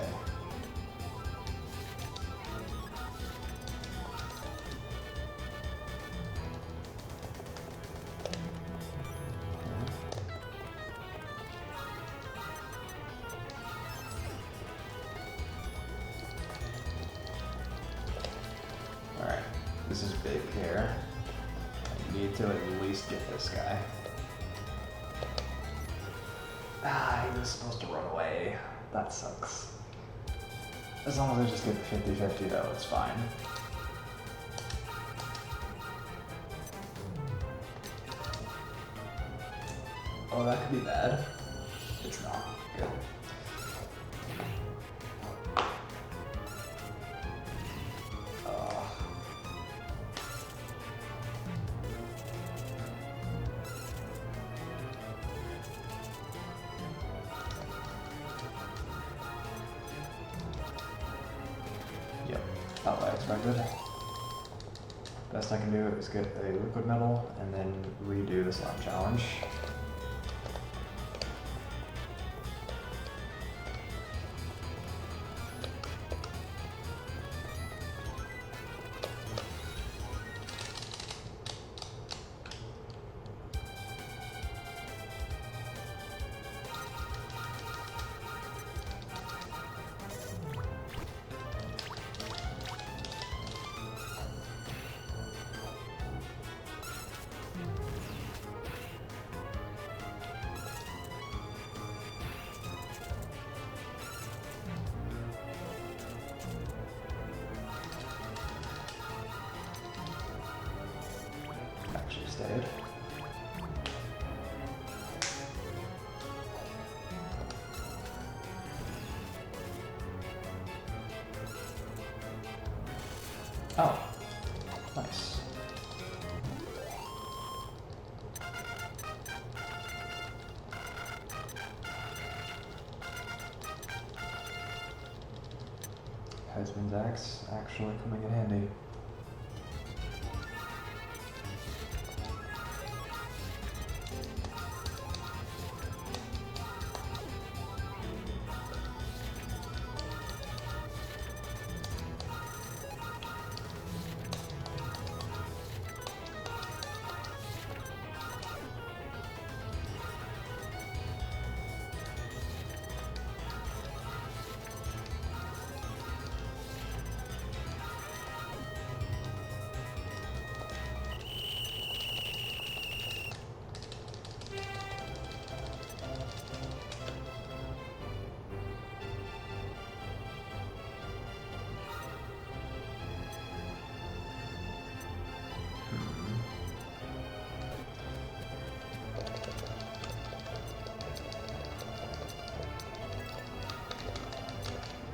Alright, this is big here. I need to at least get this guy. Ah, he was supposed to run away. That sucks. As long as I just get the 50-50 though, it's fine. Oh, that could be bad. It's not. Good. Yep, not what I expected. Best I can do is get a liquid metal and then redo the slime challenge. Actually stayed. Oh, nice. Husband's axe actually coming in handy.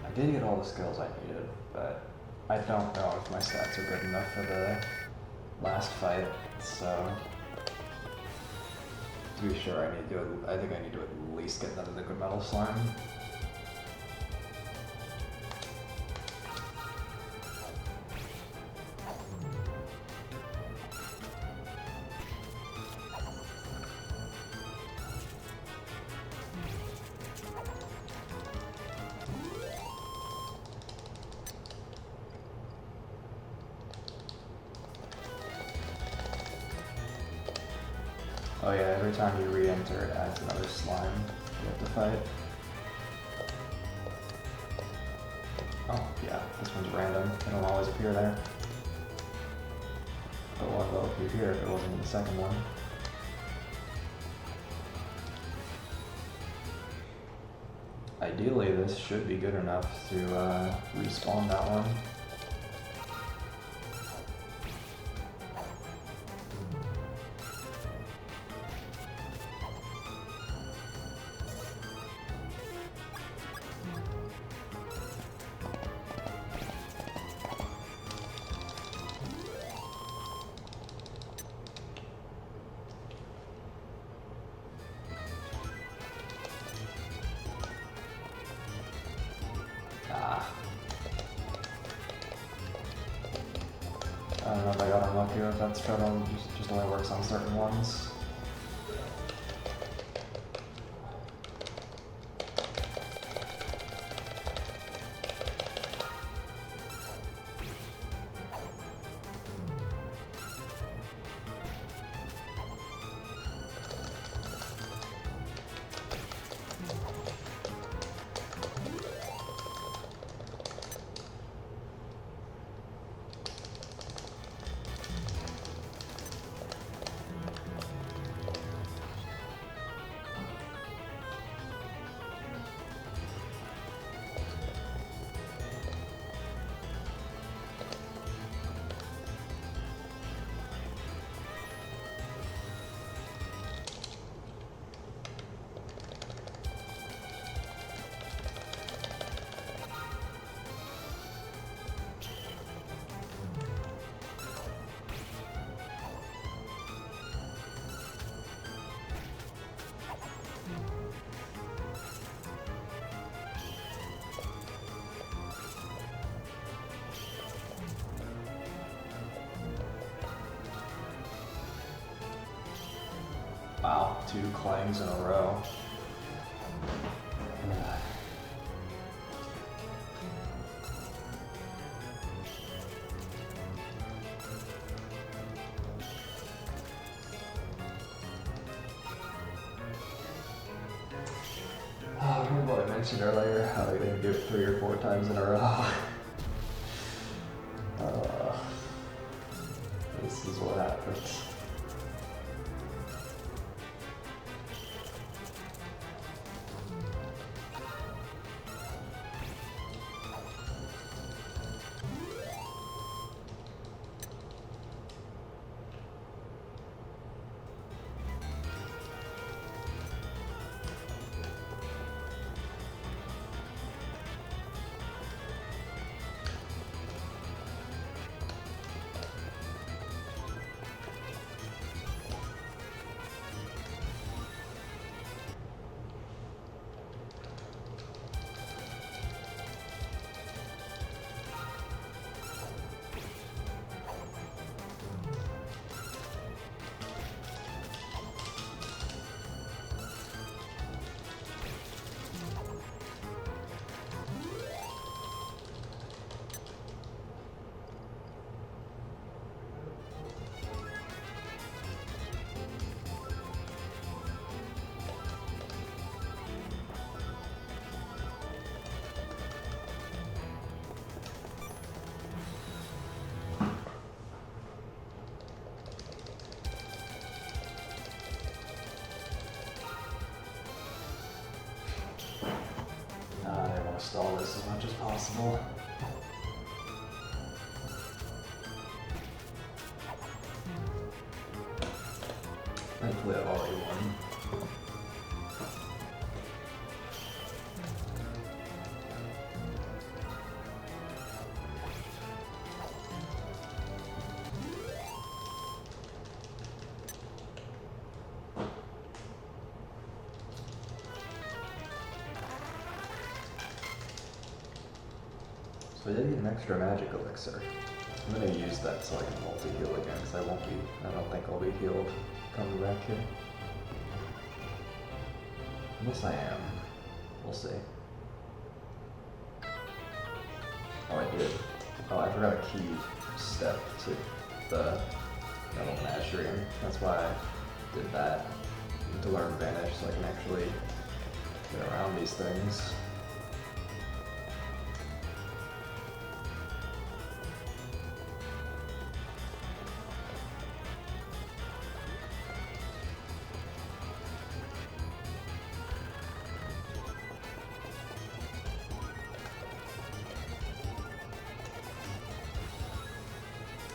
I did get all the skills I needed, but I don't know if my stats are good enough for the last fight, so To be sure, I think I need to at least get another liquid metal slime. Oh yeah, every time you re-enter it adds another slime you have to fight. Oh yeah, this one's random. They don't always appear there. But one will appear here if it wasn't in the second one. Ideally this should be good enough to respawn that one. I don't know if I got unlucky or if that shuttle just only works on certain ones. Wow, 2 clangs in a row. Remember what I mentioned earlier, how they didn't do it 3 or 4 times in a row. This is what happens. Stall this as much as possible. Thankfully I've already won. So I did get an extra magic elixir. I'm gonna use that so I can multi-heal again, because I don't think I'll be healed coming back here. Unless I am. We'll see. Oh, I did. Oh, I forgot a key step to the little menagerie. That's why I did that. To learn Vanish so I can actually get around these things.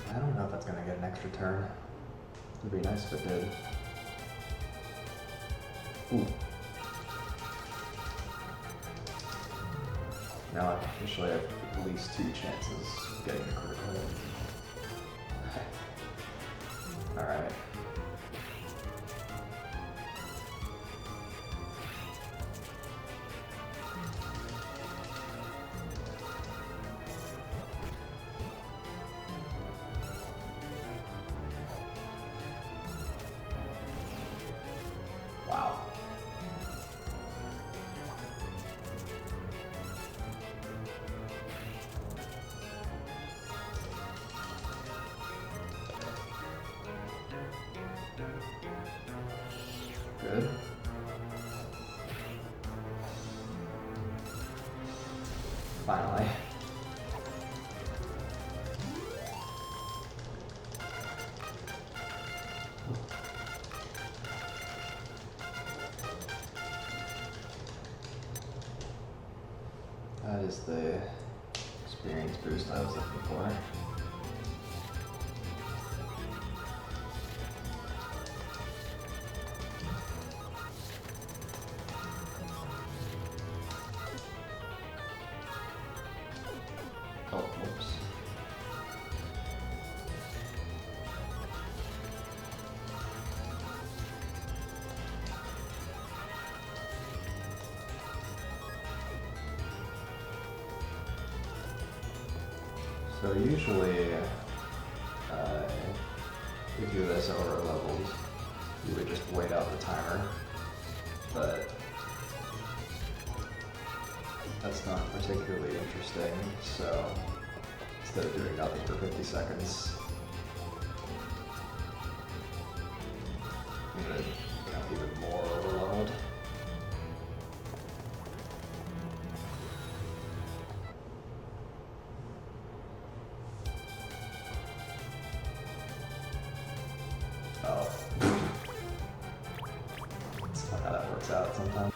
I don't know if that's gonna get an extra turn. It'd be nice if it did. Ooh. Now I officially have at least 2 chances of getting a critical hit. Alright. Wow. Good. Finally. That is the experience boost I was looking for. Oh, whoops. So usually, if you're this over leveled, you would just wait out the timer, but that's not particularly interesting, so instead of doing nothing for 50 seconds, I'm gonna become even more over leveled. Oh. That's not how that works out sometimes.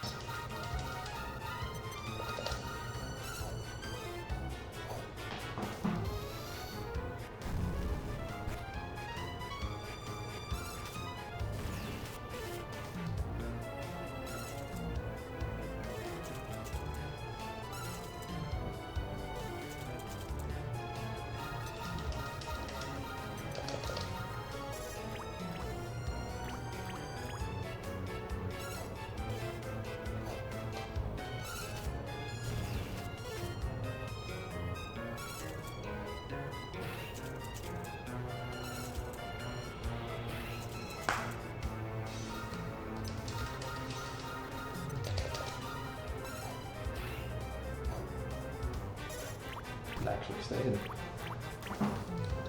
It actually stayed.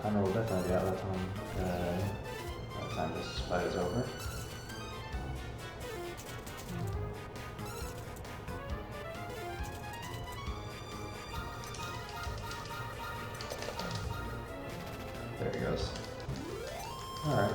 Timer will definitely be out that time. By the time this fight is over. There he goes. Alright.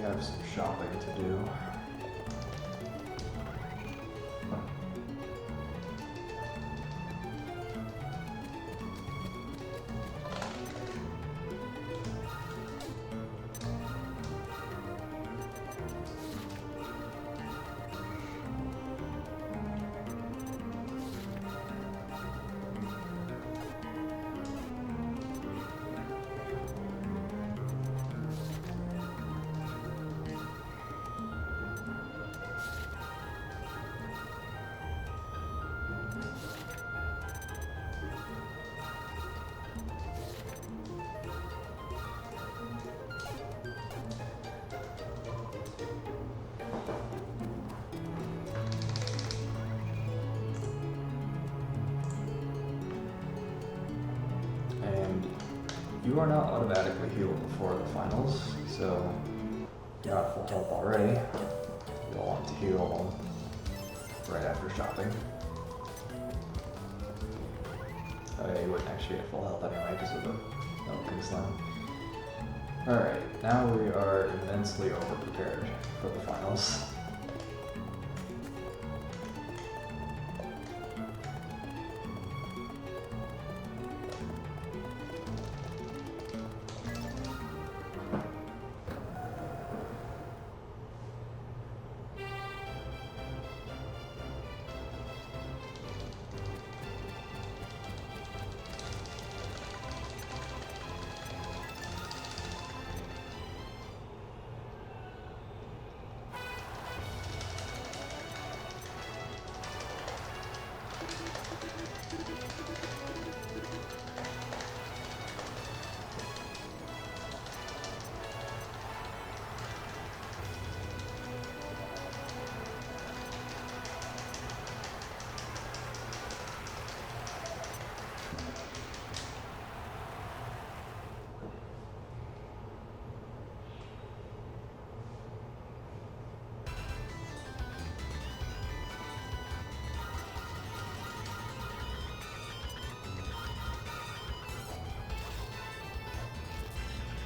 have some shopping to do. You are not automatically healed before the finals, so if you're not full health already, you'll want to heal right after shopping. Oh yeah, you wouldn't actually get full health anyway because of the milking slam. Alright, now we are immensely over-prepared for the finals.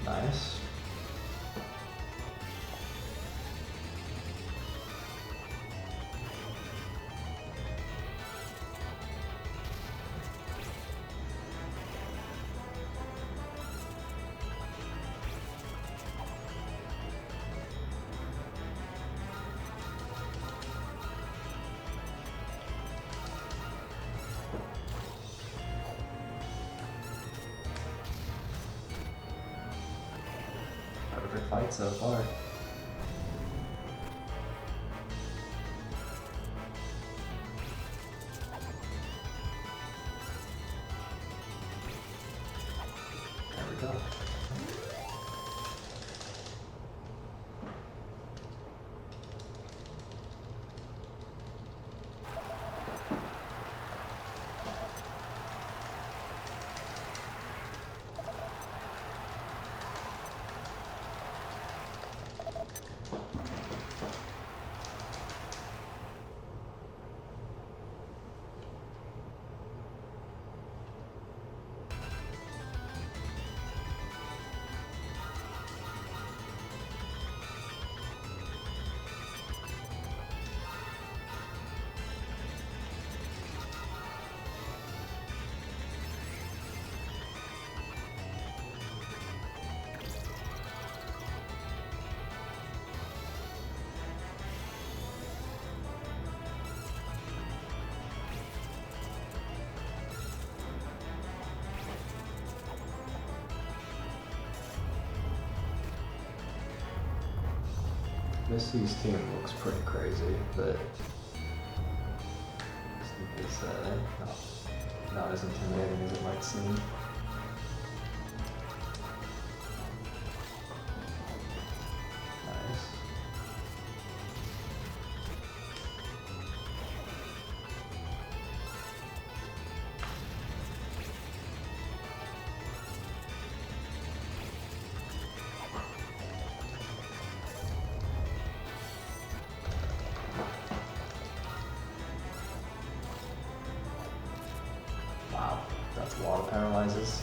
Nice. Perfect fight so far. There we go. Missy's team looks pretty crazy, but it's not as intimidating as it might seem. Nice. Wow, that's a lot of paralyzes.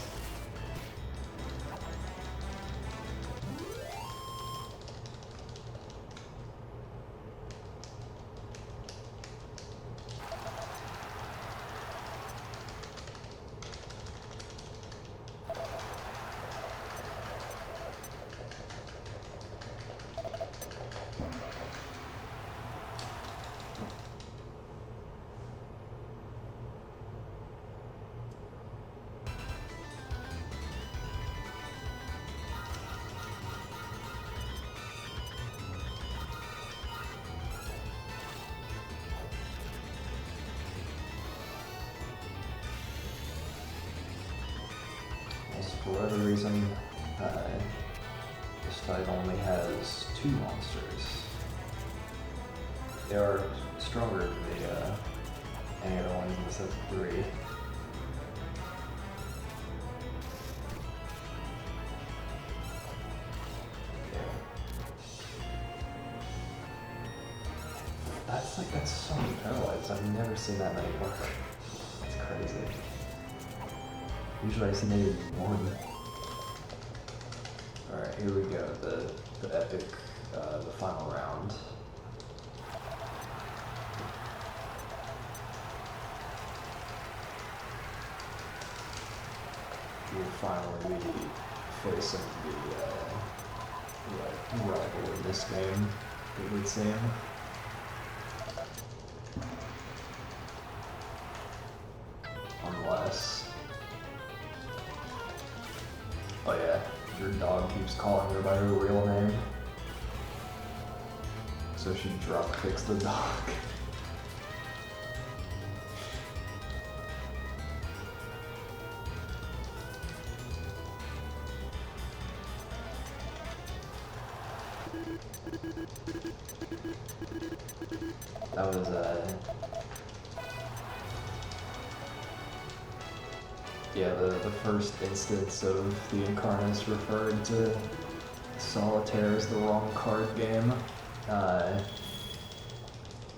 for whatever reason, this fight only has 2 monsters. They are stronger than any other ones in the set of 3. That's so many paralyzed. I've never seen that many work. That's crazy. Usually I see maybe 1. Alright, here we go. The epic, the final round. We'll finally be facing the rival in this game, it would seem. Unless... Oh yeah, your dog keeps calling her by her real name. So she drop kicks the dog. That was yeah, the first instance of the Incarnate referring to Solitaire as the wrong card game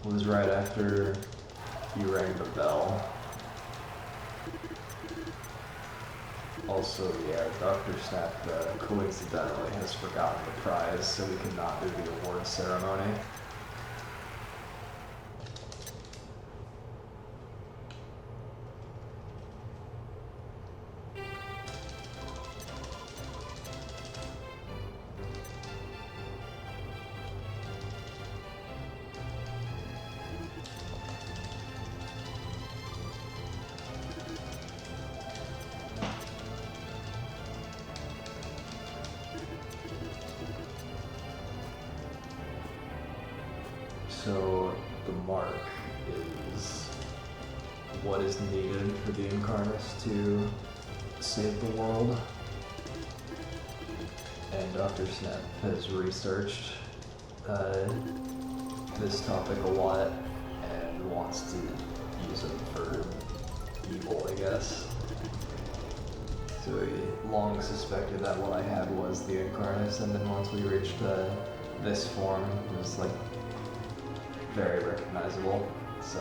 was right after you rang the bell. Also, yeah, Dr. Snap coincidentally has forgotten the prize, so we cannot do the award ceremony. So the mark is what is needed for the Incarnate to save the world. And Dr. Snap has researched this topic a lot and wants to use it for evil, I guess. So we long suspected that what I had was the Incarnate, and then once we reached this form, it was like very recognizable. So,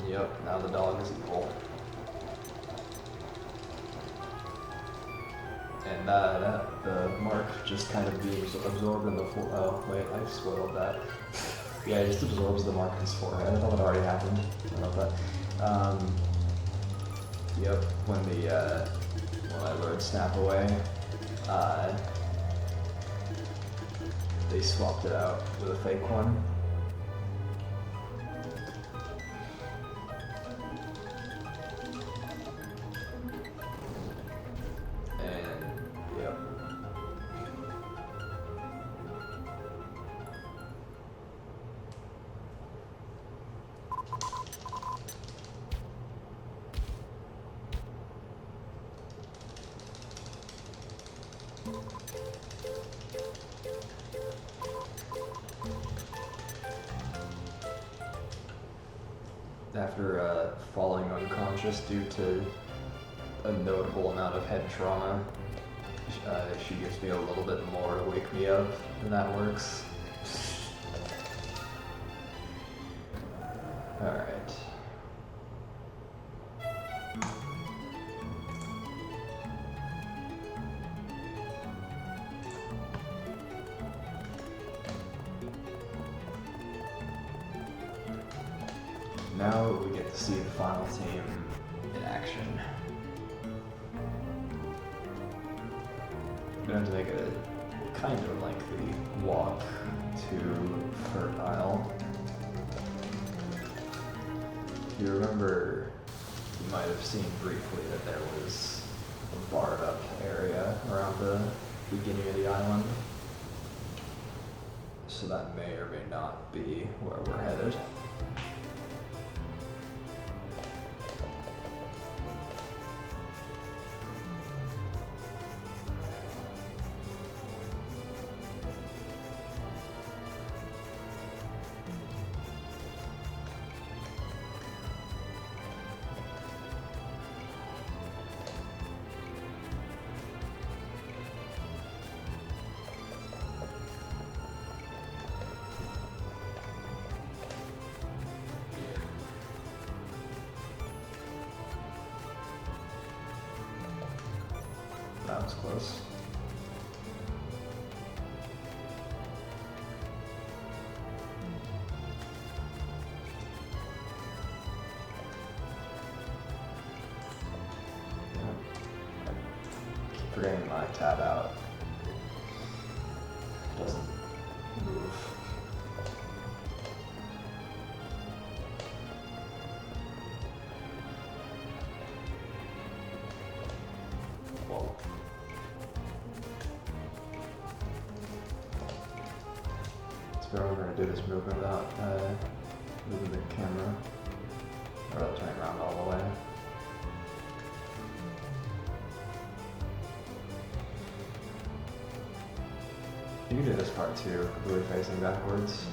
yep, now the dog is evil. And the mark just kind of being absorbed in the oh wait, I spoiled that. Yeah, it just absorbs the mark in his forehead. I thought that already happened. I don't know that. Yep, when I lured Snap away, they swapped it out with a fake one. After falling unconscious due to a notable amount of head trauma, she gives me a little bit more to wake me up, and that works. Alright. Now we get to see the final team in action. I'm going to make a kind of lengthy walk to Fertile. If you remember, you might have seen briefly that there was a barred up area around the beginning of the island. So that may or may not be where we're headed. close. Forgetting my tab out. Doesn't move. Whoa. So we're gonna do this movement without moving the camera. Or else turning around all the way. You can do this part too, completely facing backwards.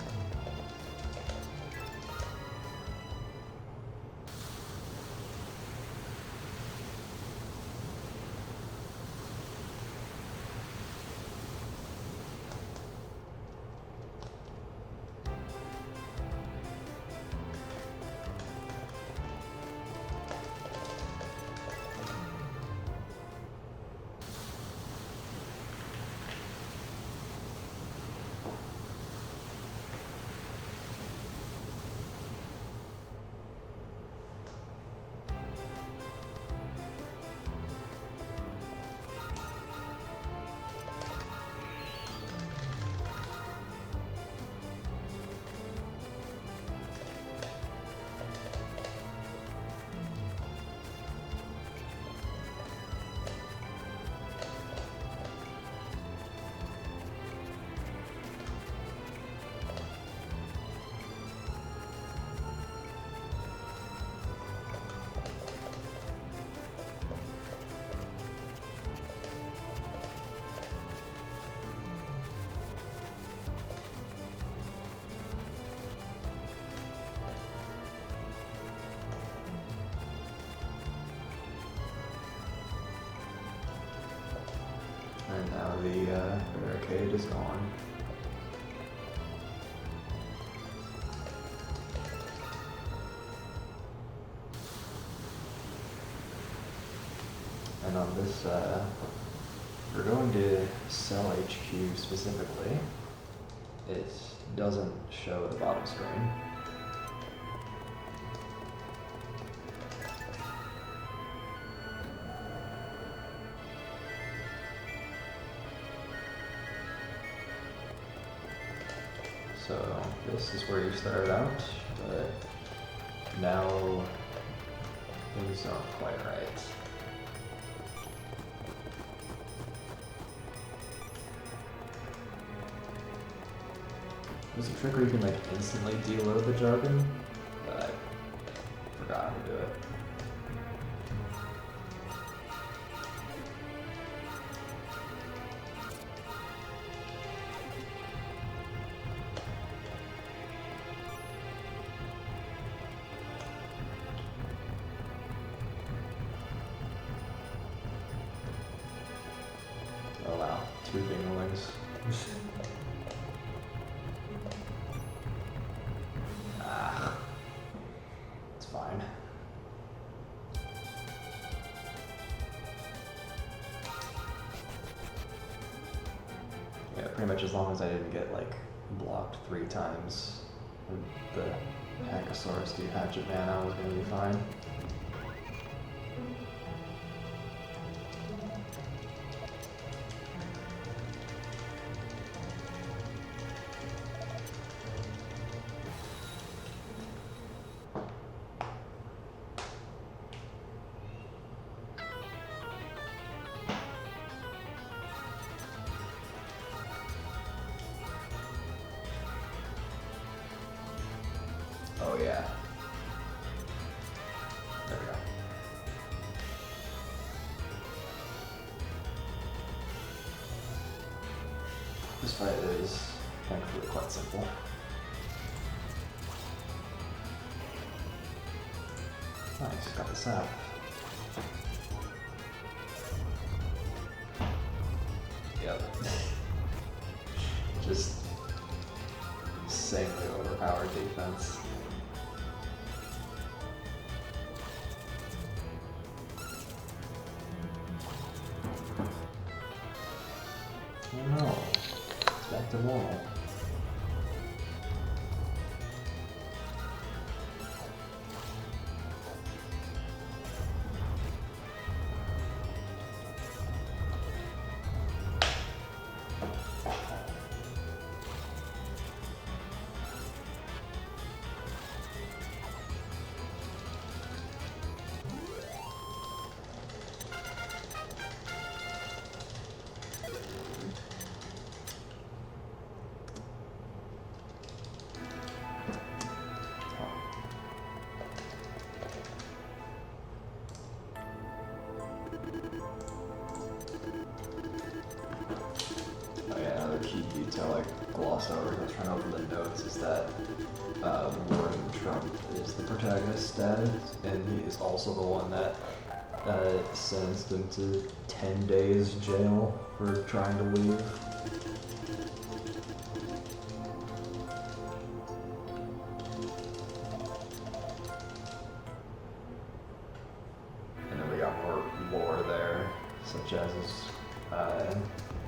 And now the barricade is gone. And on this, we're going to cell HQ specifically. It doesn't show the bottom screen. So this is where you started out, but now things aren't quite right. There's a trick where you can like instantly deload the jargon, but I forgot how to do it. Oh wow, 2 dinglings. It's fine. Yeah, pretty much as long as I didn't get like blocked 3 times with the Hackosaurus D Hatchet Man, I was gonna be fine. Oh yeah. There we go. This fight is thankfully quite simple. Nice, got the sap. Yep. Just insanely overpowered defense. gloss over, I was trying to open the notes, is that Warren Trump is the protagonist's dad, and he is also the one that sentenced him to 10 days jail for trying to leave. And then we got more lore there, such as his,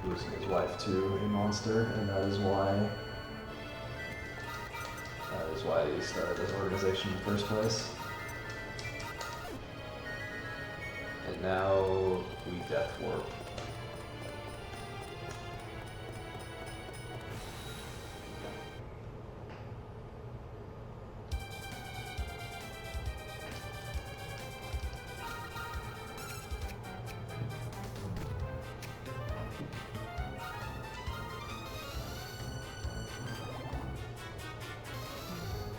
losing his wife to a monster, and that is why he started this organization in the first place. And now we death warp.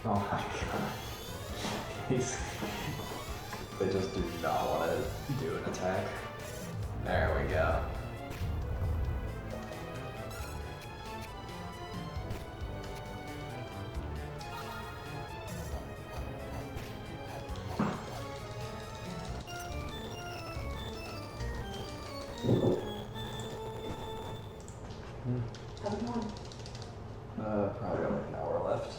Oh my god. They just do not want to do an attack. There we go. How's it going? Probably got like an hour left.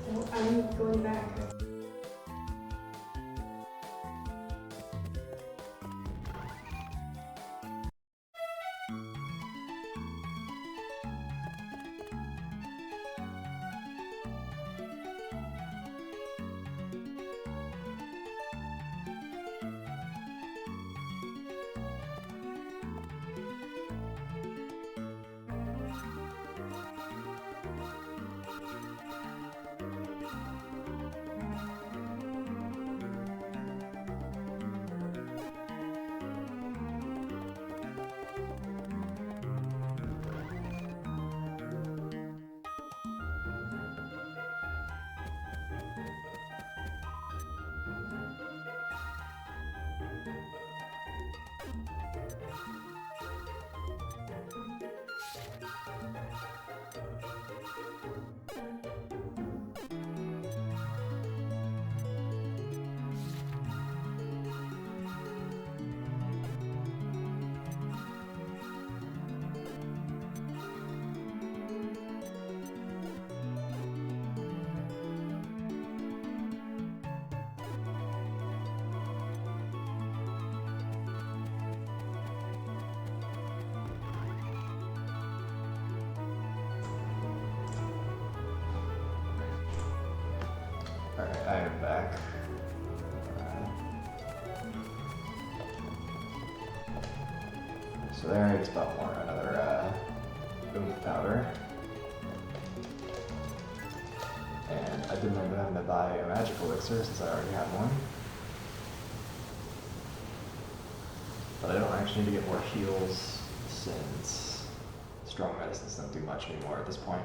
So I'm going back. Alright, I am back. So there, I just bought more another oomph powder. And I didn't end up having to buy a magic elixir since I already had one. But I don't actually need to get more heals since strong medicines don't do much anymore at this point.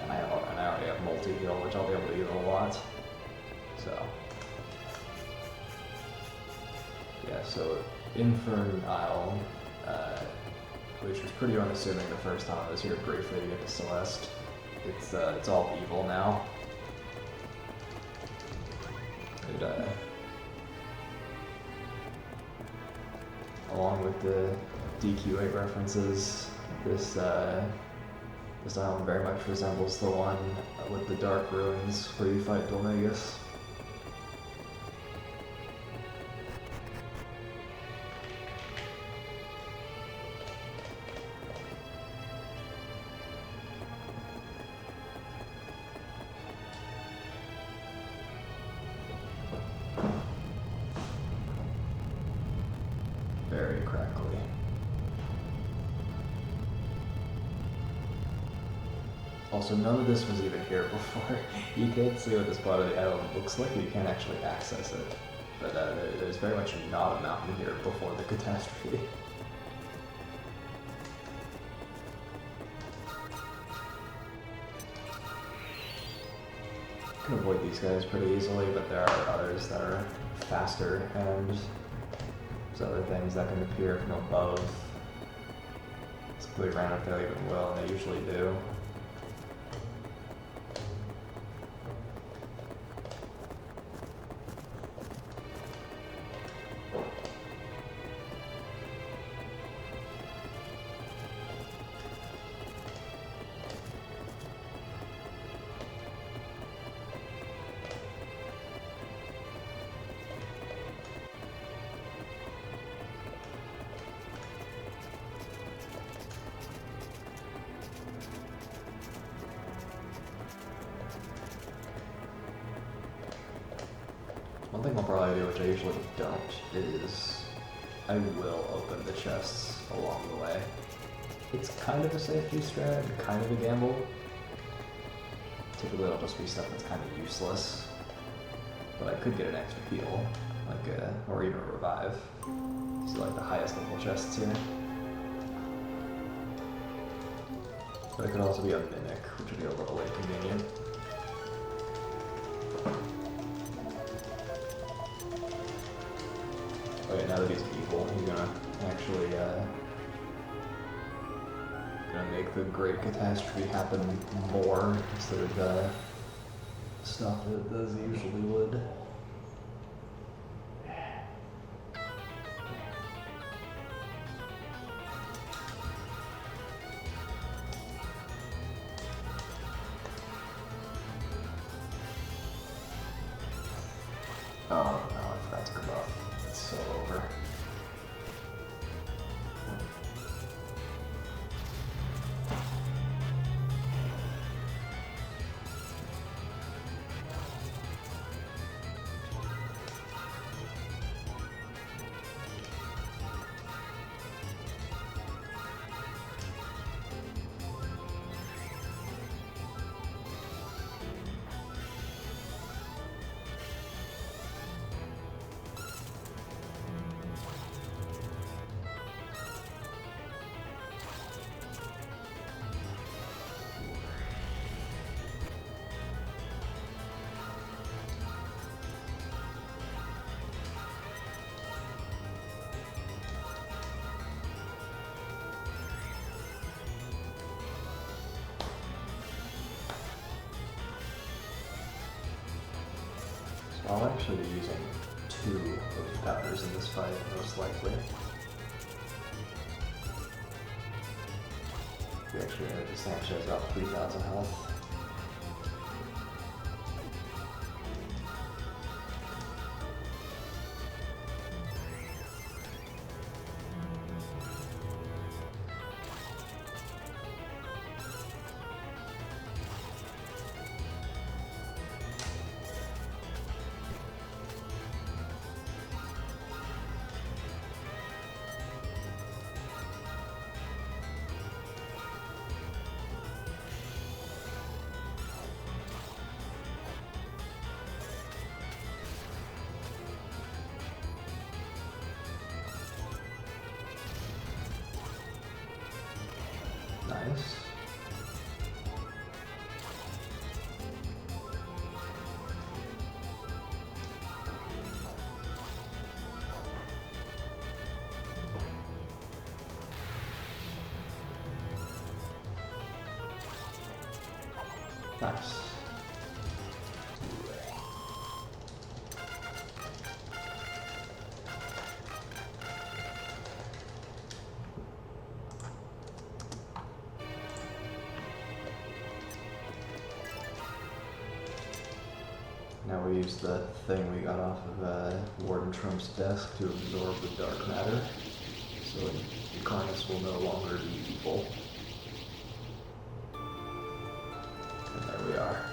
And I already have multi-heal, which I'll be able to use a lot. So, yeah, so Infernal, which was pretty unassuming the first time I was here briefly to get to Celeste. It's all evil now. It, along with the DQ8 references, this island very much resembles the one with the Dark Ruins where you fight Dolmagus. Very crackly. Also, none of this was even here before. You can't see what this part of the island looks like, you can't actually access it. But there's very much not a mountain here before the catastrophe. You can avoid these guys pretty easily, but there are others that are faster and There's other things that can appear from above. It's completely random if they even will, and they usually do. One thing I'll probably do, which I usually don't, is I will open the chests along the way. It's kind of a safety strat, kind of a gamble. Typically it'll just be stuff that's kind of useless, but I could get an extra heal, like or even a revive. So like the highest level chests here. But it could also be a mimic, which would be a little inconvenient. Okay, now that he's evil, he's gonna actually gonna make the great catastrophe happen more instead of stop it as he usually would. Oh no, I forgot to come up. It's so over. I'll actually be using 2 of the powders in this fight, most likely. We actually know this thing shows about 3,000 health. Nice. Nice. Now we use the thing we got off of Warden Trump's desk to absorb the dark matter, so Incarnate will no longer be evil. And there we are.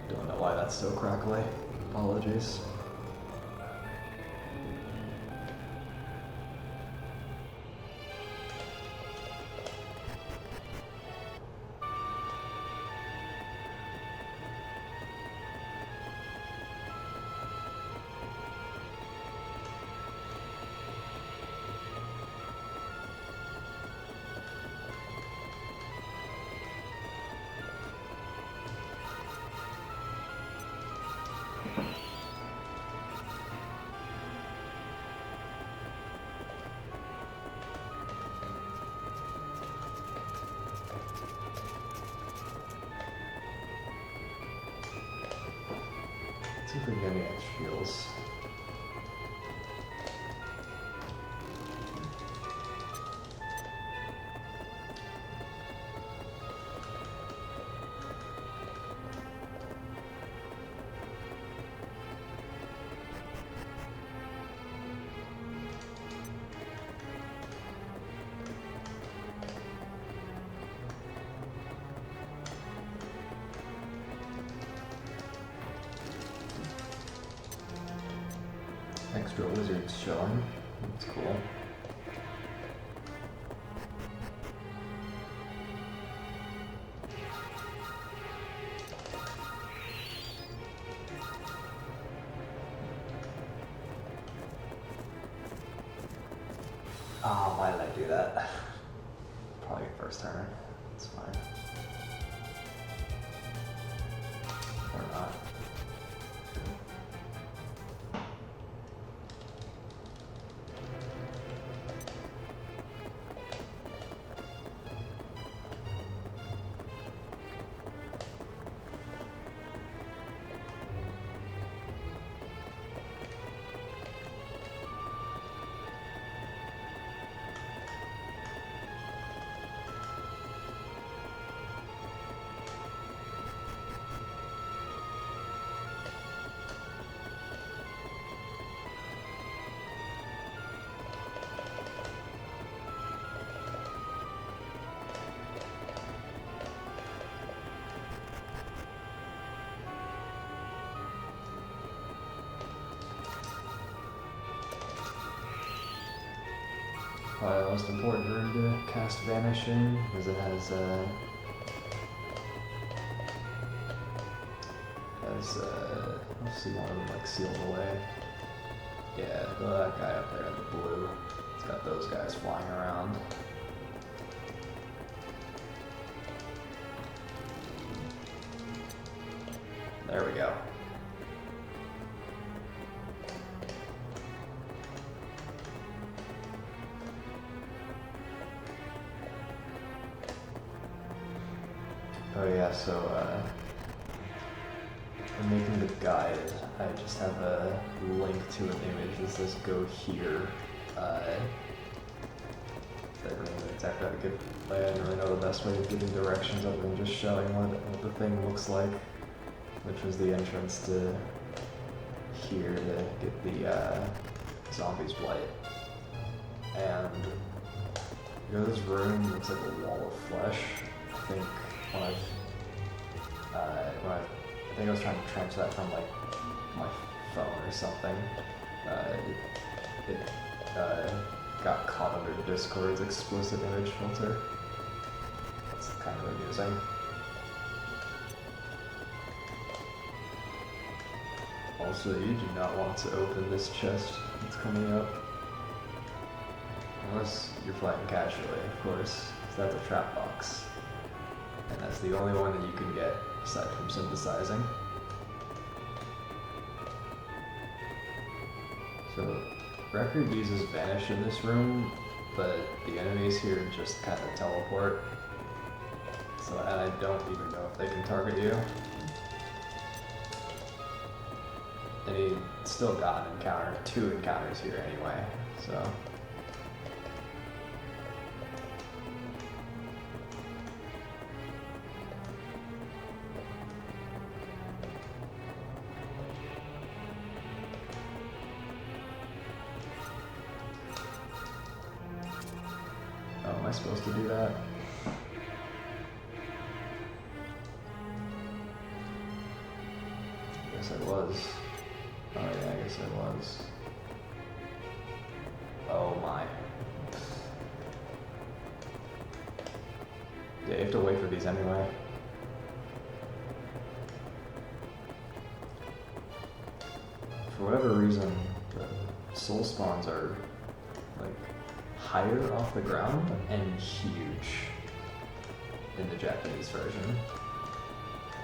Don't know why that's so crackly. Apologies. see if we can get any extra heals. Extra wizards showing. That's cool. Oh, why did I do that? Probably first turn. It's fine. Or not. Probably the most important rune to cast Vanish in, because it has let's see, one of them like sealed away. Yeah, that guy up there in the blue. It's got those guys flying around. There we go. Oh yeah, so I'm making the guide. I just have a link to an image that says go here. I don't know exactly how to get, I don't really know the best way of giving directions other than just showing what the thing looks like, which was the entrance to here to get the Zombie's Blight. And you know, this room looks like a wall of flesh. I think I think I was trying to transfer that from like my phone or something. It got caught under Discord's explicit image filter. That's kind of amusing. Also, you do not want to open this chest that's coming up. Unless you're playing casually, of course, because that's a trap box. And that's the only one that you can get, aside from synthesizing. So, Record uses Vanish in this room, but the enemies here just kind of teleport. So, and I don't even know if they can target you. And he still got an encounter, 2 encounters here anyway, so. Oh, am I supposed to do that? I guess I was. Oh yeah, I guess I was. Oh my. Yeah, you have to wait for these anyway. For whatever reason, the soul spawns are like higher off the ground and huge in the Japanese version.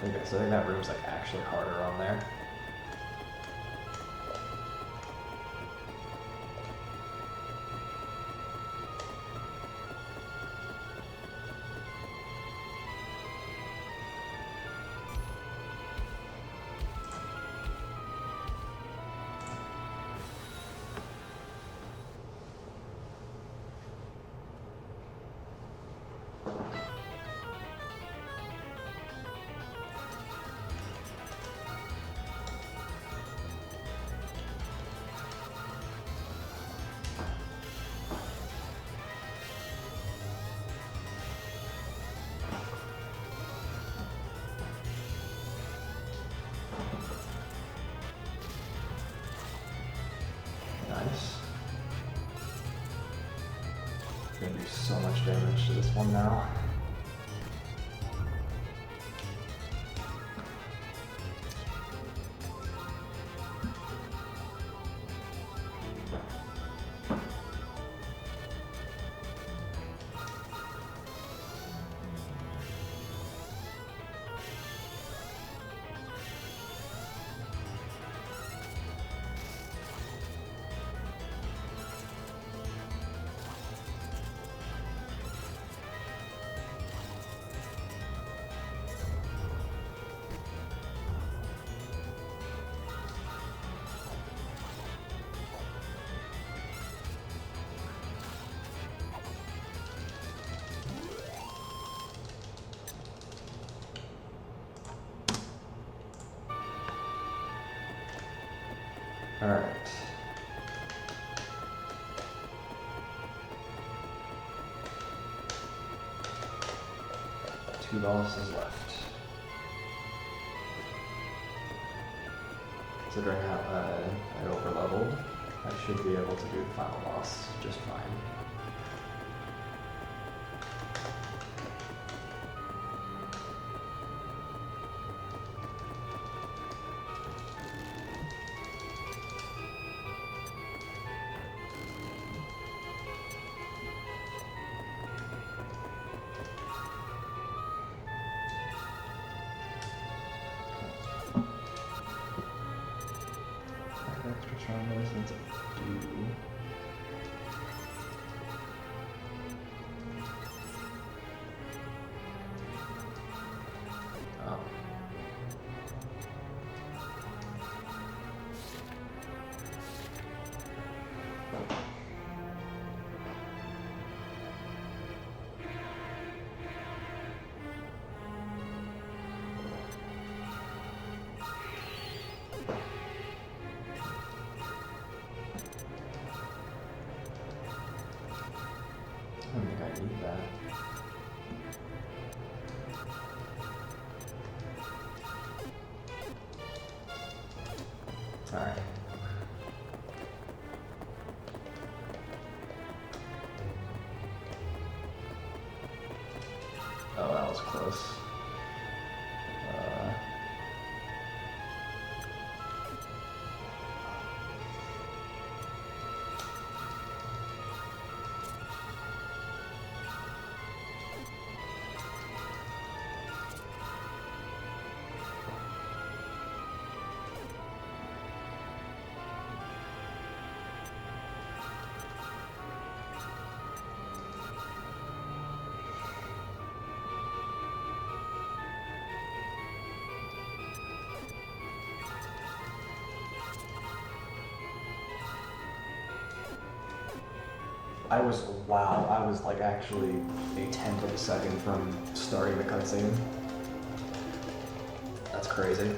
I think that room's like actually harder on there. much damage to this one now. All right. Two bosses left. Considering how I overleveled, I should be able to do the final boss just fine. Extra strong resistance do. Oh. I don't think I need that. Alright. Oh, that was close. I was like actually a tenth of a second from starting the cutscene. That's crazy.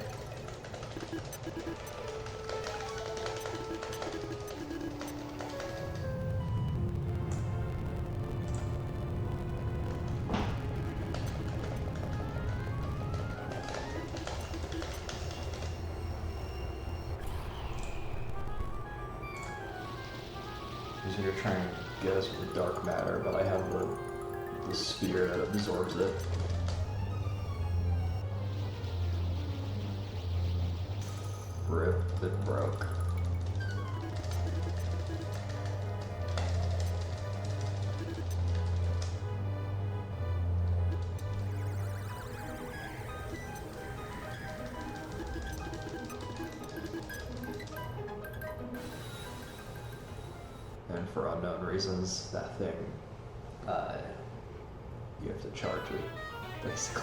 So you're trying to get us with the dark matter, but I have the spear that absorbs it. Rip, it broke. And for unknown reasons, that thing, you have to charge it, basically.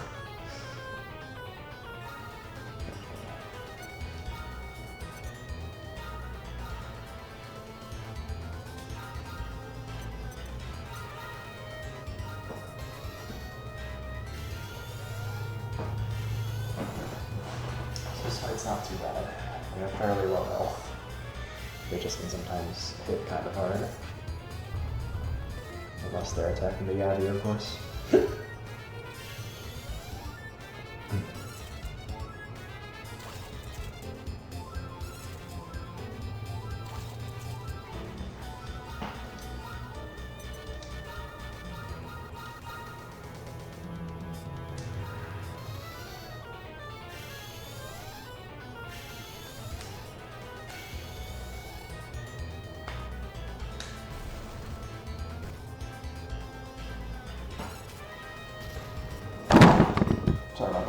This fight's not too bad. I have fairly low health. They just can sometimes hit kind of hard. Unless they're attacking the Yabby, of course.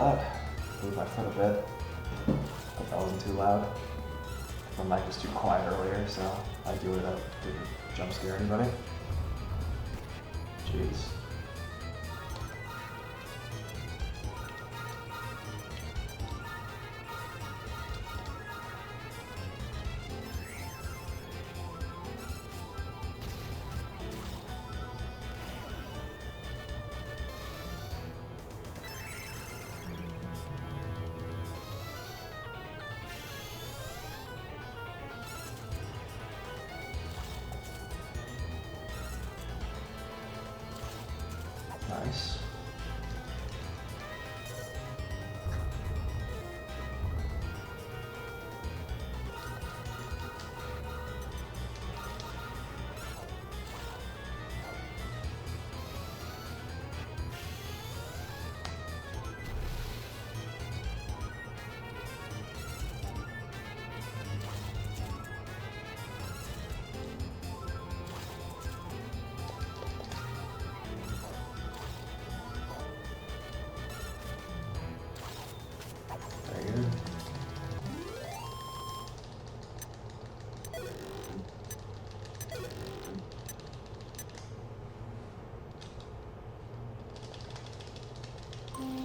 that. Moved my foot a bit. Hope that wasn't too loud. My mic was too quiet earlier, so I do it up. Didn't jump scare anybody. Jeez. Nice.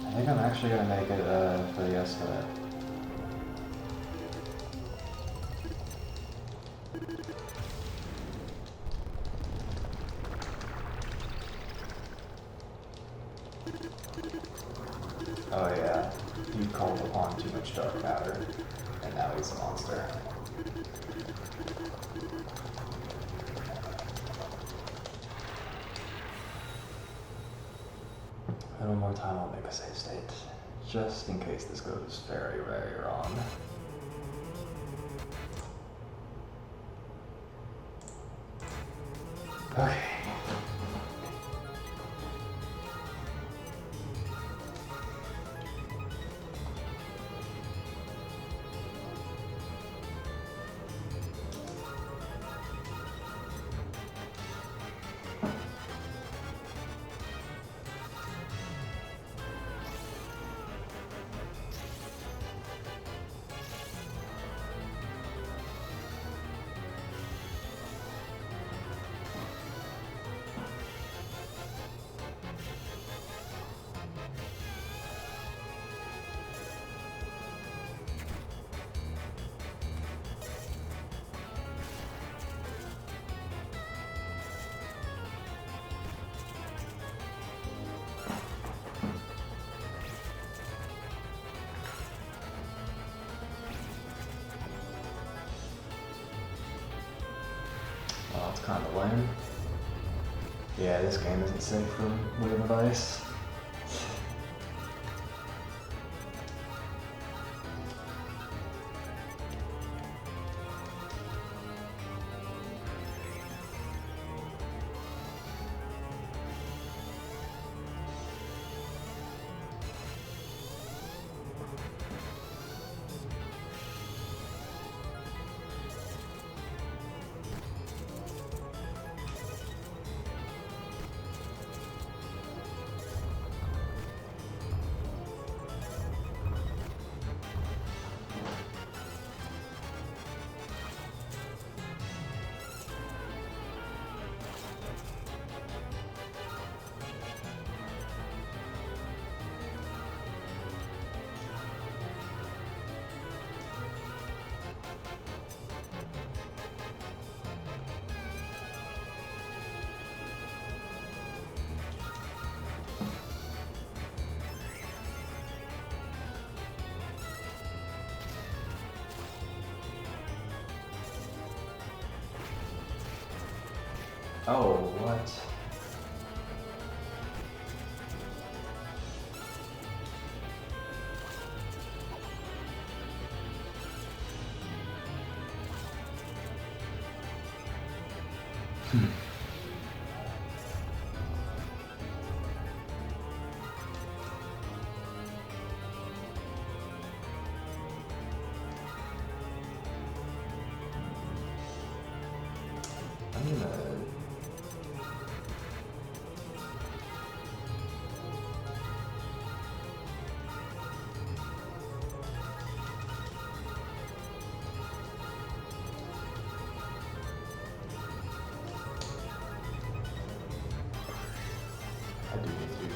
I think I'm actually gonna make it for the estimate. Oh yeah, he called upon too much dark matter, and now he's a monster. And one more time I'll make a save state, just in case this goes very, very wrong. Okay. Well, that's kind of lame. Yeah, this game isn't safe for Wave of Ice. Oh, what? I'm gonna...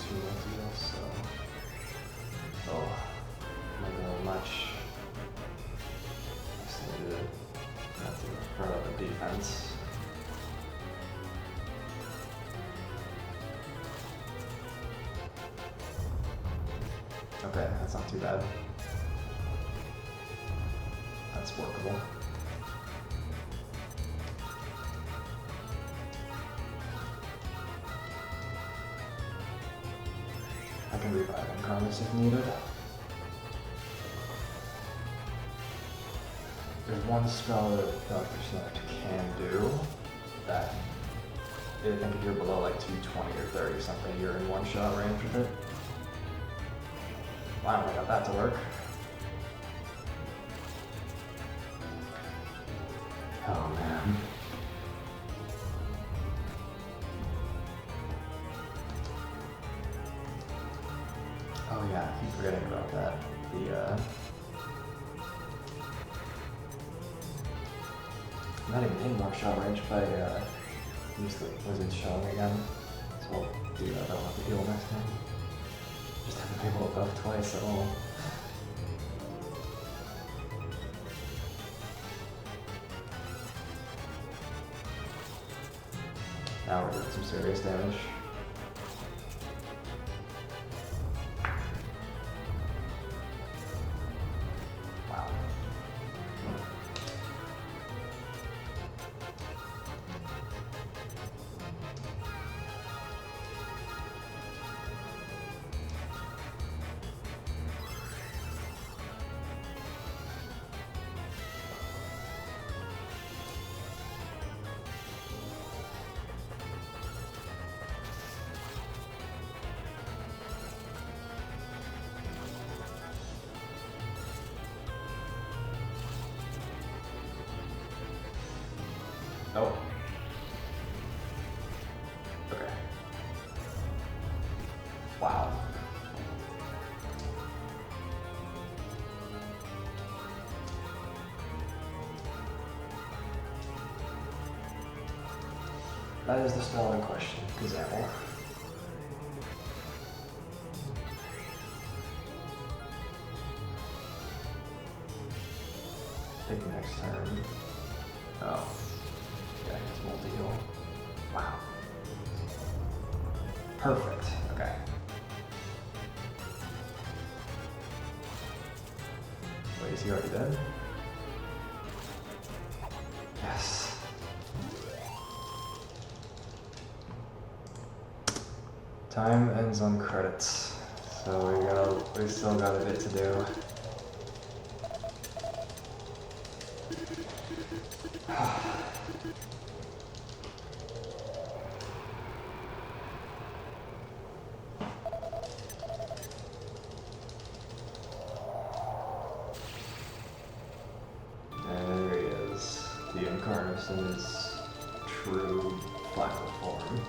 two multi-heals, so. Oh, maybe a little much. Just need to have to throw out the defense. Okay, that's not too bad. That's workable. I can revive Incarnate if needed. There's one spell that Dr. Snout can do that I think if you're below like 220 or 30 something, you're in one-shot range with it. Wow, I got that to work. Oh man. Oh yeah, I keep forgetting about that. I'm not even in one shot range if I use the wizard showing again. So I'll do that, I don't have to heal next time. Just haven't been able to buff twice at all. Now we're doing some serious damage. Wow. Nope. Okay. Wow. That is the spell in question, Gazelle. Take next turn. Oh. Yeah, it's multi-heal. Wow. Perfect. Okay. Wait, is he already dead? Yes. Time ends on credits, so we still got a bit to do. And there he is, the Incarnate in his true final form.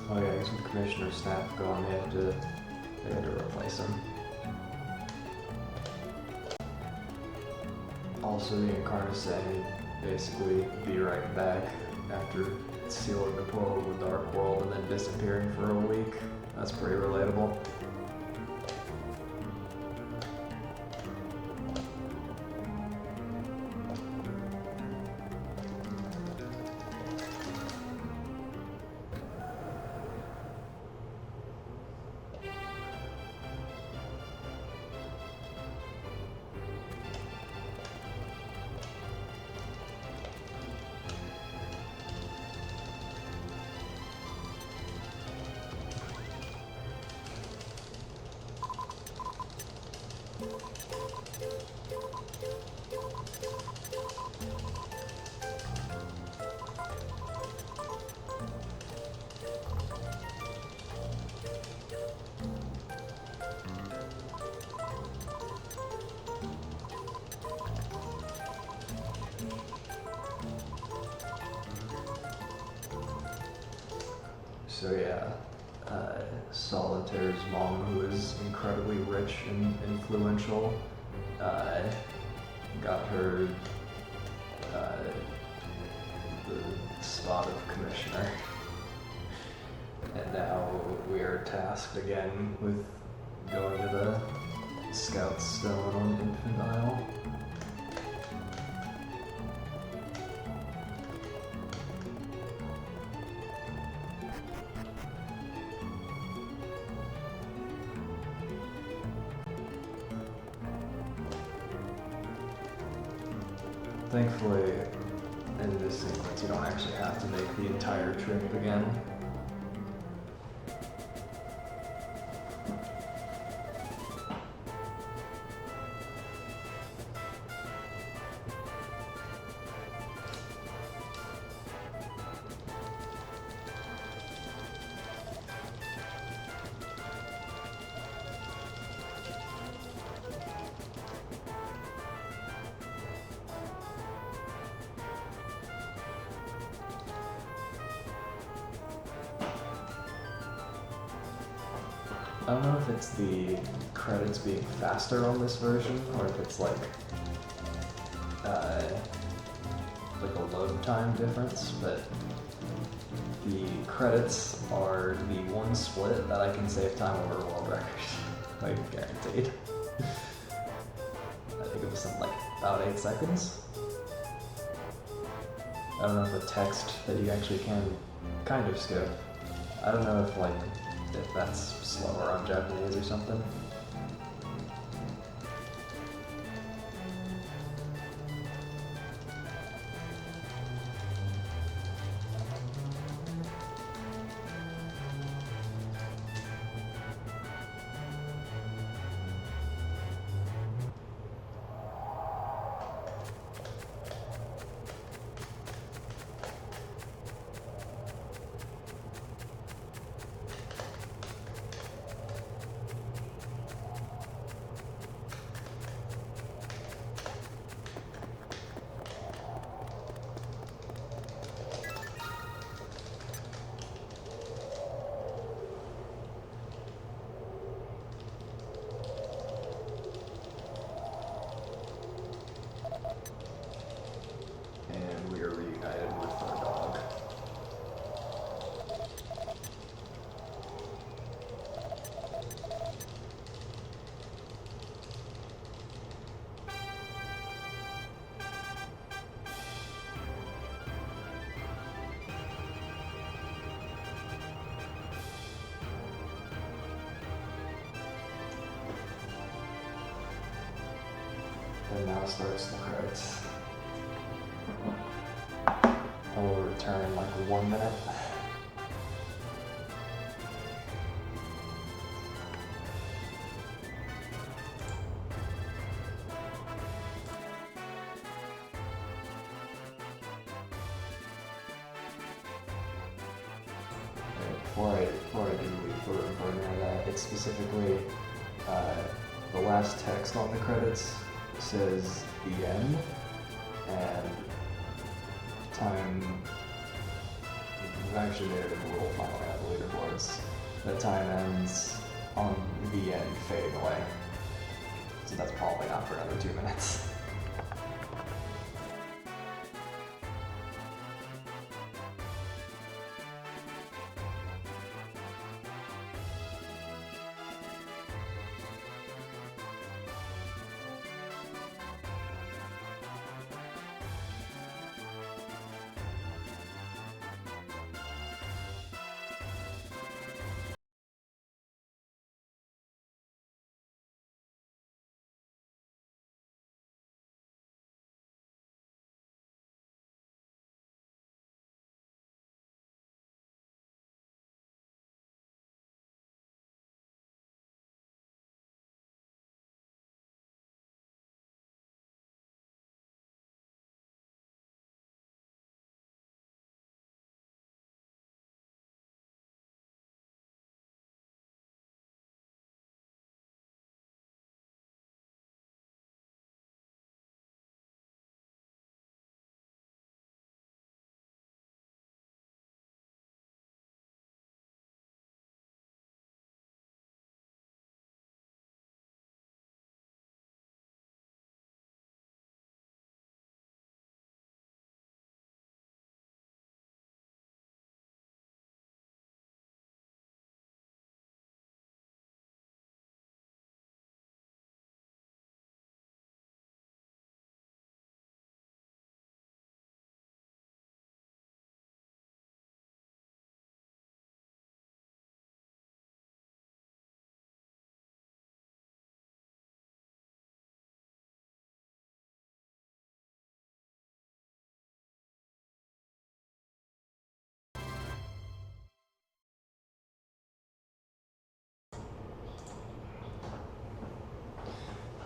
Oh yeah, I guess with Commissioner Snap gone, they had to replace him. Also, the Incarnate basically be right back after sealing the portal to the Dark World and then disappearing for a week. That's pretty relatable. So yeah, Solitaire's mom, who is incredibly rich and influential, got her the spot of commissioner. And now we are tasked again with going to the Scout Stone on Infant Isle. Thankfully, in this sequence, you don't actually have to make the entire trip again. I don't know if it's the credits being faster on this version, or if it's like a load time difference, but the credits are the one split that I can save time over a world record, like guaranteed. I think it was something like about 8 seconds. I don't know if the text that you actually can kind of skip. I don't know if that's slower on Japanese or something. And we are reunited with our dog. And now starts the credits. I will return in like 1 minute. Before I do leave for recording that, it's specifically the last text on the credits says the end, and time. We've actually made it a little finally on the leaderboards. The time ends on the end fading away. So that's probably not for another 2 minutes.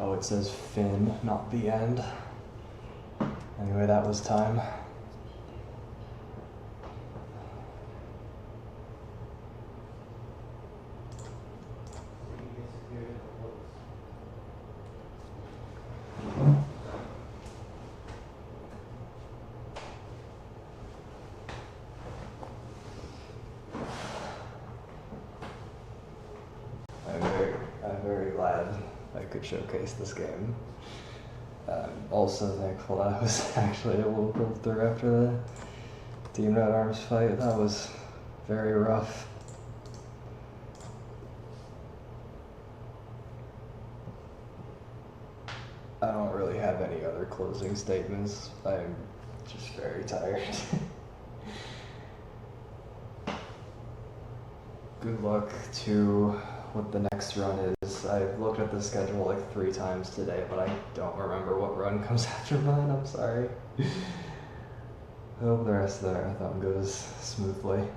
Oh, it says fin, not the end. Anyway, that was time. I'm very glad I could showcase this game. I'm also thankful that I was actually able to pull through after the Team Red Arms fight. That was very rough. I don't really have any other closing statements. I'm just very tired. Good luck to what the next run is. I've looked at the schedule like 3 times today, but I don't remember what run comes after mine. I'm sorry. I hope the rest of the marathon goes smoothly.